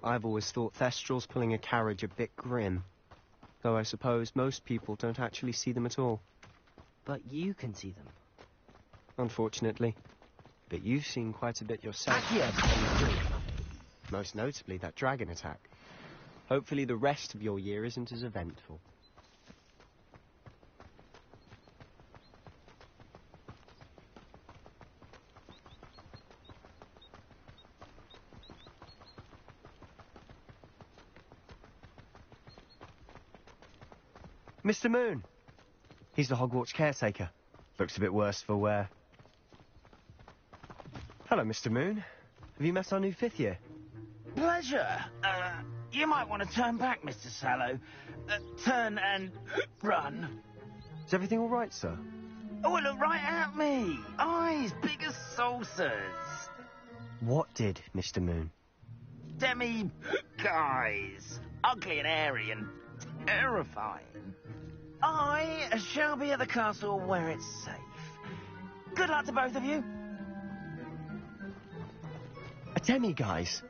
I've always thought Thestrals pulling a carriage a bit grim. Though I suppose most people don't actually see them at all. But you can see them. Unfortunately. But you've seen quite a bit yourself. Most notably that dragon attack. Hopefully the rest of your year isn't as eventful. Mr. Moon. He's the Hogwarts caretaker. Looks a bit worse for wear. Hello, Mr. Moon. Have you met our new 5th year? Pleasure. You might want to turn back, Mr. Sallow. Turn and run. Is everything all right, sir? Oh, look right at me. Eyes big as saucers. What did, Mr. Moon? Guys. Ugly and hairy and terrifying. I shall be at the castle where it's safe. Good luck to both of you. A demi-guise?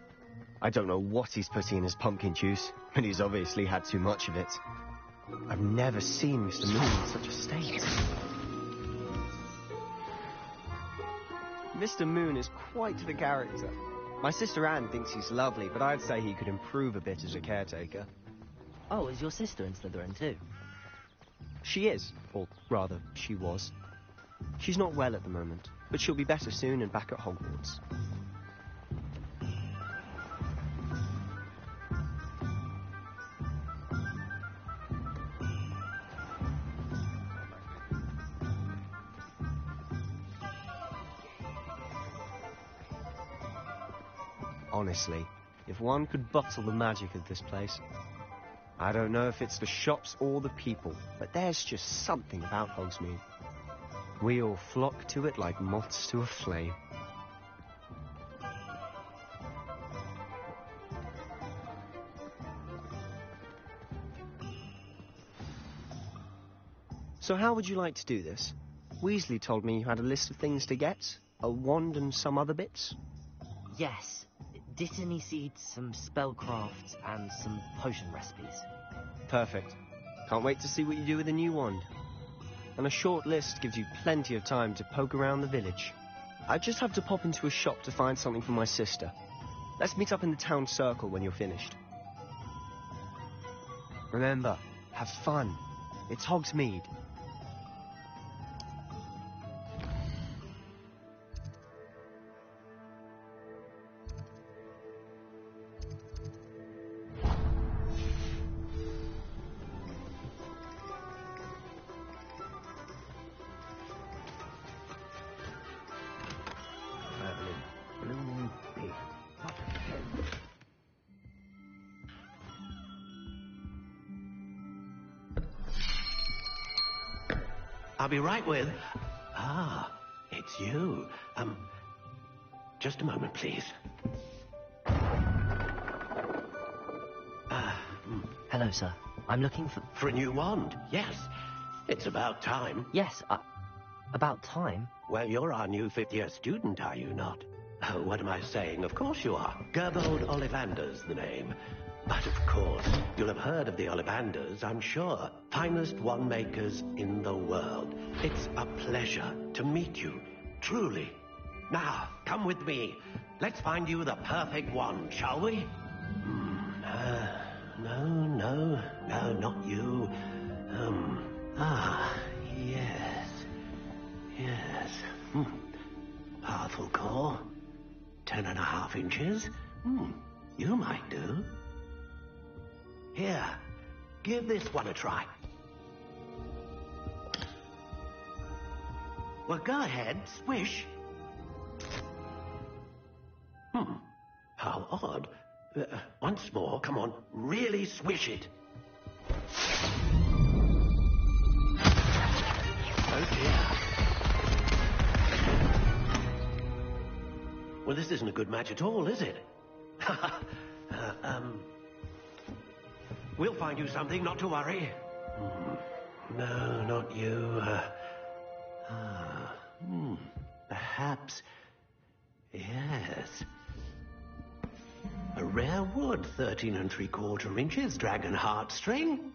I don't know what he's putting in his pumpkin juice, but he's obviously had too much of it. I've never seen Mr. Moon in such a state. Mr. Moon is quite the character. My sister Anne thinks he's lovely, but I'd say he could improve a bit as a caretaker. Oh, is your sister in Slytherin too? She is, or rather, she was. She's not well at the moment, but she'll be better soon and back at Hogwarts. Honestly, if one could bottle the magic of this place. I don't know if it's the shops or the people, but there's just something about Hogsmeade. We all flock to it like moths to a flame. So how would you like to do this? Weasley told me you had a list of things to get, a wand and some other bits. Yes. Dittany seeds, some spellcraft, and some potion recipes. Perfect. Can't wait to see what you do with the new wand. And a short list gives you plenty of time to poke around the village. I just have to pop into a shop to find something for my sister. Let's meet up in the town circle when you're finished. Remember, have fun. It's Hogsmeade. I'll be right with... Ah, it's you. Just a moment, please. Hello, sir. I'm looking for... For a new wand, yes. It's about time. Yes, about time? Well, you're our new 5th-year student, are you not? Oh, what am I saying? Of course you are. Gerbold Ollivander's the name. But of course, you'll have heard of the Ollivanders, I'm sure. Finest wand makers in the world. It's a pleasure to meet you, truly. Now, come with me. Let's find you the perfect one, shall we? No, not you. Yes. Powerful core. 10.5 inches. You might do. Here, give this one a try. Well, go ahead, swish. How odd. Once more, come on, really swish it. Oh dear. Well, this isn't a good match at all, is it? We'll find you something, not to worry. No, not you. Perhaps. Yes. A rare wood, 13 3/4 inches, dragon heartstring.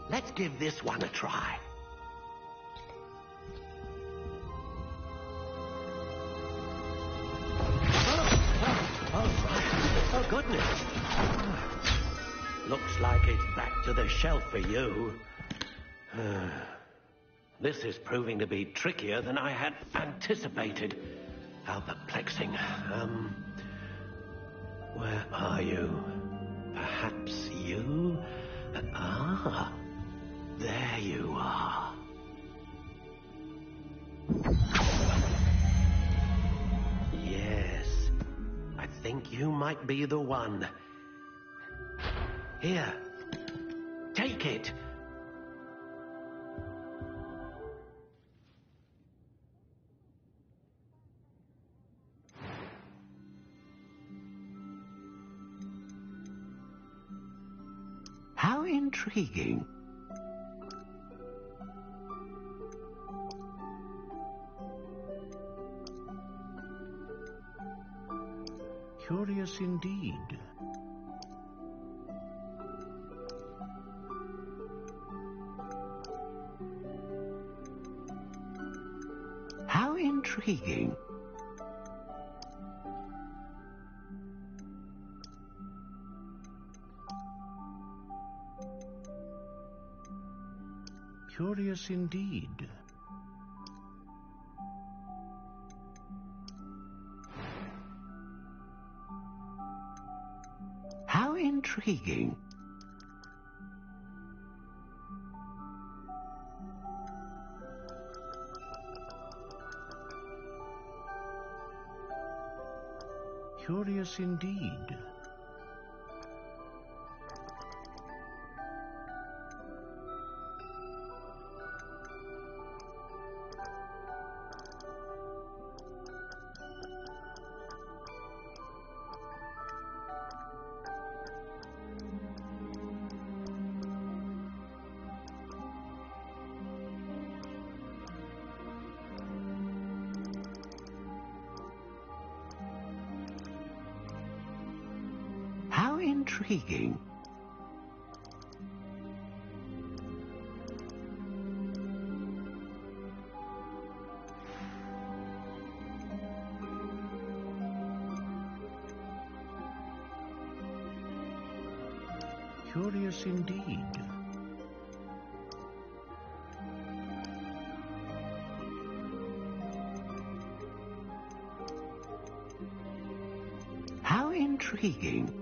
Let's give this one a try. Oh, goodness. Looks like it's back to the shelf for you. This is proving to be trickier than I had anticipated. How perplexing. Where are you? Perhaps you? There you are. Yes, I think you might be the one. Here, take it. How intriguing. Curious indeed. How intriguing. Curious indeed. How intriguing. Curious indeed. How intriguing. Curious indeed. How intriguing.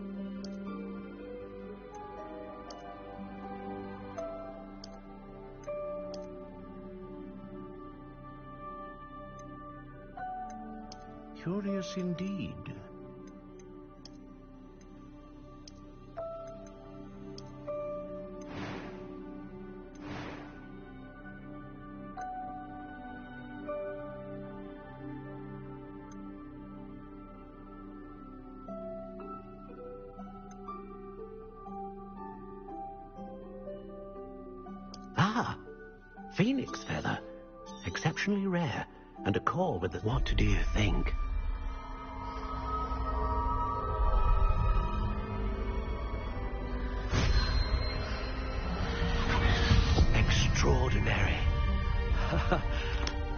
Curious indeed. Ah, phoenix feather. Exceptionally rare. And a core with the... What do you think? Extraordinary.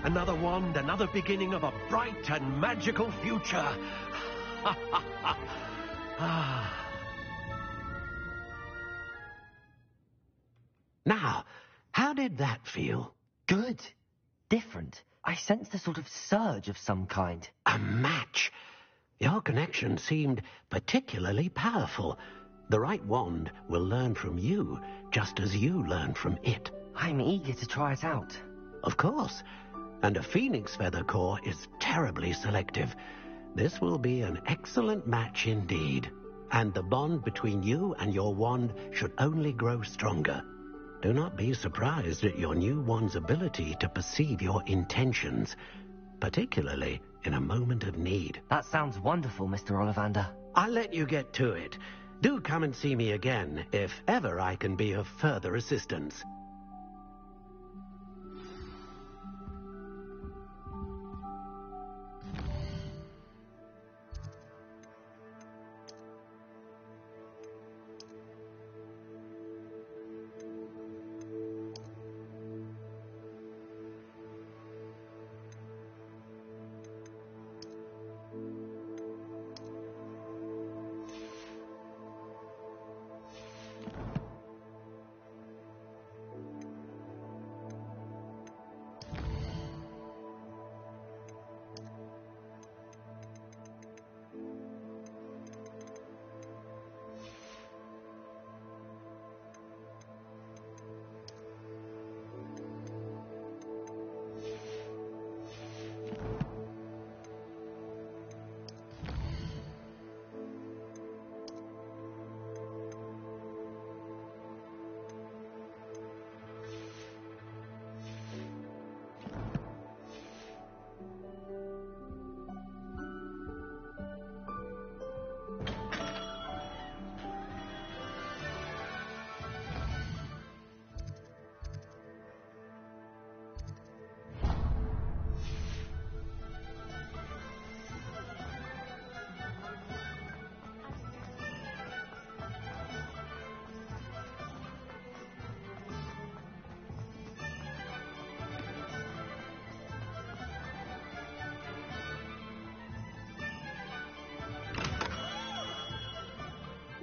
Another wand, another beginning of a bright and magical future. Now, how did that feel? Good. Different. I sensed a sort of surge of some kind. A match. Your connection seemed particularly powerful. The right wand will learn from you, just as you learn from it. I'm eager to try it out. Of course. And a phoenix feather core is terribly selective. This will be an excellent match indeed. And the bond between you and your wand should only grow stronger. Do not be surprised at your new wand's ability to perceive your intentions, particularly in a moment of need. That sounds wonderful, Mr. Ollivander. I'll let you get to it. Do come and see me again if ever I can be of further assistance.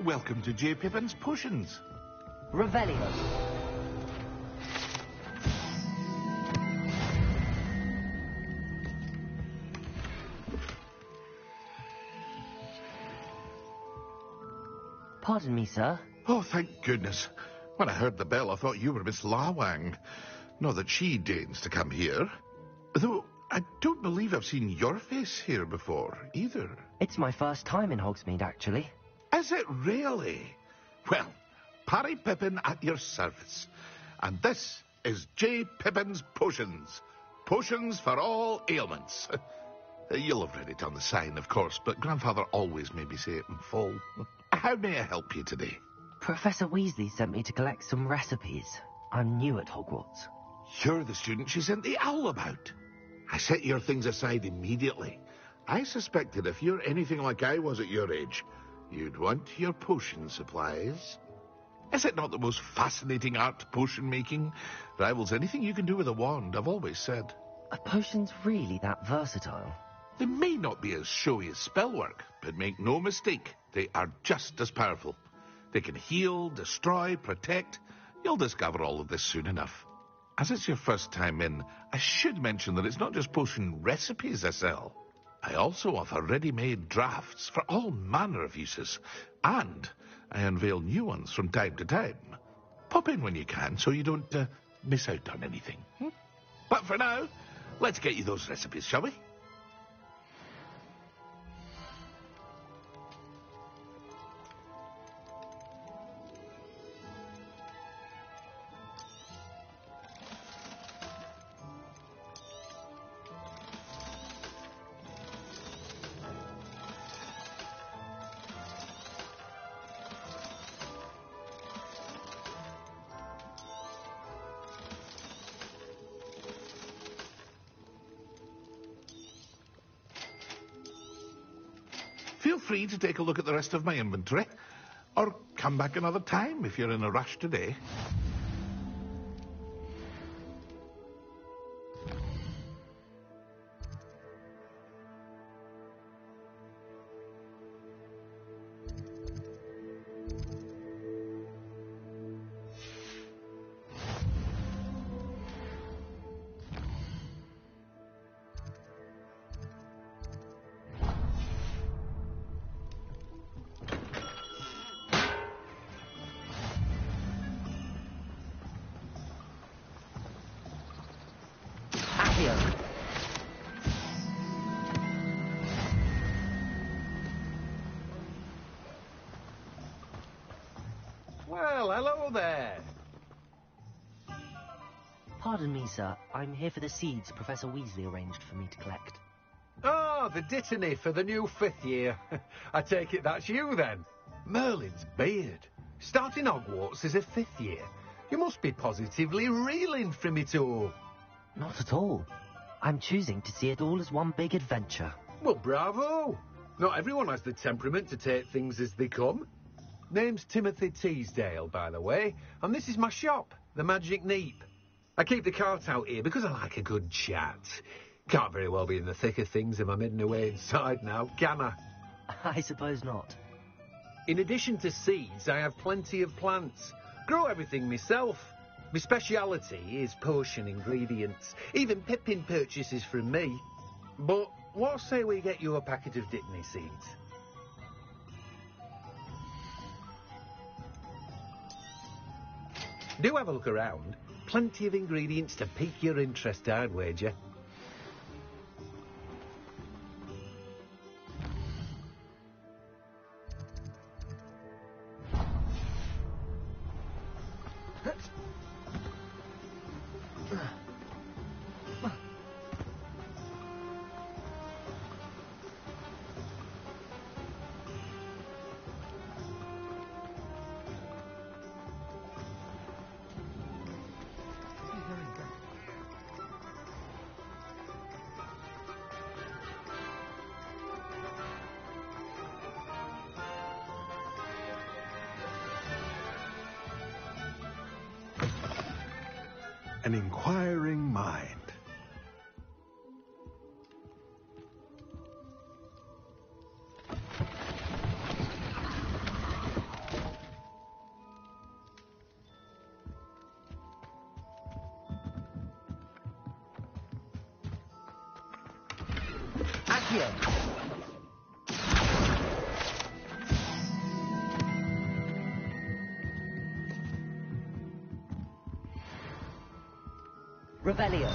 Welcome to J. Pippin's Potions. Revelio. Pardon me, sir. Oh, thank goodness. When I heard the bell, I thought you were Miss Lawang. Not that she deigns to come here. Though, I don't believe I've seen your face here before, either. It's my first time in Hogsmeade, actually. Is it really? Well, Parry Pippin at your service. And this is J. Pippin's Potions. Potions for all ailments. You'll have read it on the sign, of course, but Grandfather always made me say it in full. How may I help you today? Professor Weasley sent me to collect some recipes. I'm new at Hogwarts. You're the student she sent the owl about. I set your things aside immediately. I suspected if you're anything like I was at your age, you'd want your potion supplies. Is it not the most fascinating art, potion making? Rivals anything you can do with a wand, I've always said. Are potions really that versatile? They may not be as showy as spellwork, but make no mistake, they are just as powerful. They can heal, destroy, protect. You'll discover all of this soon enough. As it's your first time in, I should mention that it's not just potion recipes I sell. I also offer ready-made drafts for all manner of uses, and I unveil new ones from time to time. Pop in when you can so you don't miss out on anything. But for now, let's get you those recipes, shall we? Feel free to take a look at the rest of my inventory, or come back another time if you're in a rush today. Well, hello there. Pardon me, sir. I'm here for the seeds Professor Weasley arranged for me to collect. Oh, the dittany for the new 5th year. I take it that's you, then. Merlin's beard. Starting Hogwarts as a 5th year. You must be positively reeling from it all. Not at all. I'm choosing to see it all as one big adventure. Well, bravo. Not everyone has the temperament to take things as they come. Name's Timothy Teasdale, by the way, and this is my shop, the Magic Neep. I keep the cart out here because I like a good chat. Can't very well be in the thick of things if I'm hidden away inside now, can I? I suppose not. In addition to seeds, I have plenty of plants. Grow everything myself. My speciality is potion ingredients. Even Pippin purchases from me. But what say we get you a packet of Dittany seeds? Do have a look around. Plenty of ingredients to pique your interest, I'd wager. An inquiring mind. Accio! Revelio.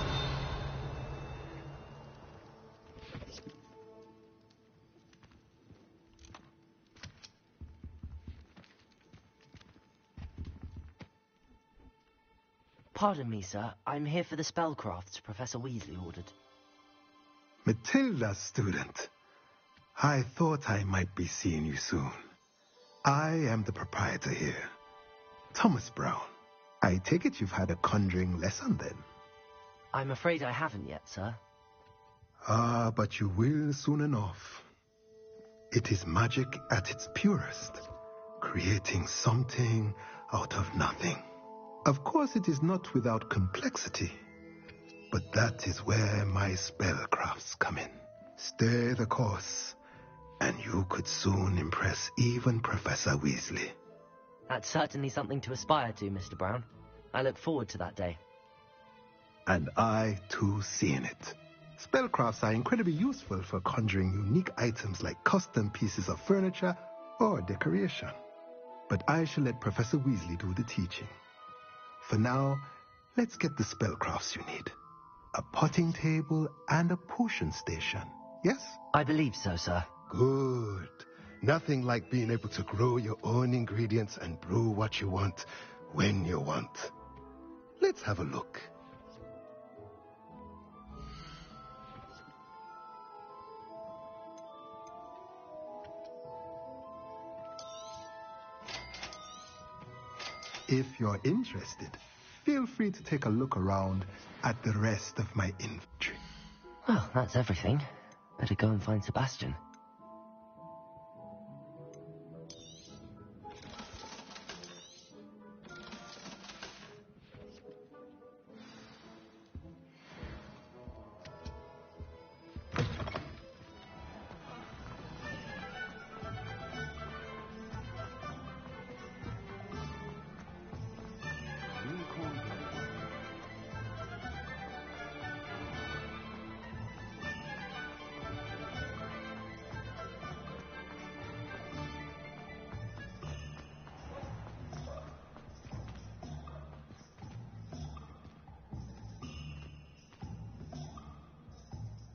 Pardon me, sir. I'm here for the spellcrafts Professor Weasley ordered. Matilda, student. I thought I might be seeing you soon. I am the proprietor here, Thomas Brown. I take it you've had a conjuring lesson then? I'm afraid I haven't yet, sir. Ah, but you will soon enough. It is magic at its purest, creating something out of nothing. Of course, it is not without complexity, but that is where my spellcrafts come in. Stay the course, and you could soon impress even Professor Weasley. That's certainly something to aspire to, Mr. Brown. I look forward to that day. And I, too, see in it. Spellcrafts are incredibly useful for conjuring unique items like custom pieces of furniture or decoration. But I shall let Professor Weasley do the teaching. For now, let's get the spellcrafts you need. A potting table and a potion station, yes? I believe so, sir. Good. Nothing like being able to grow your own ingredients and brew what you want when you want. Let's have a look. If you're interested, feel free to take a look around at the rest of my inventory. Well, that's everything. Better go and find Sebastian.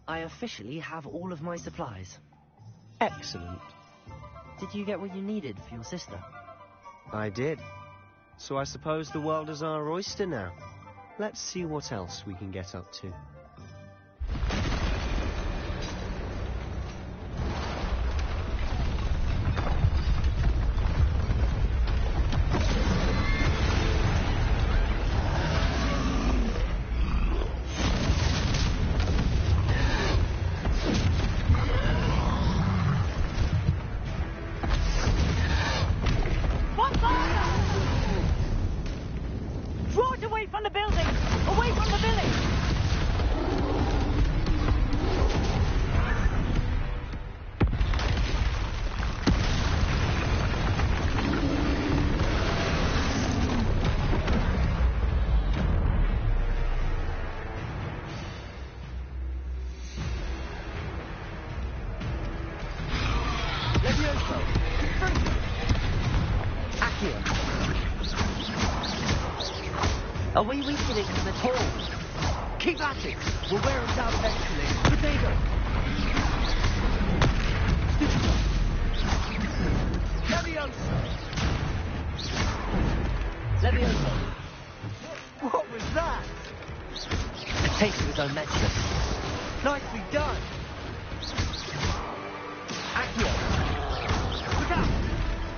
I officially have all of my supplies. Excellent. Did you get what you needed for your sister? I did. So I suppose the world is our oyster now. Let's see what else we can get up to. Are we weakening them at all? Keep at it! We'll wear them down eventually. Potato! Leviosa! What was that? A taste of his own medicine. Nicely done! Accio! Look out!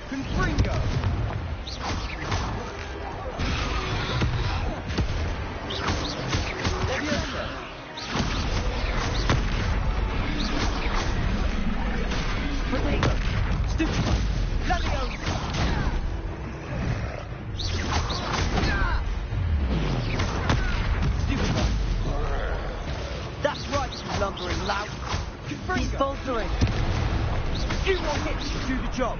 Confringo! That's right, you lumbering lout. He's faltering. A few more hits to do the job.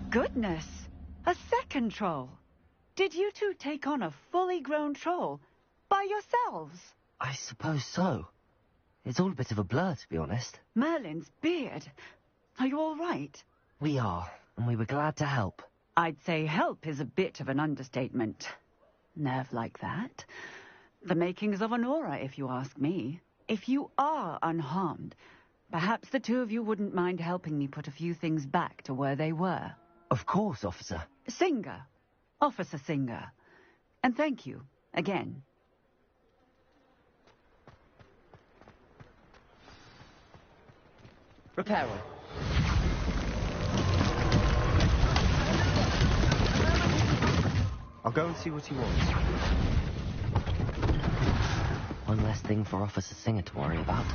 Goodness! A second troll! Did you two take on a fully grown troll by yourselves? I suppose so. It's all a bit of a blur, to be honest. Merlin's beard. Are you all right? We are, and we were glad to help. I'd say help is a bit of an understatement. Nerve like that. The makings of an aura, if you ask me. If you are unharmed, perhaps the two of you wouldn't mind helping me put a few things back to where they were. Of course, officer. Singer. Officer Singer. And thank you, again. Reparo. I'll go and see what he wants. One less thing for Officer Singer to worry about.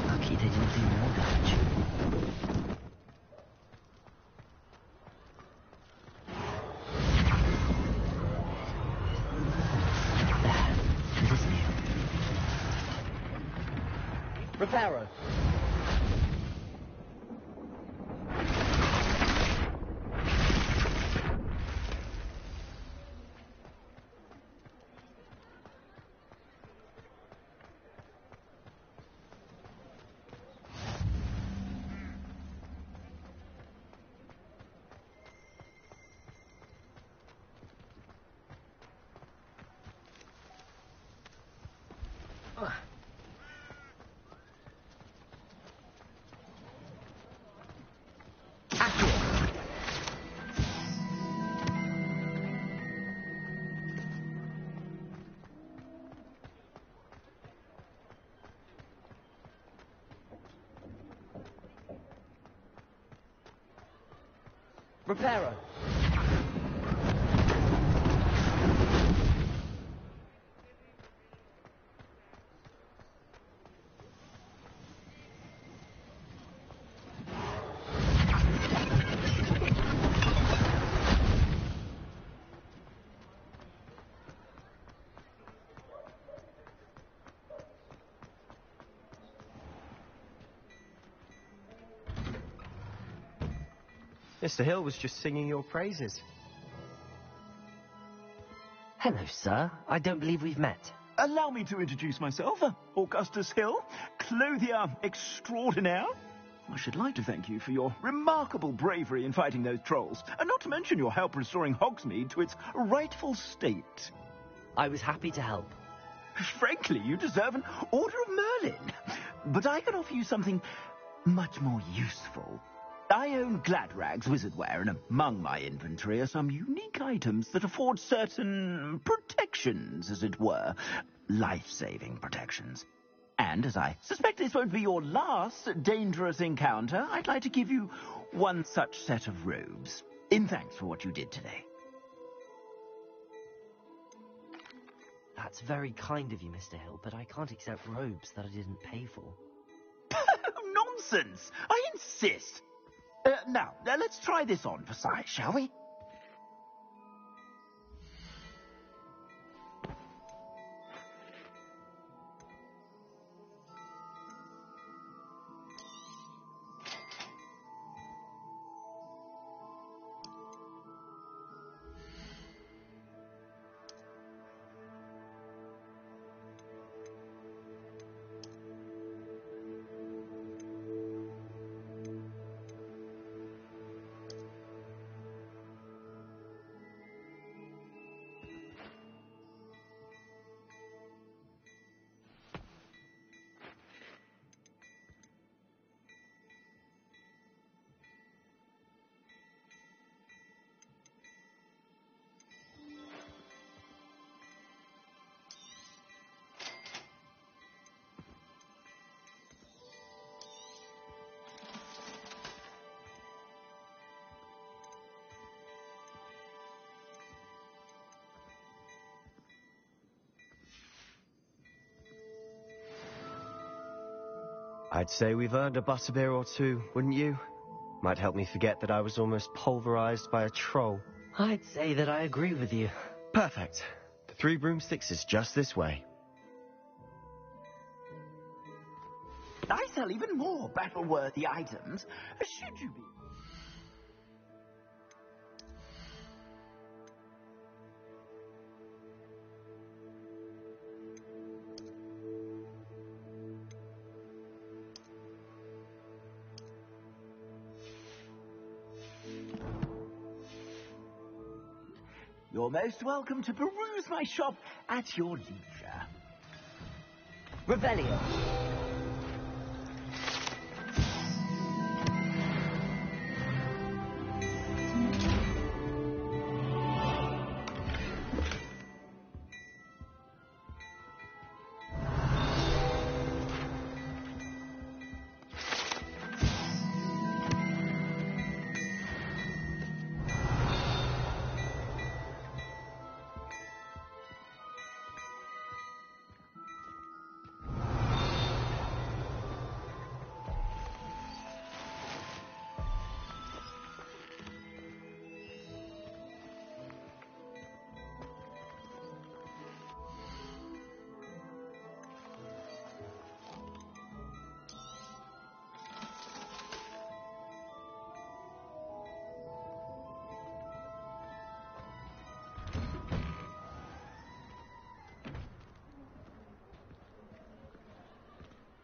Lucky they didn't do more damage. There. It is new. Reparo. Reparo. Mr. Hill was just singing your praises. Hello, sir. I don't believe we've met. Allow me to introduce myself, Augustus Hill, clothier extraordinaire. I should like to thank you for your remarkable bravery in fighting those trolls, and not to mention your help restoring Hogsmeade to its rightful state. I was happy to help. Frankly, you deserve an Order of Merlin. But I can offer you something much more useful. I own Gladrag's wizardware, and among my inventory are some unique items that afford certain protections, as it were. Life-saving protections. And as I suspect this won't be your last dangerous encounter, I'd like to give you one such set of robes, in thanks for what you did today. That's very kind of you, Mr. Hill, but I can't accept robes that I didn't pay for. Nonsense! I insist! Now, let's try this on for size, shall we? I'd say we've earned a butterbeer or two, wouldn't you? Might help me forget that I was almost pulverized by a troll. I'd say that I agree with you. Perfect. The 3 broomsticks is just this way. I sell even more battle-worthy items, should you be... You're most welcome to peruse my shop at your leisure. Revelio.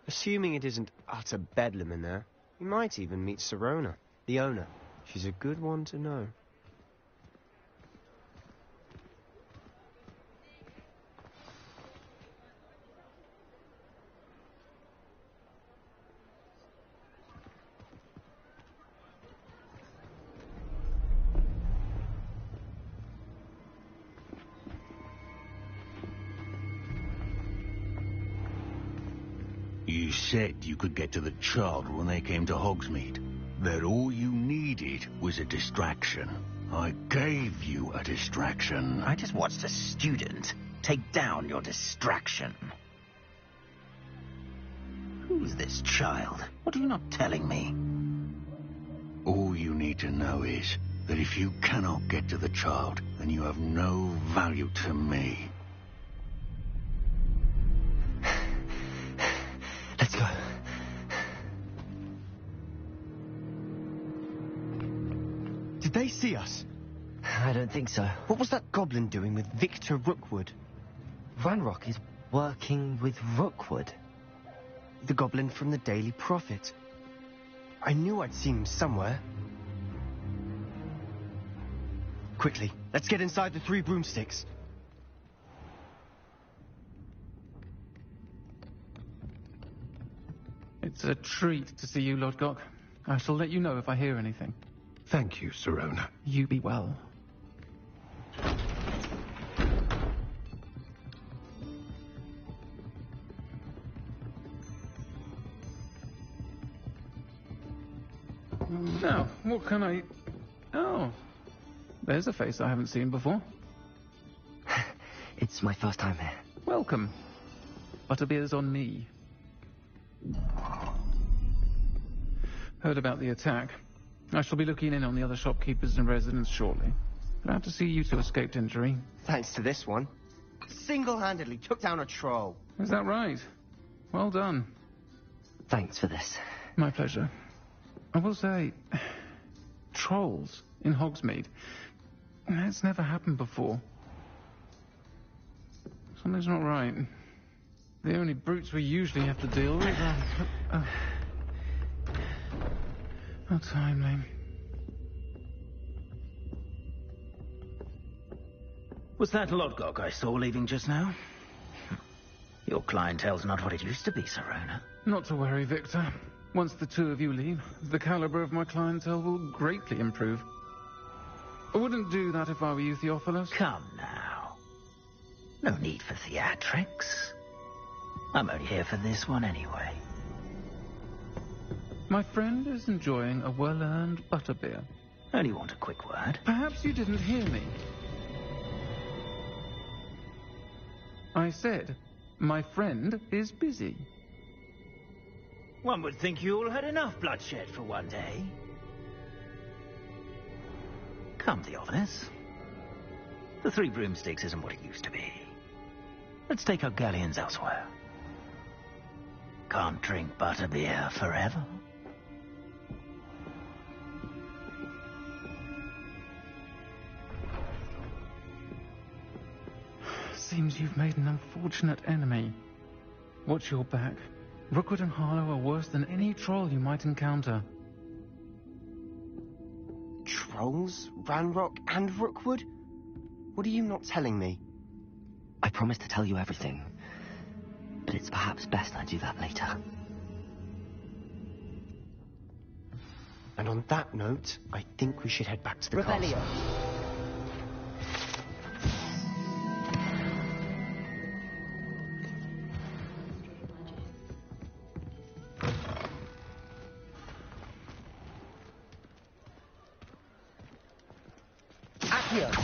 Assuming it isn't utter bedlam in there, you might even meet Sirona, the owner. She's a good one to know. You said you could get to the child when they came to Hogsmeade. That all you needed was a distraction. I gave you a distraction. I just watched a student take down your distraction. Who's this child? What are you not telling me? All you need to know is that if you cannot get to the child, then you have no value to me. Let's go. Did they see us? I don't think so. What was that goblin doing with Victor Rookwood? Ranrock is Working with Rookwood? The goblin from the Daily Prophet. I knew I'd seen him somewhere. Quickly, let's get inside the 3 broomsticks. It's a treat to see you, Lodgok. I shall let you know if I hear anything. Thank you, Sirona. You be well. Now, what can I... Oh, there's a face I haven't seen before. It's my first time here. Welcome. Butterbeer's on me. Heard about the attack. I shall be looking in on the other shopkeepers and residents shortly. Glad to see you two escaped injury. Thanks to this one. Single-handedly took down a troll. Is that right? Well done. Thanks for this. My pleasure. I will say, trolls in Hogsmeade. It's never happened before. Something's not right. The only brutes we usually have to deal with are... How timely. Was that Lodgok I saw leaving just now? Your clientele's not what it used to be, Sirona. Not to worry, Victor. Once the two of you leave, the caliber of my clientele will greatly improve. I wouldn't do that if I were you, Theophilus. Come now. No need for theatrics. I'm only here for this one anyway. My friend is enjoying a well-earned butterbeer. Only want a quick word. Perhaps you didn't hear me. I said, my friend is busy. One would think you all had enough bloodshed for one day. Come, Theophilus. The 3 broomsticks isn't what it used to be. Let's take our galleons elsewhere. Can't drink butterbeer forever. Seems you've made an unfortunate enemy. Watch your back. Rookwood and Harlow are worse than any troll you might encounter. Trolls? Ranrock and Rookwood? What are you not telling me? I promised to tell you everything, but it's perhaps best I do that later. And on that note, I think we should head back to the Revelio. castle.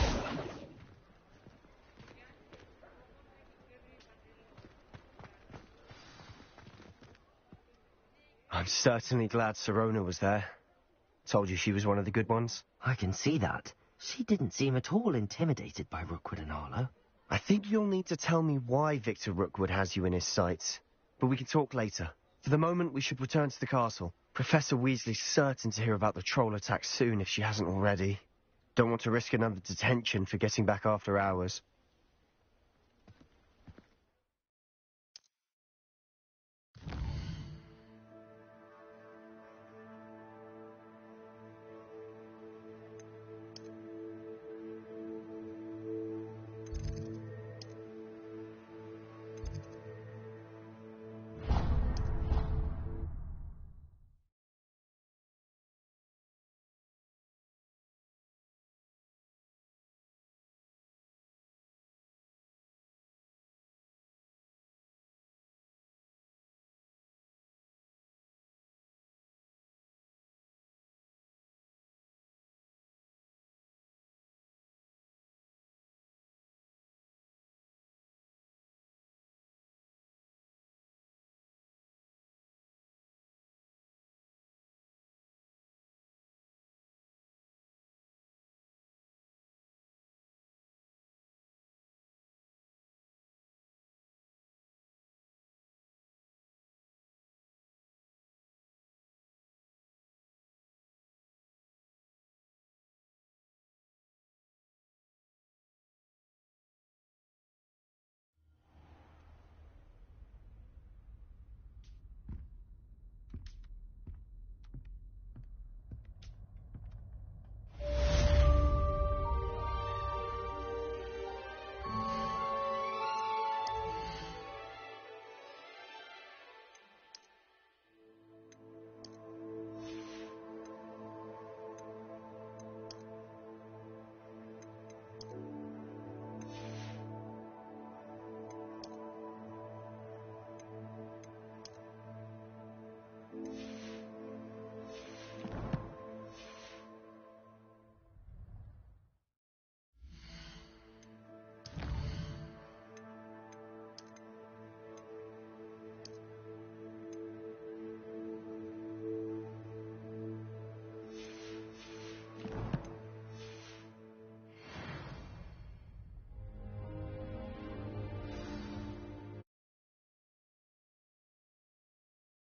I'm certainly glad Sirona was there. Told you she was one of the good ones. I can see that. She didn't seem at all intimidated by Rookwood and Harlow. I think you'll need to tell me why Victor Rookwood has you in his sights. But we can talk later. For the moment, we should return to the castle. Professor Weasley's certain to hear about the troll attack soon if she hasn't already. Don't want to risk another detention for getting back after hours.